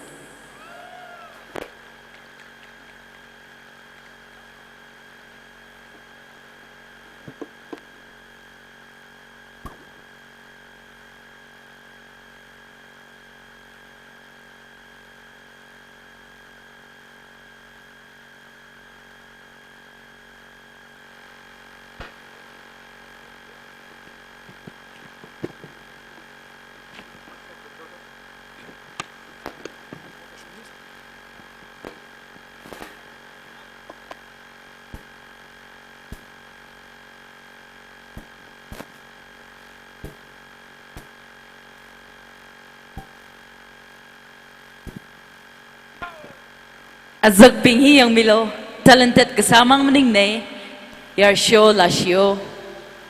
Azak pinghi yang milo talented kasamang maning ne yar show la show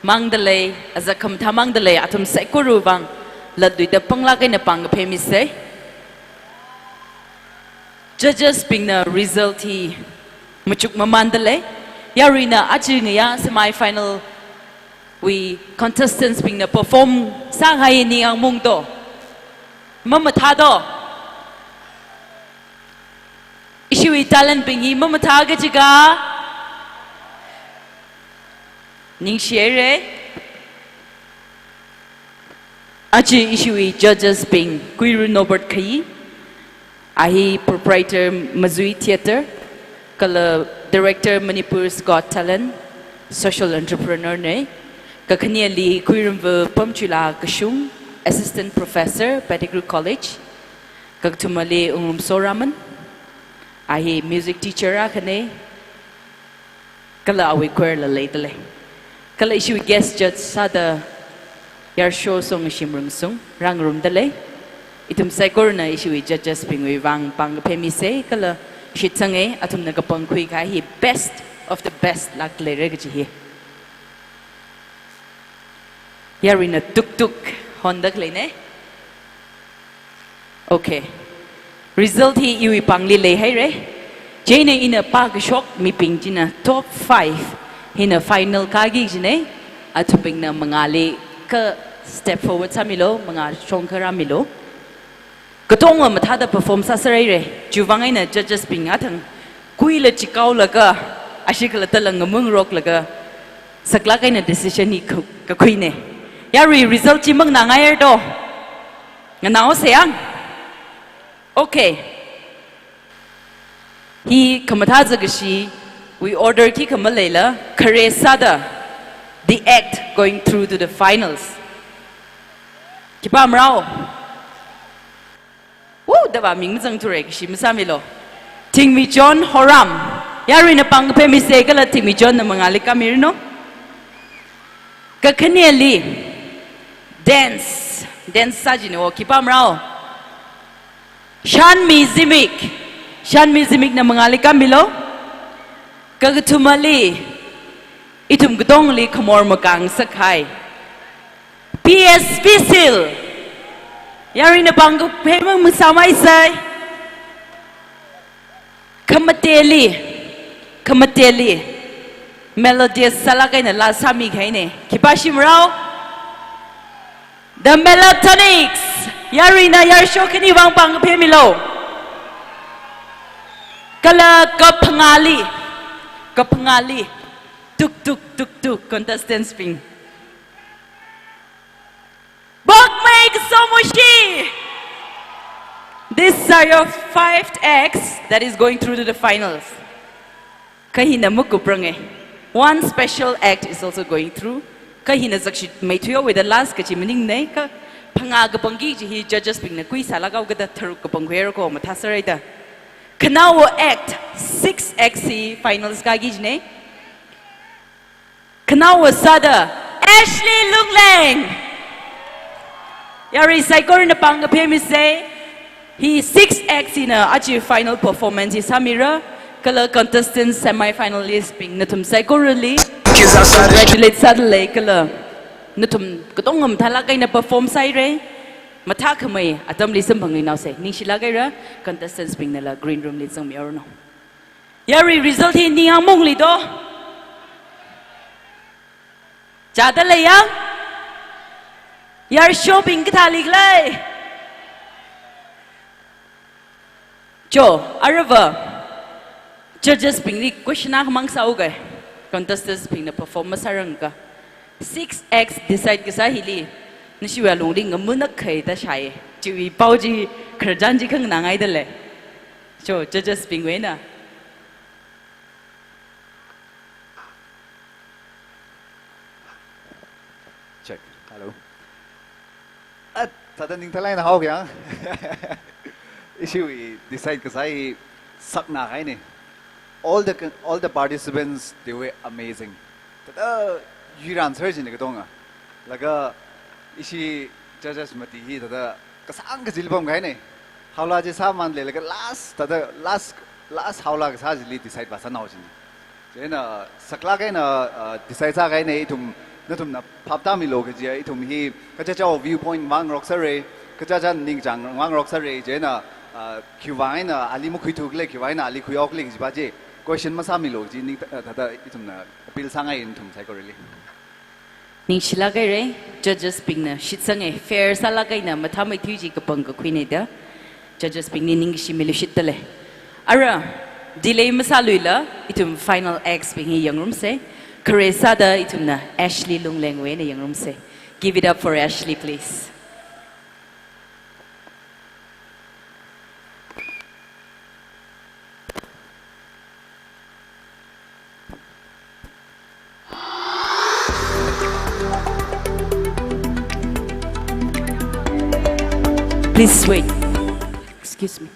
mangdale azak kam thamang dale atum sekuru bang ladui da pangla kai na pang phemi se judges ping na result hi muchuk mamandale yarina achinga semi final we contestants ping na perform sang hai ni ang mung to mama thado Ishui talent bingi mamataga jiga Ning shere Aji ishui judges bing Kuiru Nobert Kai Ahi proprietor Mazui Theatre Kala director Manipur's Got Talent Social entrepreneur ne Kakanya li Kuirum Pamchula Kashung Assistant Professor Pettigrew College Kaktumale Soraman Ahi music teacher akane kala awi queer la latele kala ishu guest judge sada yar show song shimrung sung rang room dale itum sakor na ishu judges pingwi wang pang phemi se kala shitsange atum na kapang khui ka hi best of the best lak le reg ji hi yarina tuk tuk honda kle ne okay result hi iwi pangli le hai re jene in a park shock mi ping jina top 5 in a final kagi jine atuping na mangali ka step forward samilo mga chongkara milo katong matha da perform sa sarai re juwangai na judges ping atang kuila chikaw laga ashikala talang mung rock laga sakla kai na decision ni ka kuine yari result chi mang na ngai do nganao seang okay. He kamatazagashi, we order ki kamalela, kare sada, the act going through to the finals. Kipam rao. daba ming zang tu rek shim samilo ting mi John Horam yari na pang pe mi se kala ting mi John na mangali kamirno ka kaniali dance sajini o kipam rao Shan mi zimik na mangali kamilo ka tumali itum gdong li kamor makang sakai PS Visil yari na pang pe mang samai sai kamateli melodious salakay na la sami kay ne kipashim rao the Melotonics yari na yar show kini wang pang pemilo kala kapangali tuk contestants ping Bakmeg Somoshi. These are your 5 acts that is going through to the finals. Kahina mukuprange. One special act is also going through. Kahina zakshi maituyo with the last kachi meaning ne ka pangaga pangi ji judges ping na kui salagaw gada tharu ka pangwero ko mathasaraida. Kanawo act 6 XC finals kagi ne. Kanawo sada Ashley Lunglang. Yari Saikor na panga pemi say he 6x in a achieve final performance is Samira kala contestant semi-finalist ping natum Saikorali congratulate sadly kala natum katongam talagay na perform say re matakamay atam lisam bangay now say ning silagay ra contestants ping nala green room lisang miyor no Yari result hi ni among lido Jada layang Yar shopping katalig lay. Jo, arava. Judges ping ni question na kamang sa ugay. Contestants ping na performance sarang ka. 6x decide ka sa hili. Nasiwa lungling ngamunak kay ta siya. Jiwi pao ji kerjan ji kang nangay dale. Jo, judges ping wena. Check. Hello. Tadaning talay na hawak yang. Issue decide kasi sak na kay ni. All the participants they were amazing. Tada you answer jin ka tonga. Laga isi judges mati hi tada kasang ka silbam kay ni. Hawla je sa man le laga last hawla ka sa jili decide ba sa naw jin. Jena sakla kay na decide sa kay ni itum natum na papta mi log je itum hi kacha chaw viewpoint wang rock sare kacha chan ning jang wang rock sare je na kiwai na ali mu khuituk le kiwai na ali khuyok le ji ba je question ma sa mi log ji ning thada itum na appeal sangai in thum sai ko really ning shilagay re judges ping na shitsange fair salagay na mathamai thuji ka pang ka khuine da judges ping ni ning shimelu shitale ara delay masaluila itum final acts ping hi young room se Karesada itumna Ashley Lunglengwe na yung room se. Give it up for Ashley, please. Please wait. Excuse me.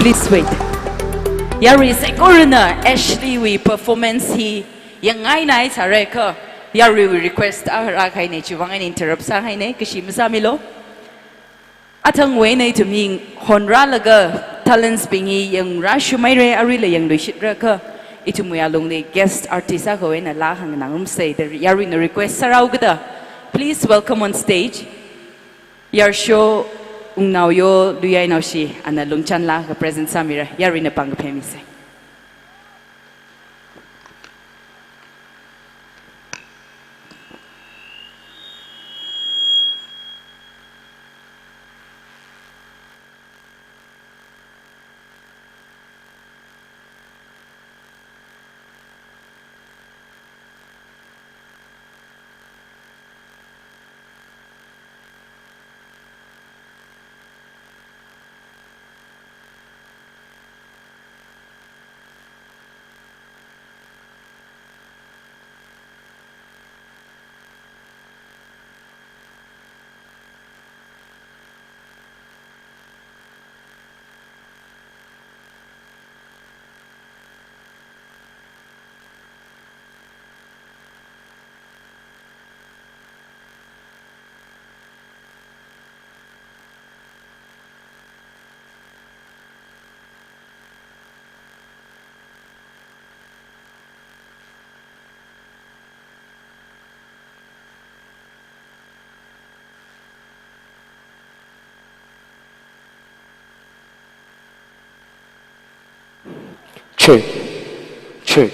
Please wait. Yari Sekorina Ashley we performance he yang ngay na sa reka. Yari we request ahara kay ne chiwangan interrupt sa kay ne kasi masamilo. Atang way na ituming honra laga talents bingi yang rasyo may re arila yang luishit reka. Itumuyalong ni guest artist ako na lahang nangum say the yari na request sa raw gada. Please welcome on stage. Yar show now yo Luira now she and a lungchan la ka present Samira yari na pang pemise. check, check.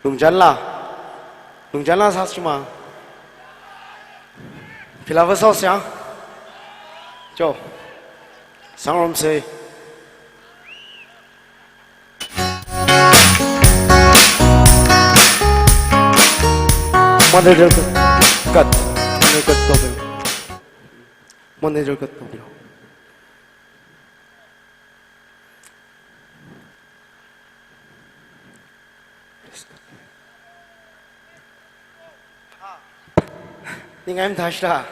Lung janla sa chuma. Pilava sa siang. Jo. Sangrom say. Manager cut. Manager cut problem. Manager cut problem. Nhưng em thấy sao?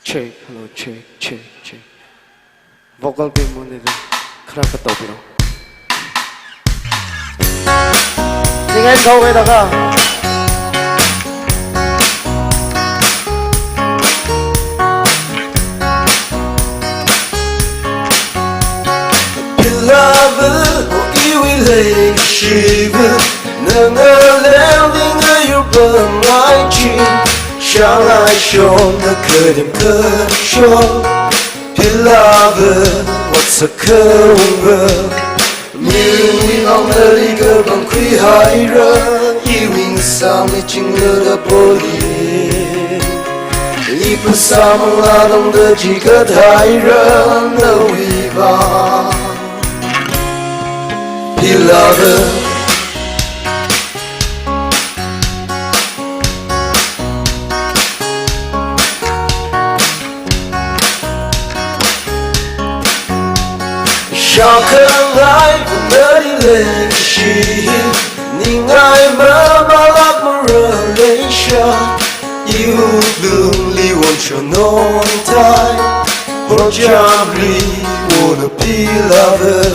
Check, hello, check, check, check. Vocal beam monitor. Khara ka tawbi ro. Nhưng em câu về đó cả. Beloved, you will lay shiver. Nâng ở leo đi ngơi yêu bờ ngoài chim. Shall I show the curtain show? Beloved, what's a cover? Như ông nơi cơ bằng quý hai rơ. Yêu mình sao mới chừng ngờ đã bố đi. Ý bữa sao mong là đông đơ chỉ có thái rơ. Nâu ý bà Beloved, sao không ai vẫn nhớ đi lên chỉ nhưng ai mơ mà lắc mơ relation yêu đương li won cho non tai hôn jamri wanna be lover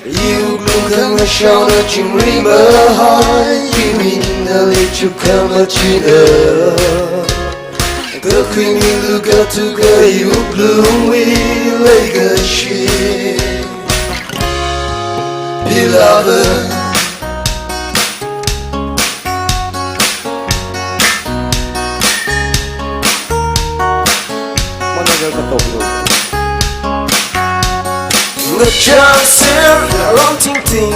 yêu đương thân là sao nó chừng ri mơ hai yêu mình là li chụp cam là chỉ ở the queen you got to go you bloom we like a shit Beloved, ngất trang xếp là rong ting ting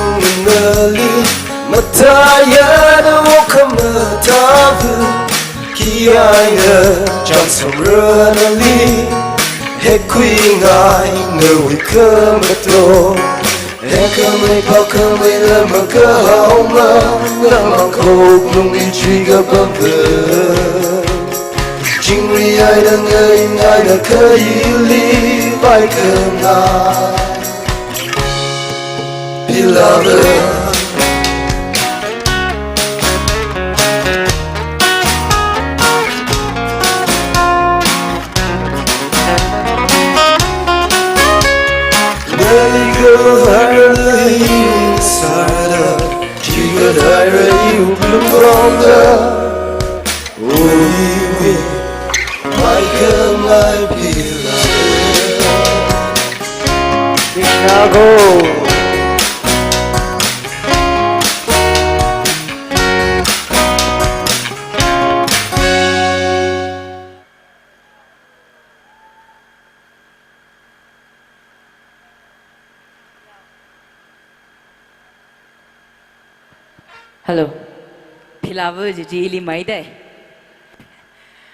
ngờ li mà ta nhớ đã vô không mơ ta vừa khi ai ngờ trong sông rơ nó li hết quy ngài ngờ vì cơ mà tôi Come là mà cơ hậu mơ là mà khổ không đi truy gặp bằng vợ chính vì ai đang ngơi ai đã khơi ly vai cơn ai Beloved Hello. Pilava really mai dai.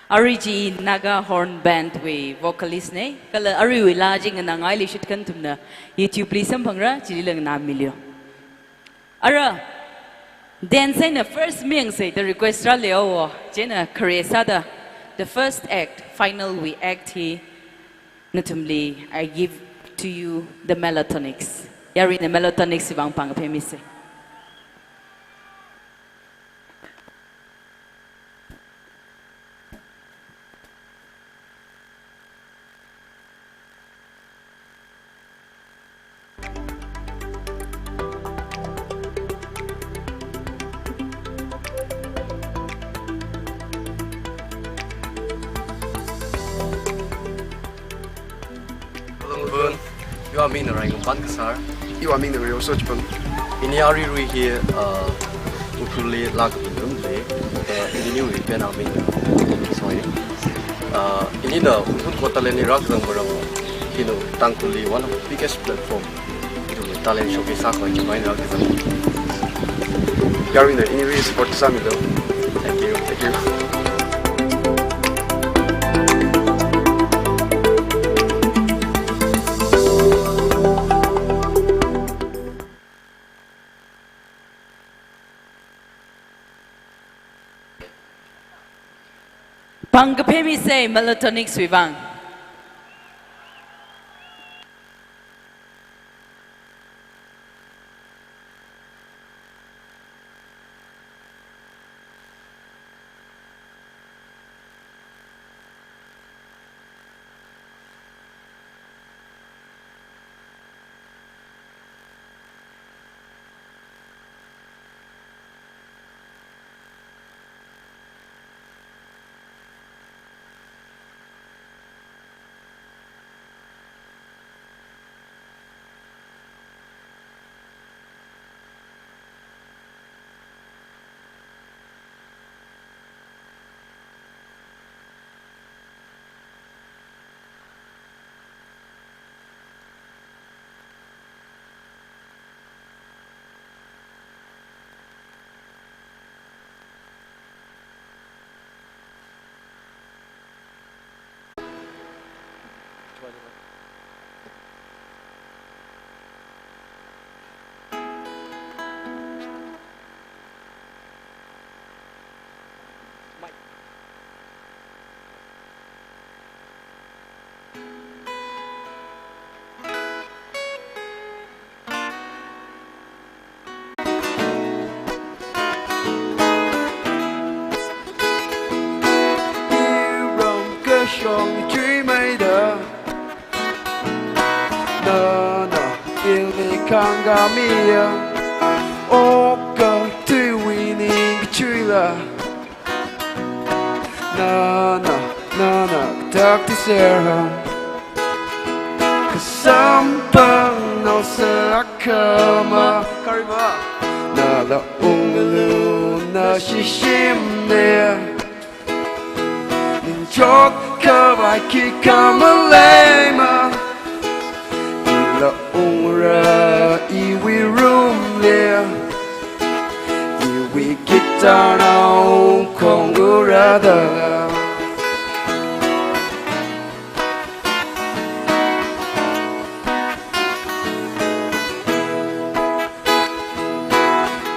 Ariji Naga horn band we vocalist ne. Kala ari we lajing na ngai li shit kan tumna. YouTube please sampangra chililang na milyo. Ara dance in the first ming say the request ra leo jena Karesa the first act final we act he natumli I give to you the melatonic's. Yari the melatonic's ibang pang pemise. You are mean right on Kasar. You are mean the real search pun. In the area we here usually lack in room play. In the new we can mean. Sorry. ini na Hunphun ko talent ni rock rang barang kino Tangkhul one of the biggest platform itu talent showcase ako chimay na rock rang Yarwin ini really support sa amin daw. Thank you. Pangkapemi say melatonin swivang. Trong truy mây đờ nơ nơ yêu đi khang gà mía ô cơ tùy vì ninh truy là nơ nơ tak ti ser hầm ka sampang no sa akama karima na la unglu na shishim ne chót cơ bài khi kamalema ila ungra iwi room there iwi guitar now kongurada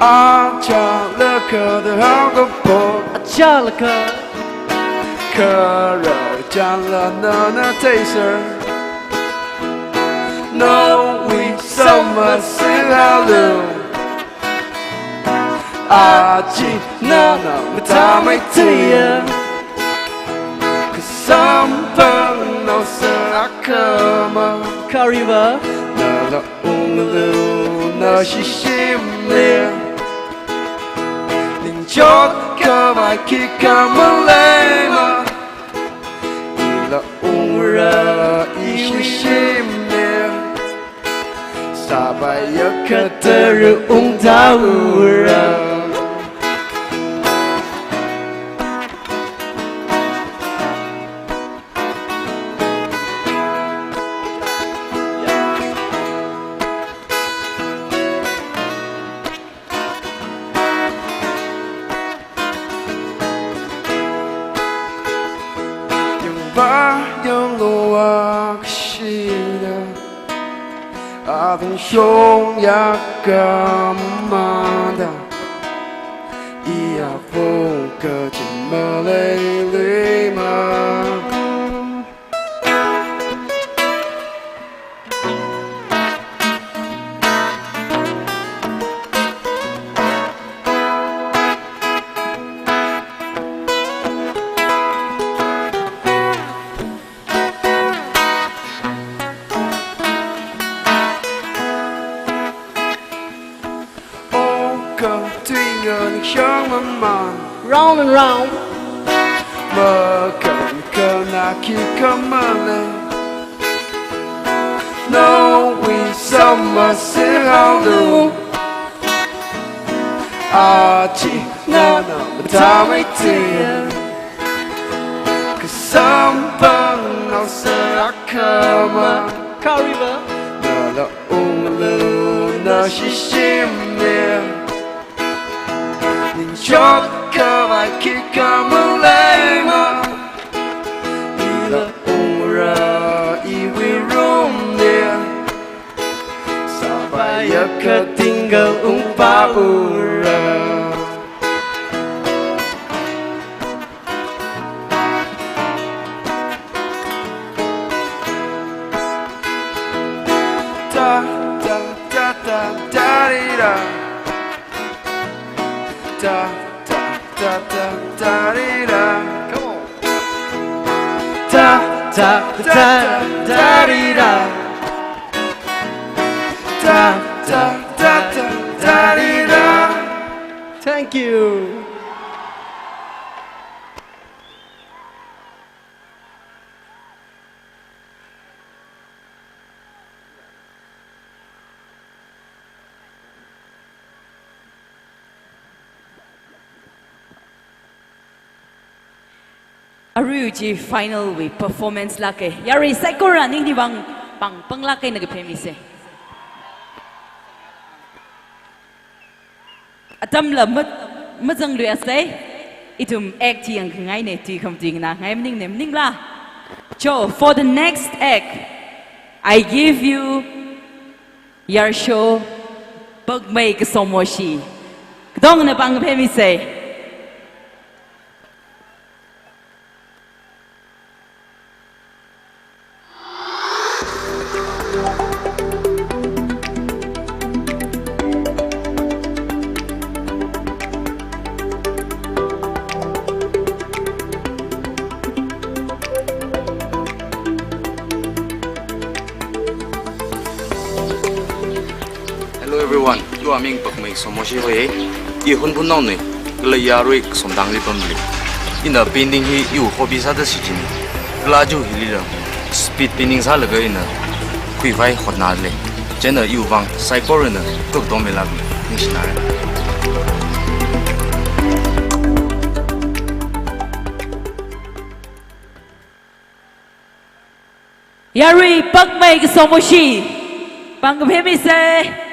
acha laka the hagapo acha laka Kara Jala Nana Taser No we summer silalu Aji Nana Matamay Tia Kasampang no sa akama Kariba Nala unglu na shishim lia Ninjot kabay kikamalema La ungra ishishimne Sabaya kataru ungtaura Shong yakamada Ia foka chimalelema Round and round No we summer silalu Aji Nana Matamay Tia Sampang al serakama Kariba Nala unglu na shishimne Nin shot kawai kikamulema Ila umra iwi rumne Sabaya ketinggal umpaura Da da da da da da da da da da da da. Come on. Da da da da da. Da da da da da. Thank you. Aruji final we performance lake. Yari sekora ning di bang pang lake nag pemise. Atam la mazang lu asay. Itum act yang ngai ne ti kam ting na ngai ning nem ning la. So for the next act, I give you your show bag mai ke somoshi. Dong na bang pemise. Hello everyone, you are Ming Pak Mai Somoshi Hoye. I Hunphun Nau ne, Gla Yarui Somdang Li Pamli. In the painting he you hobby sa the city. Glaju Hilira. Speed painting sa laga in a Kuivai Hotnadle. Jenna you bang, Psychorina, Tuk Domelabi, Missionary. Yari Pak Mai ke Somoshi. Bang pemise.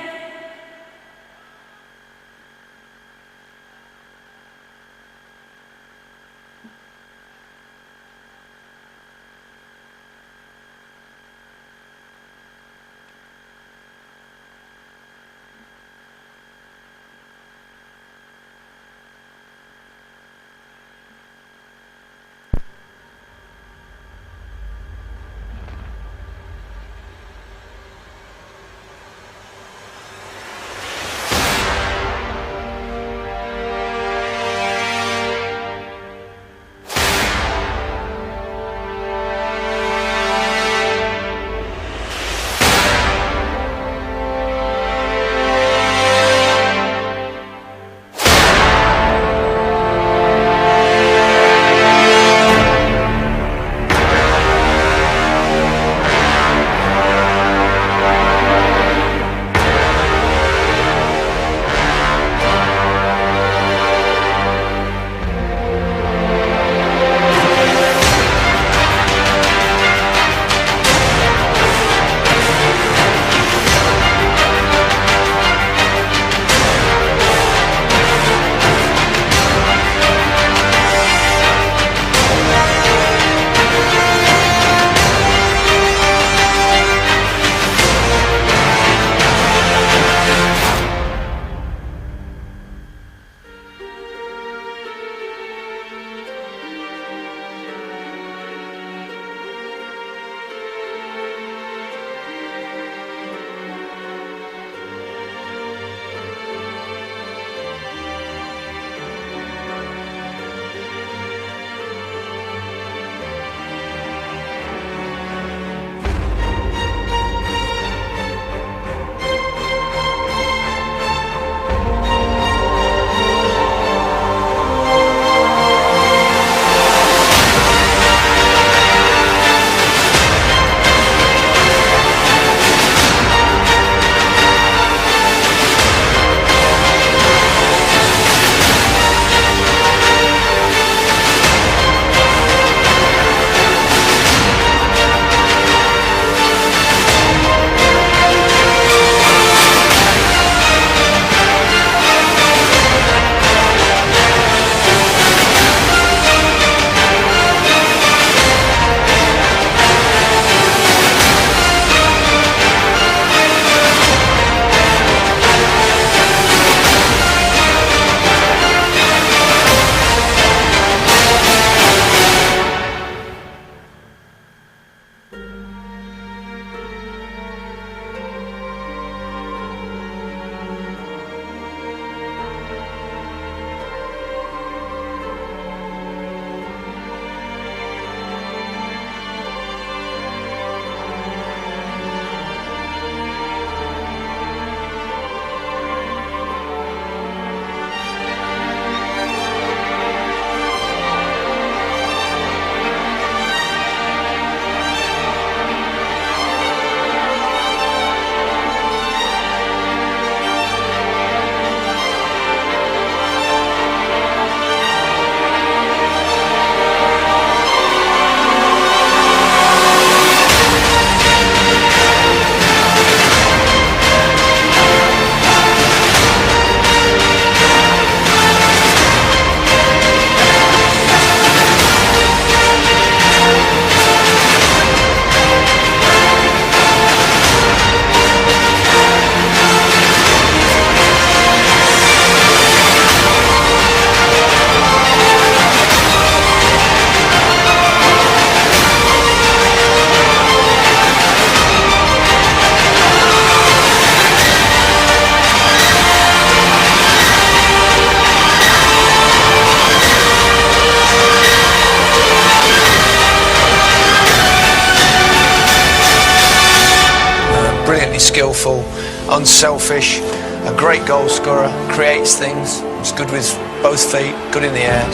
wonderful, unselfish, a great goal scorer, creates things, he's good with both feet, good in the air,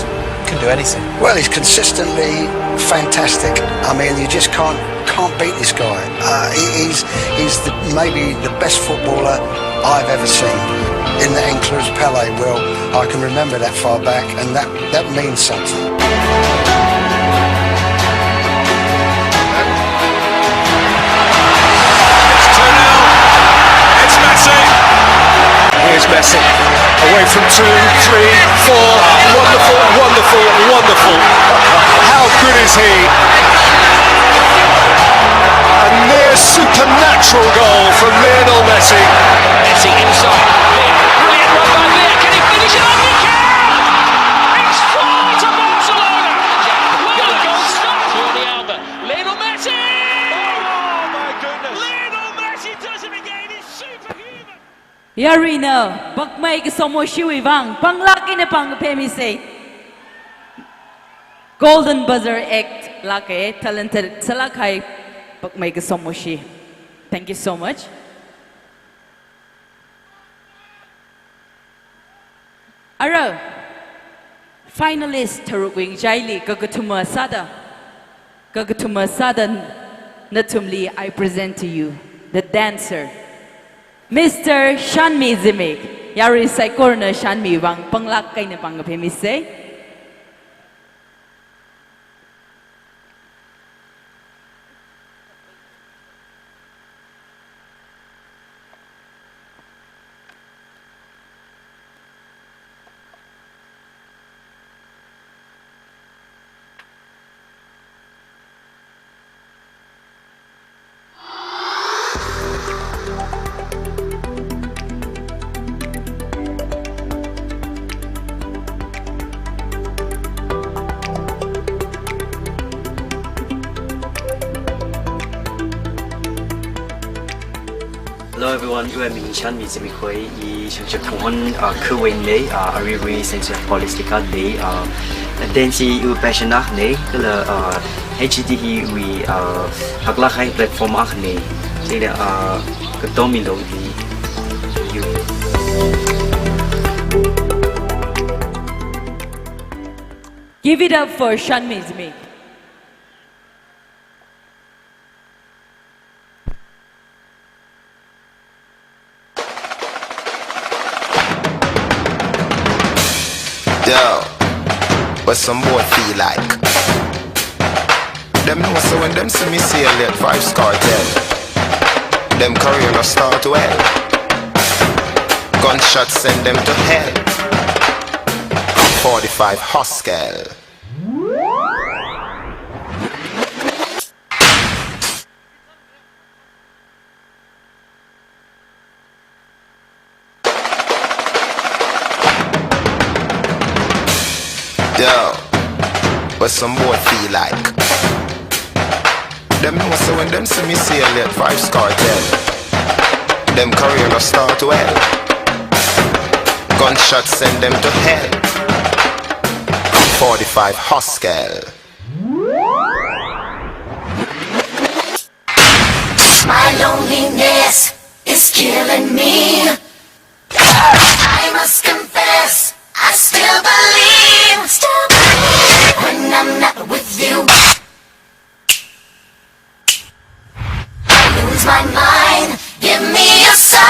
can do anything. Well, he's consistently fantastic. I mean, you just can't beat this guy. He's maybe the best footballer I've ever seen. In that includes Pele. Well, I can remember that far back, and that means something. Here's Messi, away from 2, 3, 4, wonderful, wonderful, wonderful. How good is he? A near supernatural goal from Lionel Messi. Messi inside, brilliant run by Lear, can he finish it? He can! It's 4 to Barcelona! Well goal start for the Alba. Lionel Messi! Oh my goodness! Lionel Messi does it again, he's superhuman! Yarina, bakmay ke somo shiwivang, panglaki na pang pemise. Golden Buzzer Act, lake, talented, salakay, bakmay ke somo shi. Thank you so much. Ara, finalist Tarugwing Jaili, Gagatuma Sada, Natumli, I present to you, the dancer. Mr. Shanmi Zimik, Yari Saikorna Shanmi Wang, Panglak Kaina Pangapemise. Hello everyone, you are Chan Mizimikoi, Tangkhul, Kuwin, Ariwi, Sense Politica Day, Dancy, you passion Ahne, HDE, we Haglahai platform Ahne, Domino, you. Give it up for Shan Mizmi. Yo, what some boy feel like? Them know so when them see me sail at 5 cartel, them career no start well. Gunshots send them to hell. 45 Hoskel. Yo, what some boy feel like? Them know so when them see me sail at 5 cartel, them career no start well. Gunshots send them to hell. 45 Hoskel. My loneliness is killing me. I must confess, I still believe when I'm not with you. I lose my mind, give me a sign.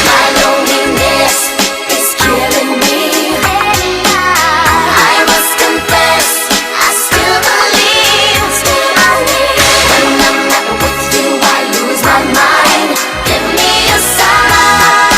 My loneliness is killing me. I must confess, I still believe when I'm not with you. I lose my mind, give me a sign.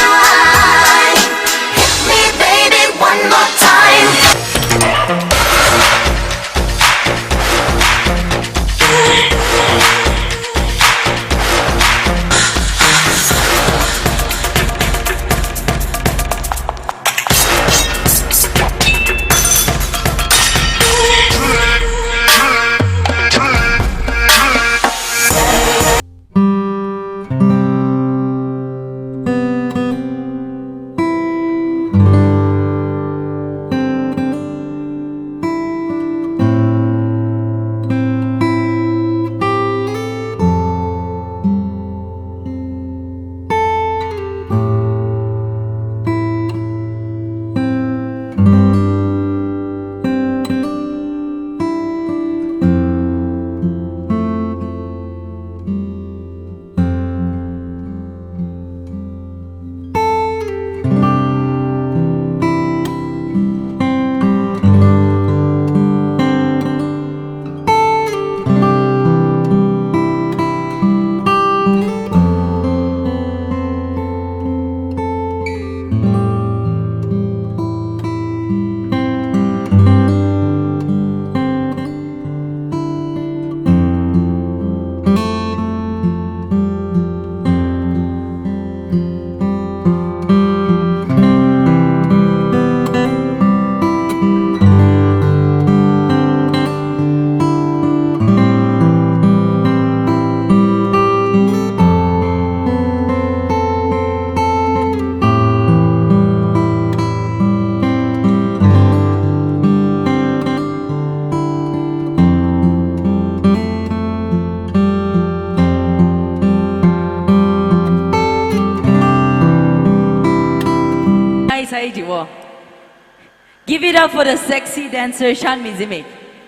Give it up for the sexy dancer Shan Mizimi.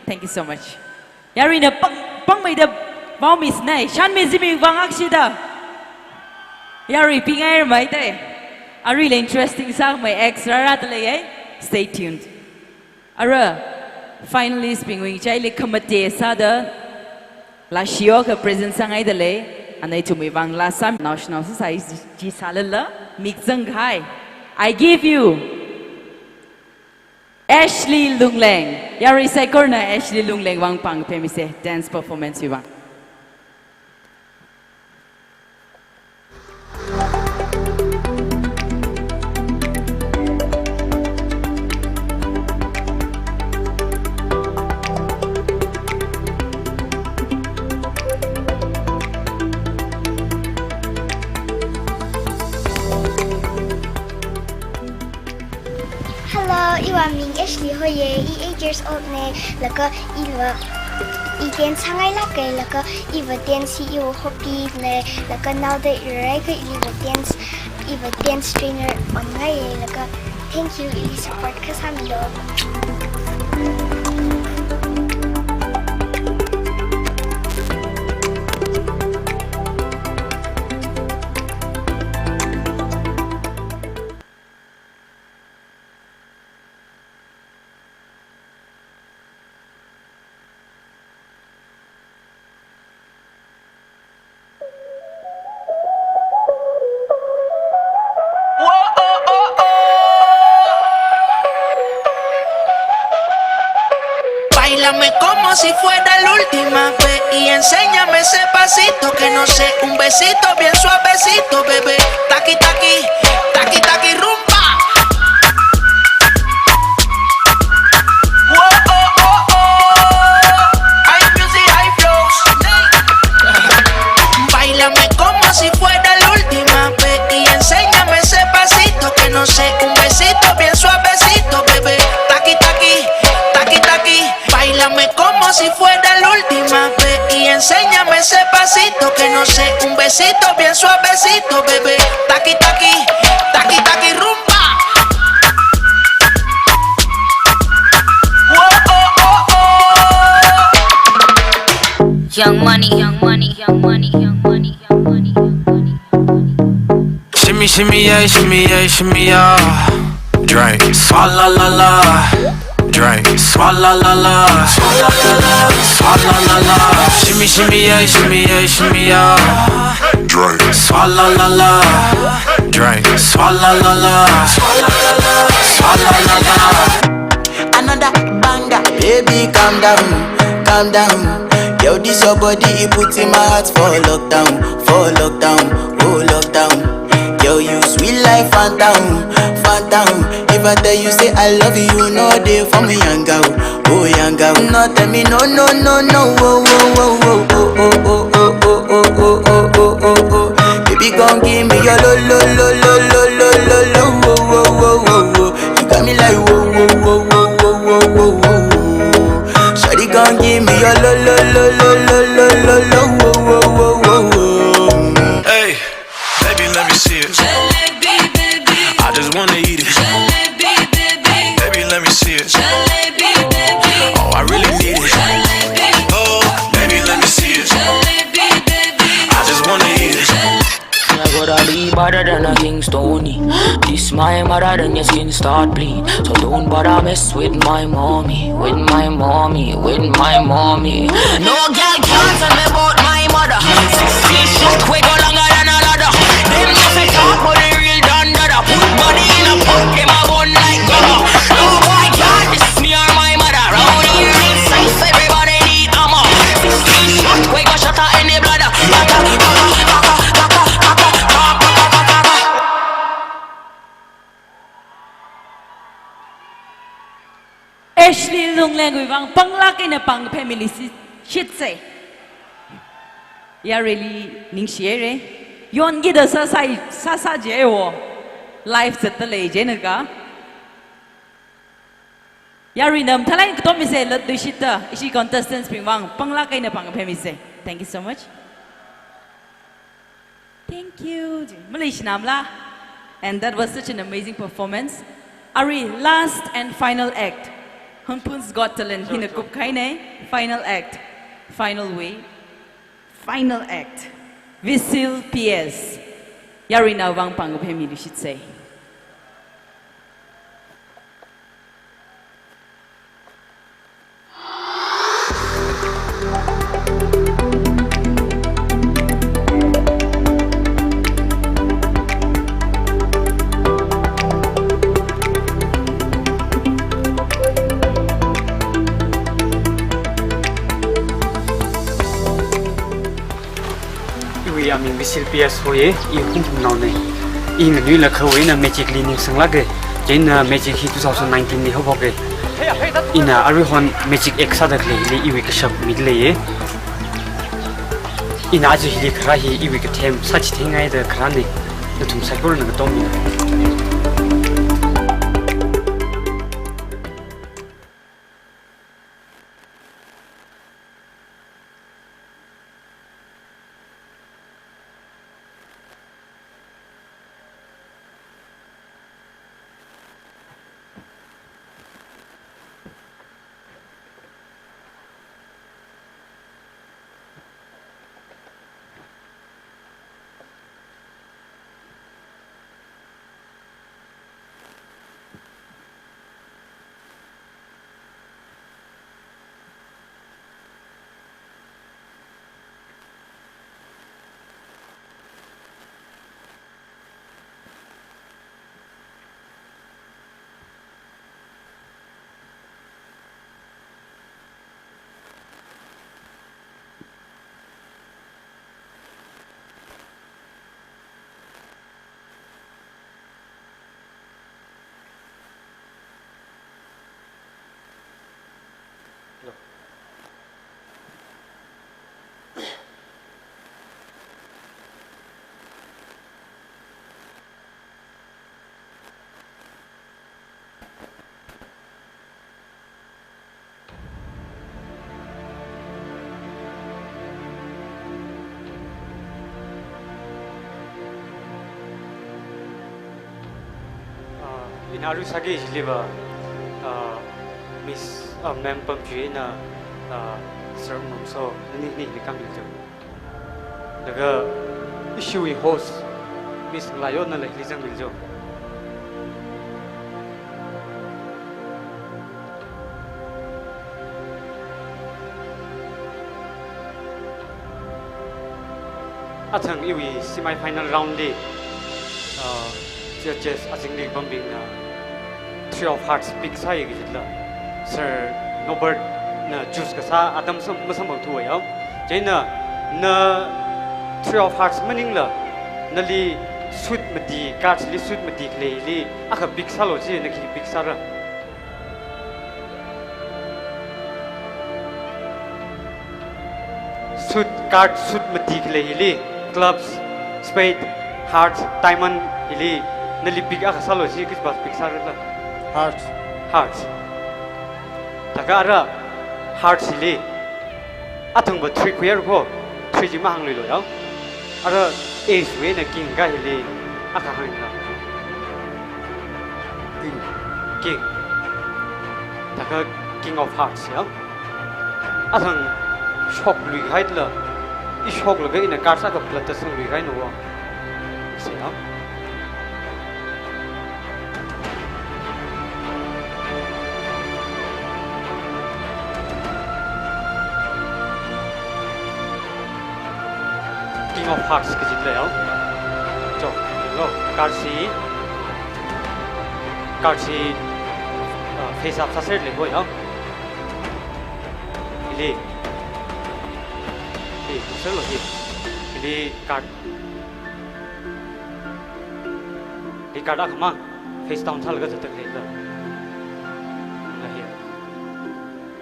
Thank you so much. Yari na pang may da bao miss na Shan Mizimi wang aksida. Yari pingay mai te. A really interesting song may extra ratale eh. Stay tuned. Ara finalist pingwing chai le kamate sa da la shio ka present sang ai dale anai tumi wang la sam national society ji salala mixang hai. I give you Ashley Lungleng. Yari sai korna Ashley Lungleng wang pang pemise dance performance wi wang. Hello, iwa ming Ashley hoye, 8 years old ne, laka iwa dance hangai la kai laka iwa dance iwa hockey ne, laka now the irai ka iwa dance trainer on ngai laka thank you ili support ka samilo. Báilame como si fuera la última vez y enséñame ese pasito que no sé, un besito bien suavecito, bebé. Taqui taqui, taqui taqui rumba. Oh oh oh oh, hay music, hay flows. Báilame como si fuera la última vez y enséñame ese pasito que no sé, un besito bien suavecito, bebé. Taqui taqui, taqui taqui. Báilame como si fuera la última vez y enséñame ese pasito que no sé, un besito bien suavecito, bebé. Taqui taqui, taqui taqui rumba. Oh oh oh oh. Young money, young money, young money, young money, young money, young money, young money. Shimmy, shimmy, yeah, shimmy, yeah, shimmy, yeah. Drink, swalla la la. Drink, swalla la la. Swalla la la. Swalla la la. Shimmy, shimmy, yeah, shimmy, yeah, shimmy, yeah. Drink, swalla la la. Drink, swalla la la. Swalla la la. Swalla la la. Another banger, baby, calm down, calm down. Yo, this your body, it puts in my heart for lockdown, oh lockdown. Yo, you sweet life, phantom, phantom. If I tell you say I love you, you know they for me young girl, oh young girl. No tell me no, no, no, no, oh, oh, oh, oh, oh, oh, oh, oh, oh, oh, oh, oh, oh, oh. Baby, gon' give me your lo, lo, lo, lo, lo, lo, lo, lo, oh, oh, oh, oh, oh. You got me like whoa, whoa, whoa, whoa, whoa, whoa, whoa, whoa. Shawty gon' give me your lo, lo, lo, lo, lo, lo, lo, lo, oh, oh, oh, oh, oh. Hey, baby, let me see it. I just wanna eat it. Baby, let me see it. Oh, I really need it. Oh, baby, let me see it. I just wanna eat it. I gotta be better than a King Stony. This my mother, then your skin start bleed. So don't bother mess with my mommy, with my mommy, with my mommy. No girl can't tell me about my mother. 6 feet we go longer than a ladder. Them just a talk but they real done dada. Put body in a pot, them a bun like gutter. No boy can't diss me or my mother. Round here in South, everybody need armor. 6 feet we go shatter any bladder. Ashley Lungleng wi wang panglaki na pang family shit say. Ya really ning share yon gi da sa sa je wo life set the le je na ka. Ya rinam thalai to mi se lat du shita ishi contestants ping wang panglaki na pang family say. Thank you so much. Thank you. Malaysia namla. And that was such an amazing performance. Ari, last and final act. Hunphun'S Got Talent. Hinakup kaine. Final act. Final way. Final act. Visil PS. Yari na wang pangupemi you should say. I mean, we still PS for ye. You Hunphun'S now ne. In the new la khawai na magic cleaning sang la ge. Jain na magic hit 2019 ni hobo ge. In a Arihon magic exa da le le iwi ka shap mid le ye. In aju hi khra hi iwi ka them sach thingai da khra ne. Na tum sai kor na ka tom ni. In Aru Sagi liver Miss Mem Pampuina Sermon so ni come into the issue we host Miss Liona like Lizan Miljo. Atang iwi semi-final round day judges asingli bombing 3 of Hearts big sai gitla sir Nobert na juice kasa adam masam tu ayam jaina na 3 of Hearts maningla nali sweet madi cards li sweet madi li aka big salo ji na ki big sara sweet card sweet madi li clubs spade hearts diamond ili nali big aka salo ji kis bas big sara la hearts takara hearts ili atung ba 3 queer ko 3 ji mahang li lo yaw ara ace we na king ga ili aka hang la king taka king of hearts yaw atung shock lui hai la I shock la ga ina karsa ka plata sang lui hai no wa se yaw King of Hearts ke jitla yaw jo lo karsi face up sa set le ho yaw ili se lo hi ili card akma face down thal ga jatak le la hi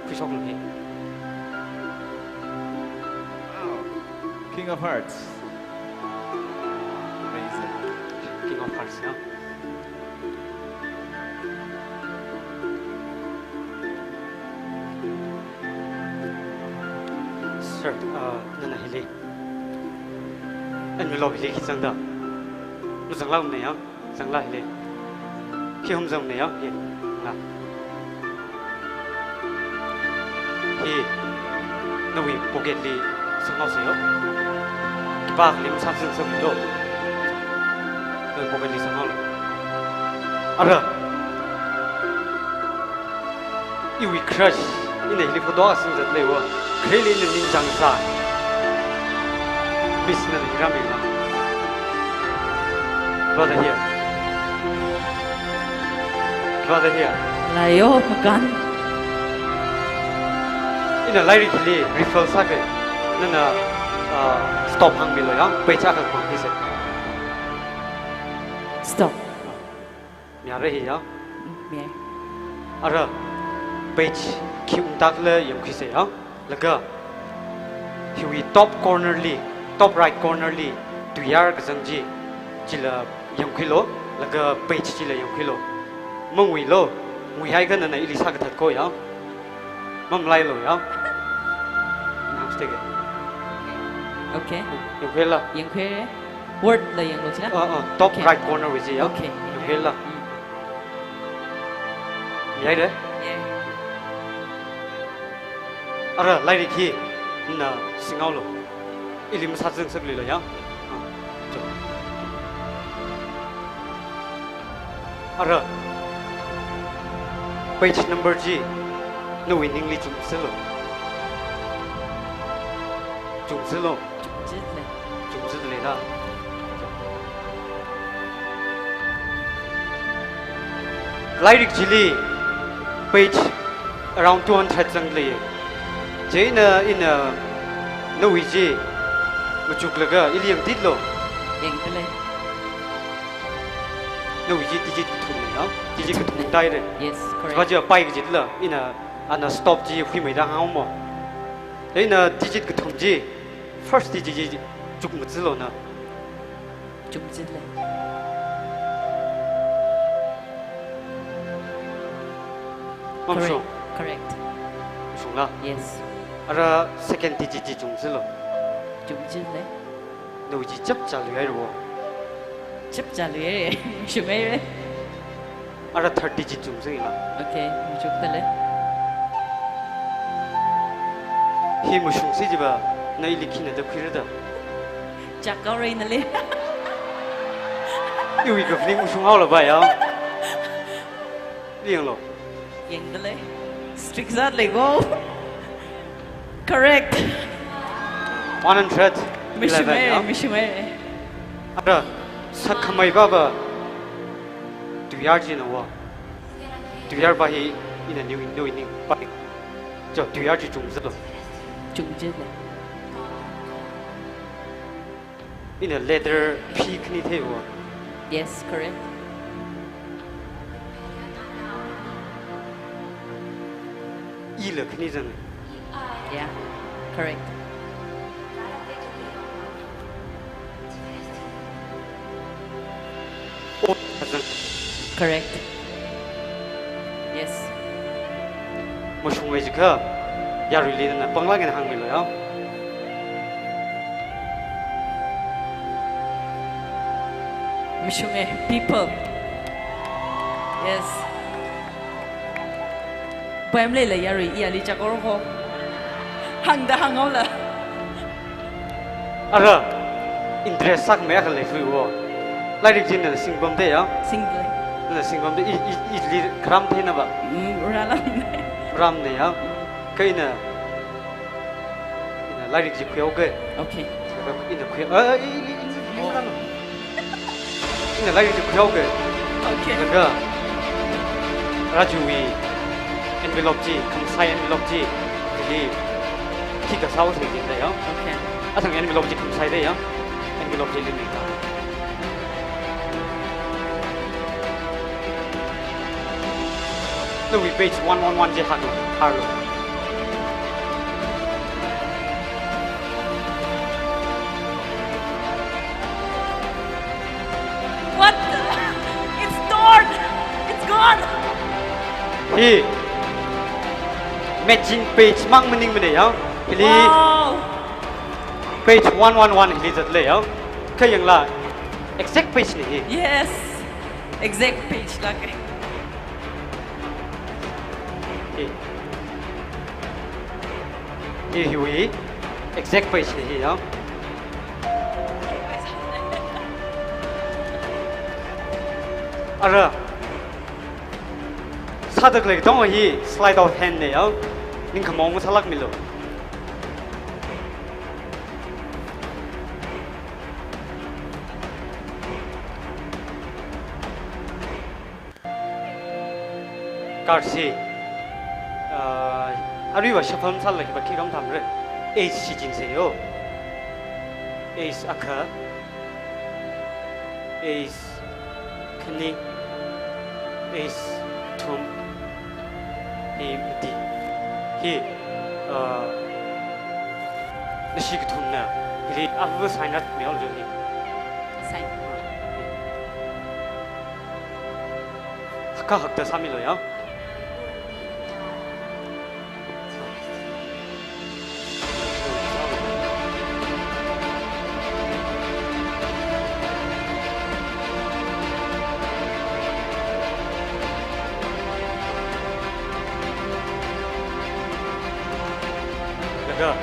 kishok lo hi King of Hearts. Amazing. King of Hearts, yeah. Sir, nana hili. En mi lo hili ki zangda. Lu zangla ne ya, zangla hili. khi hôm dòng này á hi là hi nó bị pocket li sang ngao sấy cái bạc lim sang sưng sưng rồi rồi pocket li sang ngao rồi rồi yêu crush in này li phụ đó sưng rất lệ quá khi li nên chẳng ra business này làm gì mà brother here brother here Layo makan. Ina lairi kili refill sake nana stop hang bilo yang pecha ka khang kise Stop. mya re hi ya Mẹ. ara page ki untak le yam kise ya laga hiwi top corner li top right corner li tu yar ka jangji chila yam kilo laga page chila yam kilo mongwi lo ngui hai ka nana ilisa ka that ko ya mam lai lo ya Take it. Okay. Yung khela. Yang khuya word là yang lo sila. Top right corner with you. Okay. Yung khela. Vậy đấy. Ara lai đi khi na singao lo. Ilim sát dương sắc lì lo nhá. Ara. Page number G. No winning li chung selo. Chung selo. Chung selo lì đó. Lyric chili page around 200 sang lì. Chế in no wiji. Muchuk laga iliam dit lo. Yang tele. No wiji digit thum no. Digit thum tai đấy. Yes, correct. Có chưa bay cái gì là in ana stop ji khi mới đang hao mà. Đấy là digit cái thum ji. First digit chuk một zilo na. Chuk zilo. Correct. Correct. Sung la. Yes. Ara second digit ji chung zilo. Chung zilo. No ji chấp trả lời rồi. Chấp trả lời. Sung ấy. Ara third digit chung zilo. Okay, chuk tele. Hi mu sung si ji ba. Nay likhin na da khir da. Chắc có rồi nè. Yêu cái phim mu sung hao là vậy à? Điên lo. Yang tele. Strict that like go. Correct. 100. Mishumere. Ara sakhamai baba. Tuyar ji na wa. Tuyar ba hi in a new in ba. Jo tuyar ji chung zilo. Chung zilo. In a leather peak ni the wa. Yes, correct. I le khni jang. Yeah, correct. Oh, correct. Yes. Mo sung wei ji kha. Ya ri le na pangla ngan hang mi lo ya. Mishume, people. Yes. Bàm lê là yari yali chắc có không? Hang đã hang ngấu là. Ara interest sak me khale fu wo. Lai dik jin na sing bom de ya. Sing de. Na sing bom de i li kram the na ba. Ra lắm. Ram ne ya. Kai na. Ina lai dik ji khyo ge. Okay. Ina khyo. Ina lai dik ji khyo ge. Okay. Laga. Rajui envelope ji, kam sai envelope ji. Jadi kita saus ni kita ya. Okay. Asang envelope ji kam sai de ya. Envelope ji ni ka. No, we page 111 ji hang haro. What? It's torn. It's gone. Hi. Matching page mang mening mene ya. Hili Wow. page 111 hili zat le ya. Kaya yang la exact page ni hi. Yes. Exact page lagi. He we exact page here. Ara sadak lagi dong hi slide out hand ne ya ning khamong salak milo karsi ari wa shafam sal lagi bakhi ram tham re ace si jin se yo ace akha ace khani ace thum he mati he nishik thum na he abu sign up me all jo he sign hakka hakta samilo ya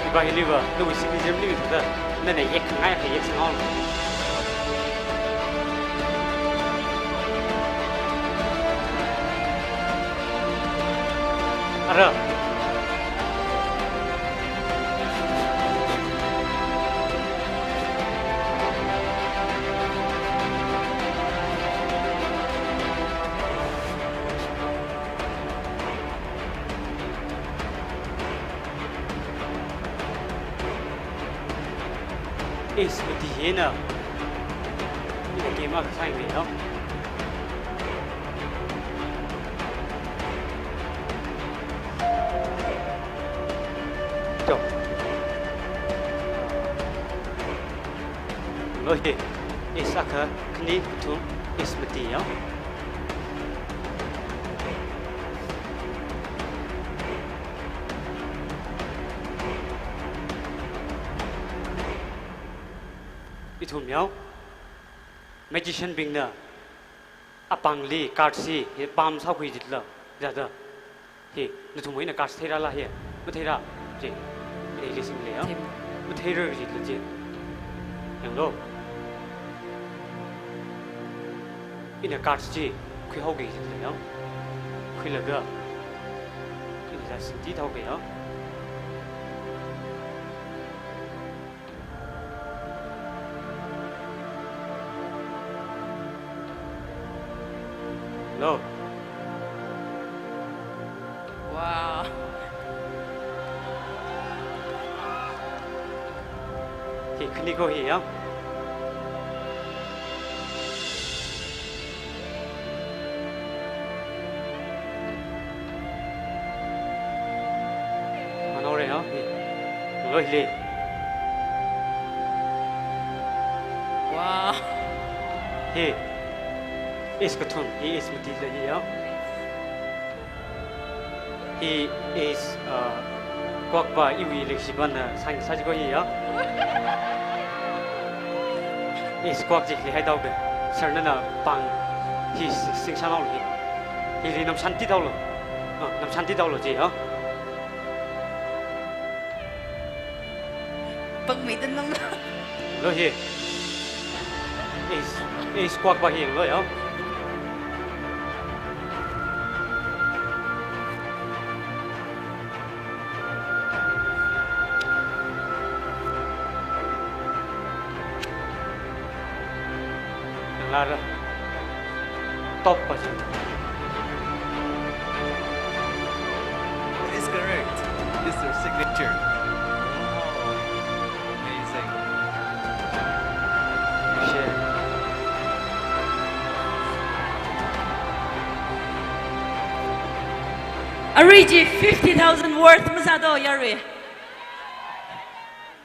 Iba hiliba, lu isi ni jemli itu dah, nene ek ngai ke ek sengal. Ara. Ace mati he na ina game a sai me no to lo he ace aka kni tu ace mati ya itu miao magician bing na apang li card si he pam sa khui jitla jada he nu thumoi na card thera la he mu thera je le le sim le ya mu thera jitla je yang lo ina card ji khui ho ge jitla ya khui la ga ina sa sim ji thau ge ya No. Wow. Thì khi go here. Ano re ha? Lôi lên. Wow. Hey. Is Katun, he is Matila here. He is Kwakba Iwi Lexibana Sang Sajgo here. Is Kwakjikli Hideout, Sernana Pang, he's Sing Shanol. He is Nam Shanti Dolo. Nam Shanti Dolo, huh? Pag may tanong na. Lo here. Is Kwakba here, lo, huh? Lara top person. That is correct. This is your signature. Amazing. Share. Ariji 50,000 worth masado yari.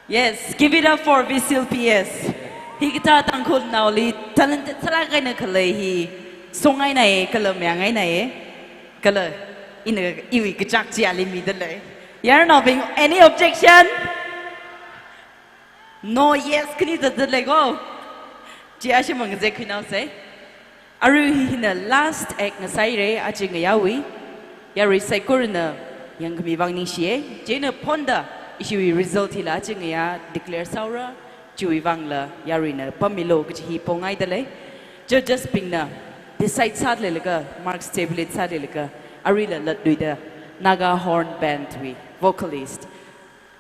Yes, give it up for Visil PS. Higita Tangkhul now li talented talaga na kalay hi songai na kala myangay na kala ina iwi kachak siya limi dalay. You're not being any objection? No, yes, kani dalay go. Siya siya mga zekwi na say. Aru hi na last act na sayre achi ngayawi. Yari say kurna yang kami bang ni siya. Jena ponda Ishui result hila chingya declare saura chui wangla yarina pamilo ki pongai dale just pingna decide sad lega mark stability sad lega arila latduida naga horn band we vocalist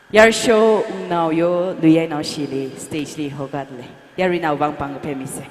yar show now yo Luira now shili stage li hogadle yarina wang pang pemise.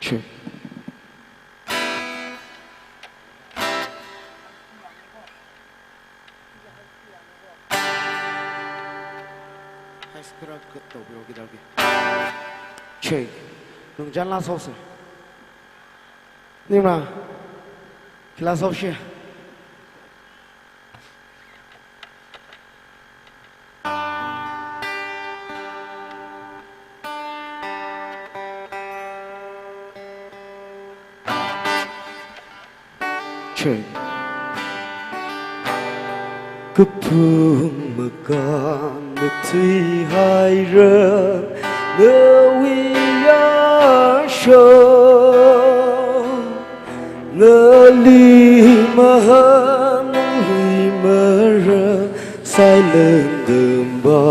Check. Check. Nung dyan lang sauce. Hindi na. Kila sauce siya. Check. Kupung makan tui hai re ngơ vi ya show ngơ li ma han li ma ra sai lên đơm ba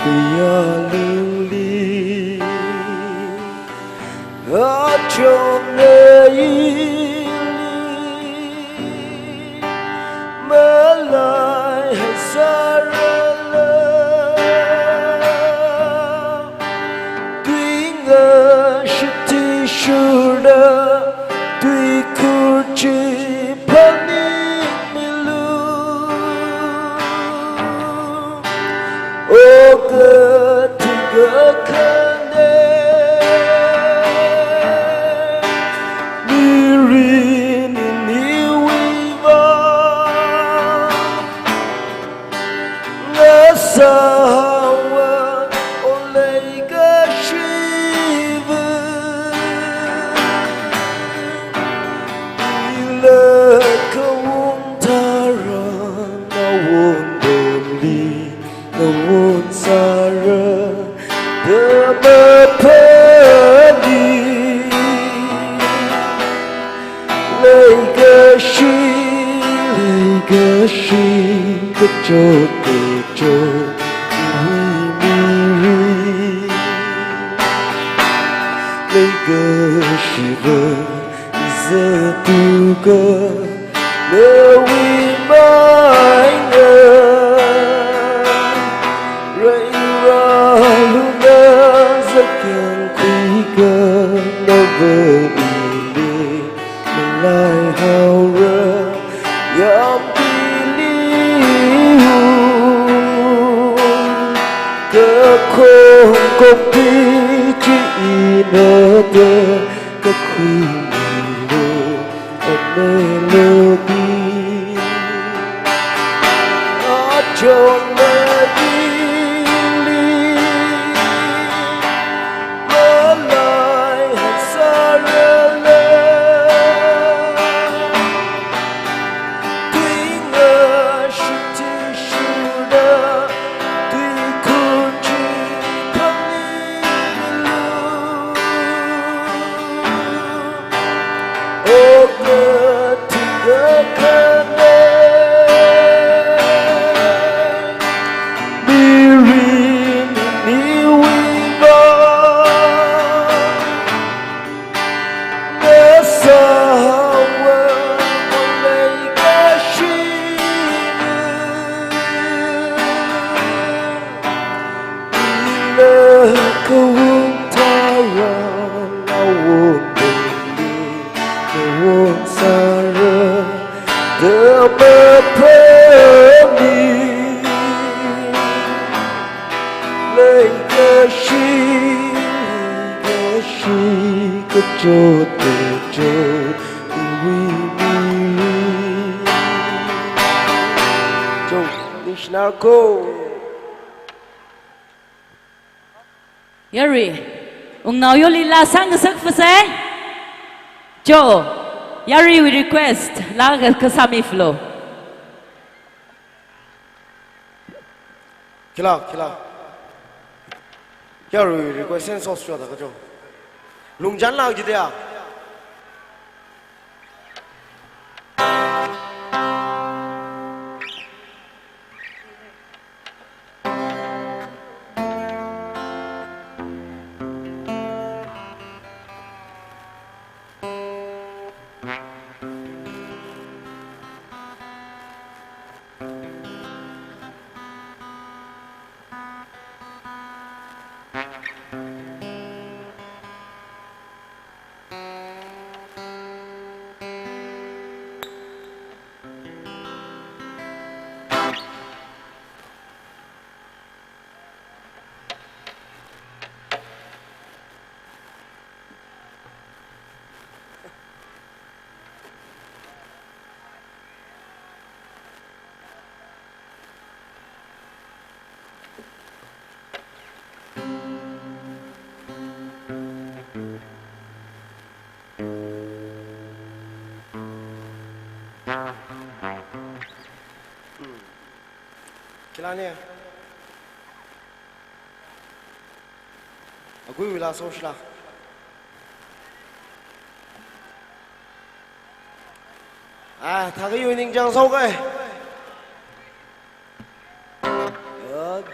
vi ya lưng li ở trong nơi lại hay xa tuy ngờ sự thi sudah tuy ku chỉ pani milu oh ketiga kane mirin ini wiba sawa oleh kashiva bila kau tara nawon beli nawon sara demapadi legashi kejut Shiva Zatuka Lewi Maina Raira Luna Zakyan Kuika Navani Malai Haura Yang Pilihu Kekong Kopi Ci Inada Kekui cho mơ đi ly mơ lại hạt xa rơ lơ tuy ngờ sự thi sự đơ tuy khôn chỉ thăng đi lưu ô ngờ thì ngờ khăn cho từ cho cho nishnako Yari now you lila sang sak fase Jo Yari we request la kasami flow kila Yari request sen sos cho da ka jo lung jan lao gì đấy à Kilanya Aku wila social thằng cái yêu ninh trang sâu cái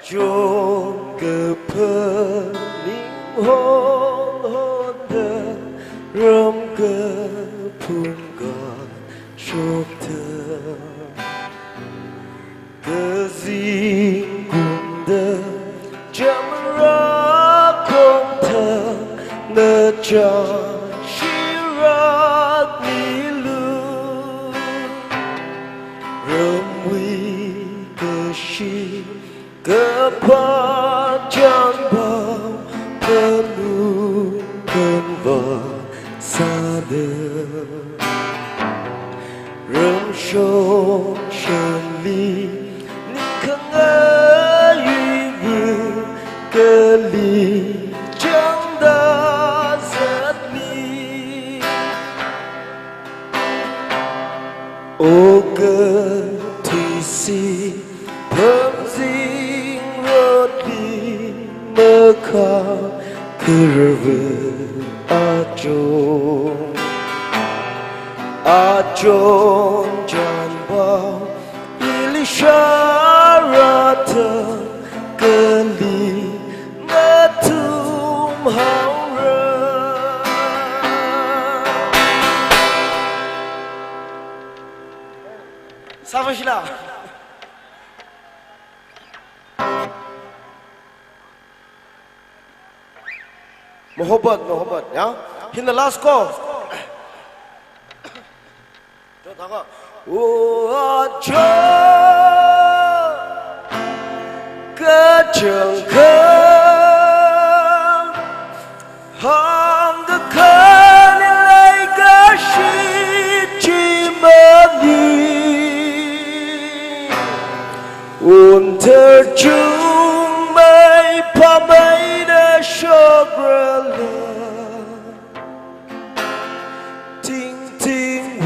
chôn cơ phơ ninh hôn hôn đơ rơm cơ phun gòn chốt thơ cơ gì cùng đơ chăm ra không thơ nơ cho chi ra đi lưu rơm huy cơ chi cơ phá chẳng bao cơn nu cơn vỡ xa đơ rơm sâu chân ly ninh khăng ơi uy vư cơ ly chẳng đã rất ly ô cơ thủy si thơm dinh rốt đi mơ khao cứ vư a chôn tràn bao ili sharata kali natum haura Savashila Mohabbat ya in the last call cho thằng ạ cho cơ trường khơi hàng the khơi lấy cơ shi chi mơ đi unter chung mai pa mai da shobrala ting ting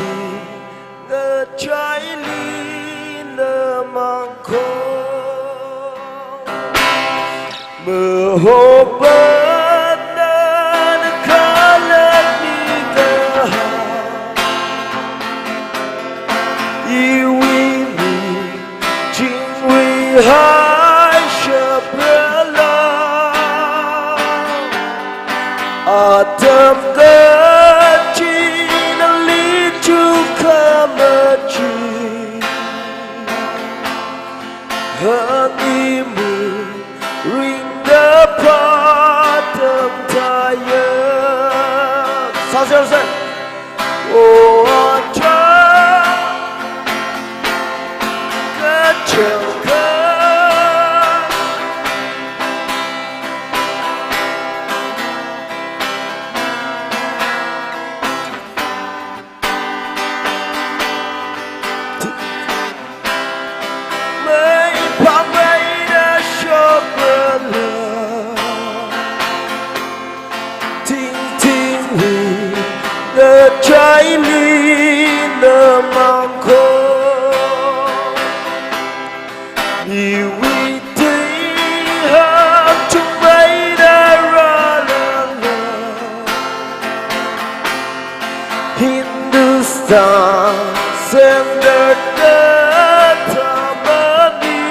the trai li na mang ko mơ hồ bát na kha la ni da yêu hai shabrala atam da china li chu kamachi honeymoon ring the patam taya sasersen oh atra kachel trái ly nơ mang khô nhiều uy tín hơn chúng bay đã ra lần Hindustan xem đất đất thamani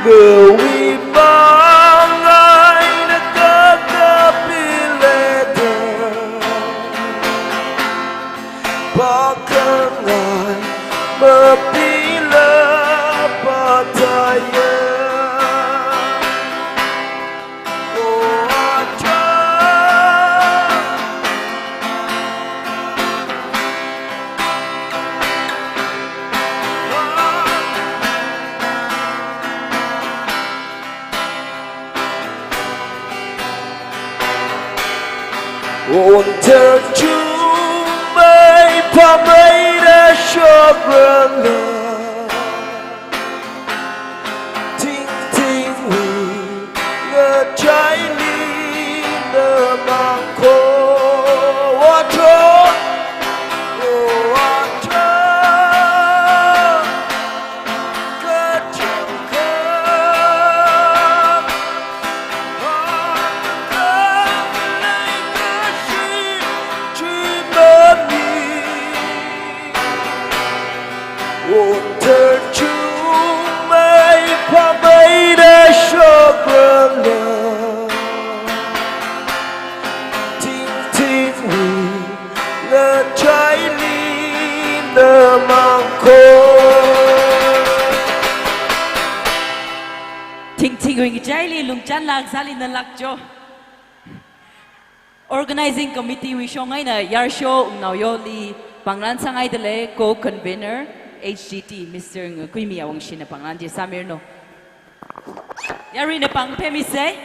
người uy mang ai đã có Bakangan mapila pataya Oh atra Unter pa mai da shobrala ting ting ngơ trái ly nơ mang khô water water cơ chừng cơ lấy cơ chi mơ unter chung mai pa mai da shobrala ting ting ngơ trái ly nơ mang khô ting ting wing trái ly lung chan lang sali na lak cho organizing committee we shongai na yar show now yo li pangran sangai dele co-convener HGT Mr. Kuimi awang shin na panglan di Samir no. Yari na pang pemise.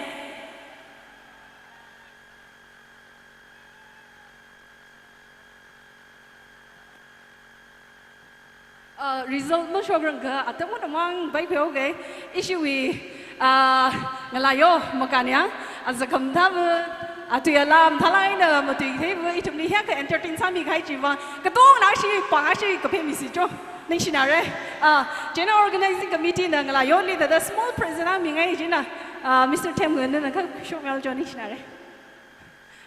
Result mo sobrang ka at mo namang bay ko okay issue we ngalayo makanya as a kamdam atu alam thalai na mati the itum ni ha ka entertain sami khai jiwa ka tong na shi pa shi ka pemisi jo ning sinare general organizing committee na ngalayo ni the small president mi ngai jina Mr. Tangkhul na ka shomel jo ning sinare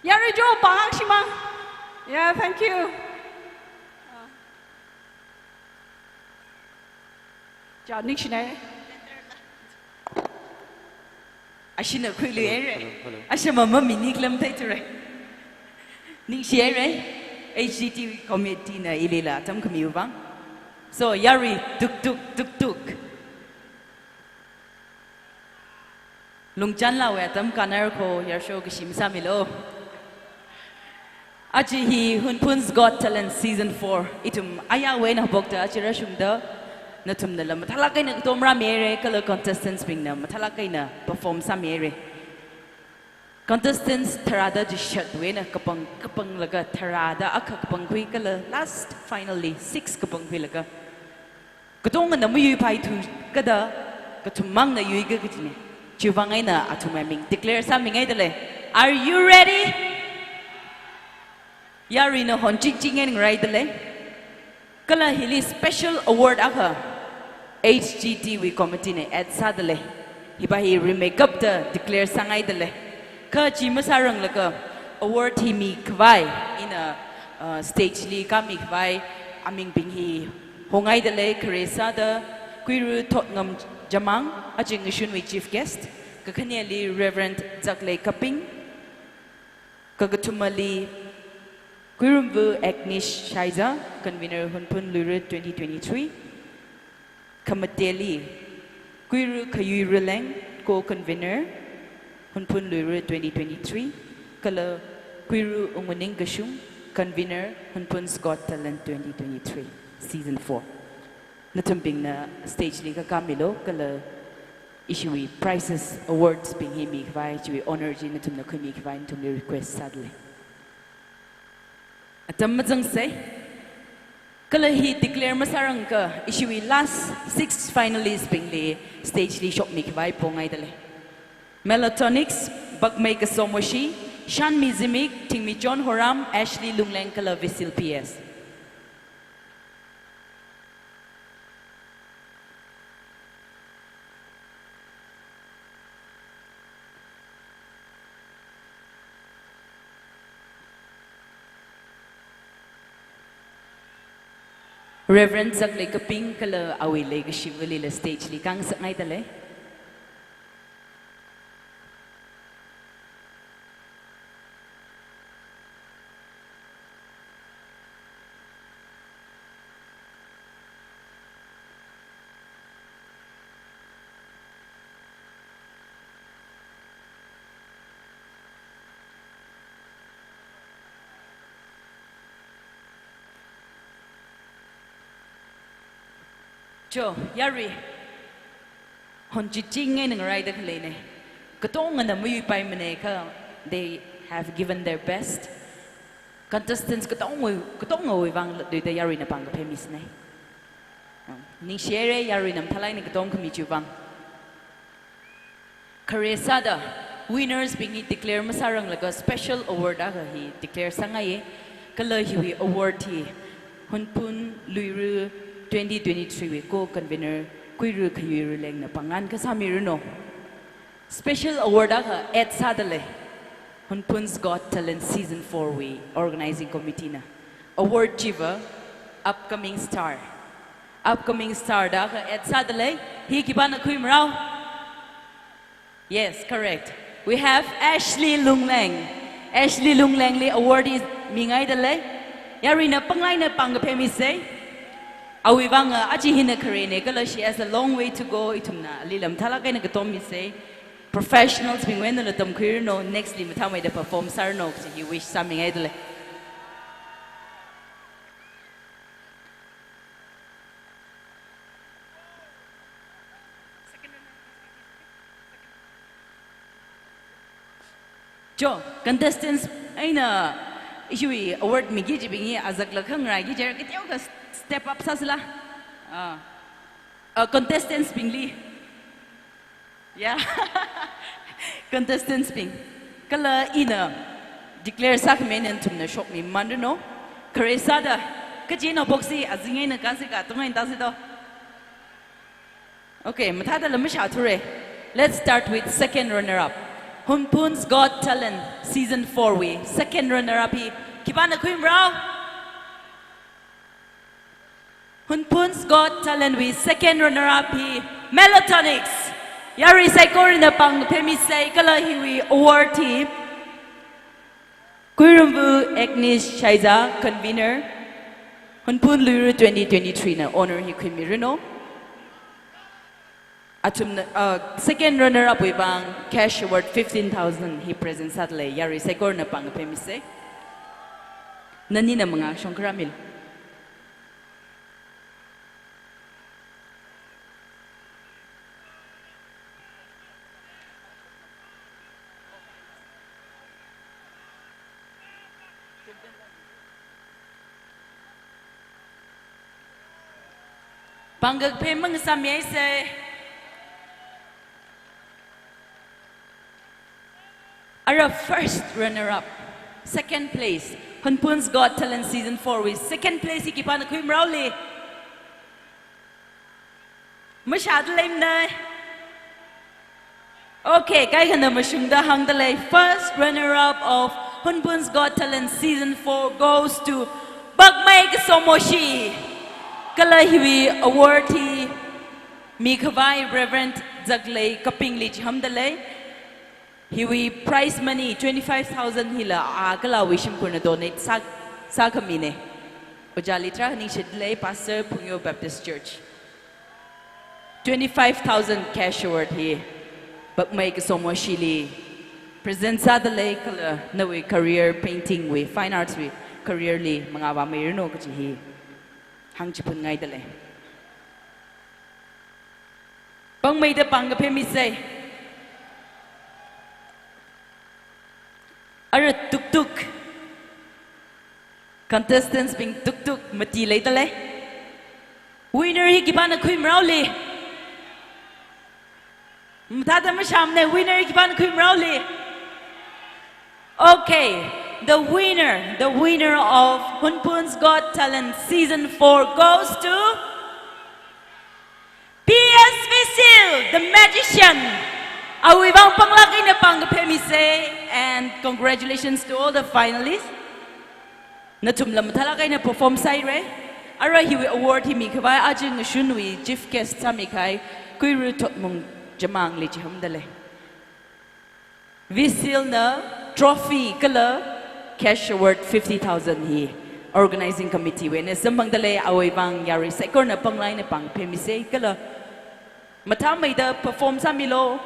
yari jo pa shima yeah thank you ja ning sinare Ashina quickly Ashama mummy niklam taiture Ning share HGT committee na ilila tam kamiu bang So yari tuk tuk tuk tuk Lungchan la we tam kanar ko yar show kishim samilo Achi hi Hunphun'S Got Talent Season 4 itum aya we na bokta achira shumda natum na lam mathalakay na tomra mere kala contestants bing na mathalakay na perform sa mere contestants tarada jishat we na kapang laga tarada akak kapang hui kala last finally 6 kapang hui laga Katong na mo yu pai tu kada katumang na yu ga gitne. Chuvangay na atumaming declare sa mingay dale. Are you ready? Yari na hon ching ching ng right dale. Kala hili special award aka HGT we committee ne at sa dale. Hiba hi remake up the declare sa ngay dale. Ka chi masarang laka award hi mi kwai in a stage li ka mi kwai aming binghi hongay dale Carissa da kuiru Tottenham Jamang ajing ishun with chief guest kakanyali Reverend Zakley Kaping kagatumali kuirumbu Agnish Shaiza convener Hunphun'S Luira 2023 kamateli kuiru Kayuiruleng co-convener Hunphun'S Luira 2023 kala kuiru Umuning Gashung convener Hunphun'S Got Talent 2023 season 4 natumbing na stage li kakamilo kala issuey prizes awards being himi vai chui honor ji natum na khumi vai natum ni request sadly atam majang say kala hi declare masarang ka issuey last 6 finalists being li stage li shop mi vai pongai dale Melatonics Bagmay Kasomoshi Shan Mizimik Tingmi John Horam Ashley Lungleng kala Visil PS Reverend Zakley Kaping kala awile gashivali la stage li kang sa ngay dale. Jo, yari. Hon jijing ngay nang ride kali ne. Katong na muy pa mane ka. They have given their best. Contestants katong ngoy wang do the yari na pang pemis ne. Ning share yari nam thalai ni katong kami chubang. Carissa da winners bingi declare masarang laga special award aga hi declare sangaye kala hi award hi Hunphun'S Luira 2023 we co-convener kuiru kayuiru leng na pangan kasami no. Special award aga at sadale Hunphun'S Got Talent season 4 we organizing committee na. Award giver upcoming star daga at sadale hi kibana kuimrao. Yes, correct. We have Ashley Lungleng. Ashley Lungleng li award is mingay dale. Yari na panglay na pangapemi say. Awibanga aji hina karene kala she has a long way to go itumna lilam talakay na gatomi say professionals bingwen na tam queer no next lim tamay da perform sarno kasi he wish something idle. Jo contestants ay na issuey award migi jibingi azak lakhang rai gi jer kityaw ka step up sa sila. Contestants bingli. Yeah. Contestants bing. Kala ina declare sa kamenan tum na shop mi mando no. Carissa da kajino boxi azingay na kasi ka tungay tasi do. Okay, matada lamasha ture. Let's start with second runner up. Hunphun'S Got Talent season 4 we second runner up hi kibana kuim rao. Hunphun'S Got Talent we second runner up hi Melatonics. Yari say korin na pang pemi say kala hi we award hi Kuirumbu Agnish Shaiza convener Hunphun'S Luira 2023 na honor hi kuimiruno. Atum second runner up we bang cash award 15,000 he present sadly yari say korin na pang pemi say. Nani na mga aksyon karamil. Bangag pe mang samye se. Our first runner-up, second place, Hunphun'S Got Talent Season 4 with second place ikipan Queen Rowley. Masyado lame na. Okay, kaya ka na masyungda hang dalay. First runner-up of Hunphun'S Got Talent Season 4 goes to Bagmay Kasomoshi. Kalahiwi awardee Mikhavai Reverend Zaglay Kapingli Hamdalay. Hiwi prize money 25,000 hila akala wishim ko na donate sa kamine. Ojalitra ni Shidlay Pastor Pungyo Baptist Church. 25,000 cash award here. But make so much shili. Present sa dalay kala na we career painting we fine arts we careerly mga ba mayroon ko hi. Hang chipun ngay dalay. Pang may da pang kape misay. Ara tuk-tuk. Contestants being tuk-tuk matilay talay. Winner higibana Queen Rowley. Mtada mashamne winner higibana Queen Rowley. Okay, the winner of Hunphun'S Got Talent Season 4 goes to P.S. Visil, the magician. Awibang panglaki na pangkapemise, and congratulations to all the finalists. Natumlam talakay na perform sa ire. Ara hiwi award himi kabay ajin nashunwi chief guest samikay kuiru tot mong jamang li hamdale. Visil na trophy kala cash award 50,000 hi. Organizing committee when sambang dale awibang yari sekor na panglay na pangkapemise kala matamay da perform sa milo.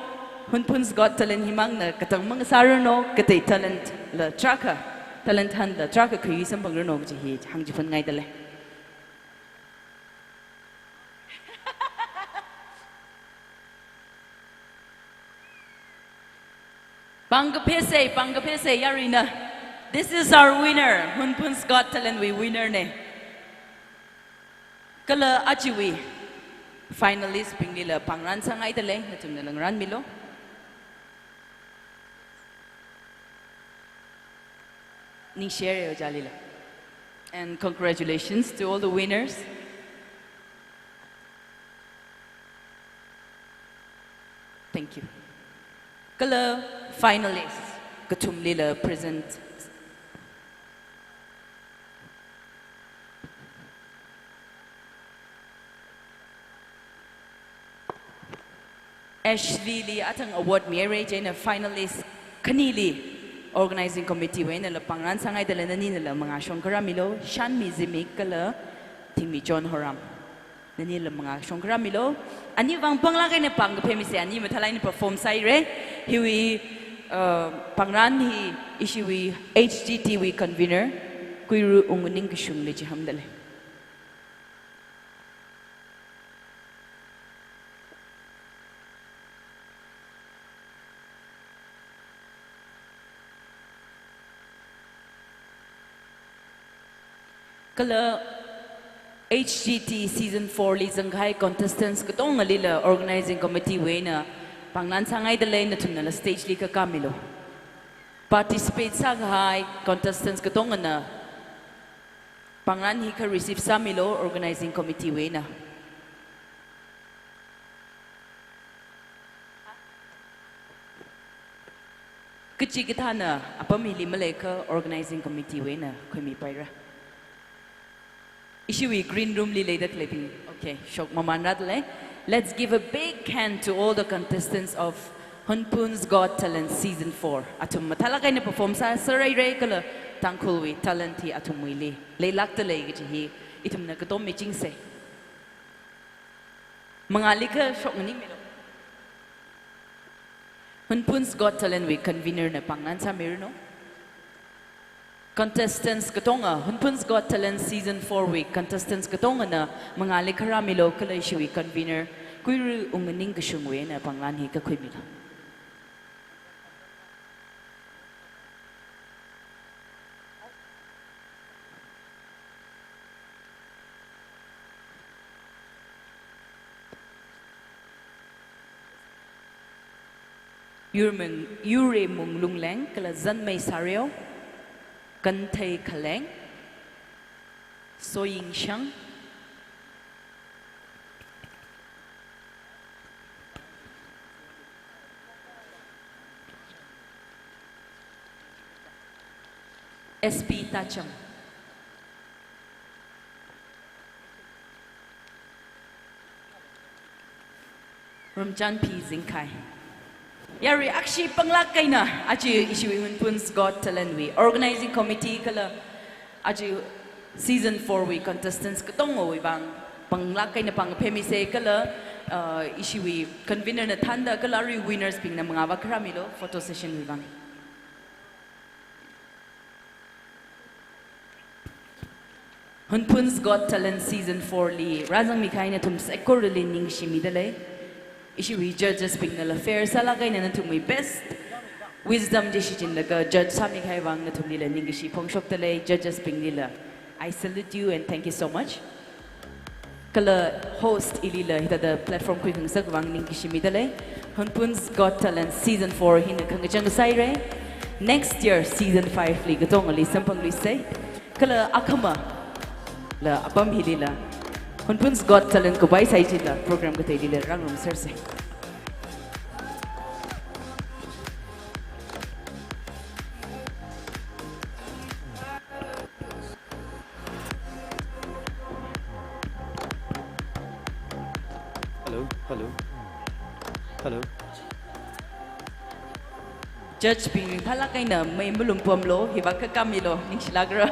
Hunphun'S Got Talent himang na katang mga sarano katay talent la traka talent han la traka kuyi sam bang rano ji hang ji ngai dale Pangapese yarina. This is our winner. Hunphun'S Got Talent we winner ne. Kala achiwi finalist pinglila pangran sa ngai dale natum na lang ran milo. And congratulations to all the winners. Thank you. Kala finalists, Katum Lila present. Ashley Lee atang award marriage and a finalist Kanili. Organizing committee when the pangran sangay dala na nila mga shongkaramilo shan mizimik kala tingmi John Horam na nila mga shongkaramilo ani bang panglaki na pangkapemise ani matalay ni perform sa ire hiwi pangran hi ishiwi HGTV convener kuiru unguning kishung li hamdale. Kala HGT Season 4 li Shanghai contestants katong ngalila organizing committee way na pangnan sangay dalay na tunala stage li kakamilo. Participate sa Shanghai contestants katong na pangnan hi ka receive sa milo organizing committee way na. Kecil kita na apa milih mereka organizing committee way na kami paira. Ishiwi green room li later clipping. Okay, shok mamanrat le. Let's give a big hand to all the contestants of Hunphun'S Got Talent Season 4. Atum matalakay na perform sa saray ray kala Tangkhul we talent hi atum wili. Laylak talay giti hi itum na katom meeting se. Mga lika shok nganing milo. Hunphun'S Got Talent we convener na pangnan sa meron no. Contestants katonga Hunphun'S Got Talent Season 4 week contestants katonga na mga likaramilo kalay siya week convener kuiru unganing kasyungwe na panglanhi ka kuimila. Yure Mung Lung Leng, Kala Zan Mei Sario, Kan Thei Kaleng, So Ying Shang, SP Tacham, Ramjan P. Zingkai. Yari akshi panglak kaina aji issue Hunphun'S Got Talent we organizing committee kala aji season 4 we contestants katong we bang panglak kaina pang pemise kala issue we convener na thanda kala ri winners ping na mga bakramilo photo session we bang Hunphun'S Got Talent season 4 li razang mikai na tum sekorli ning shimidale issue we judges ping na fair sala kay na natung may best wisdom decision laga judge sami kay wang natung nila ning shi pongshok tale judges ping nila. I salute you and thank you so much. Kala host ilila hita the platform quick ng sagwang ning shi midale Hunphun'S Got Talent season 4 hin kang jang saire next year season 5 li gatong ali sampang li say kala akama la apam hilila Hunphun'S Got Talent ko bay sa itila program ko tayo dila rang room sirse. Hello. Judge ping pala kay na may mulumpuam lo hibag ka kamilo ning silagra.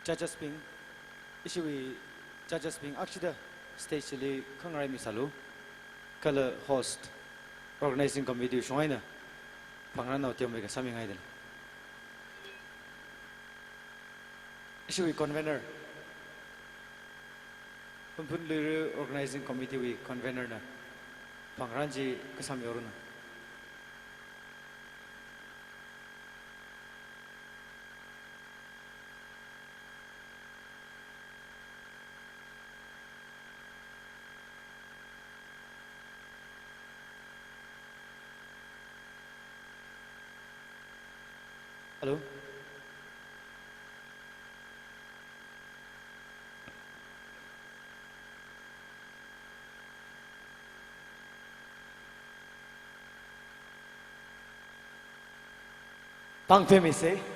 Judges ping issue judges ping actually stage li khangrai mi salu kala host organizing committee shoina pangran no tiam ga sami ngai den issue convener Hunphun Luira organizing committee we convener na pangran ji kasam yoruna Hello. Pang famous eh?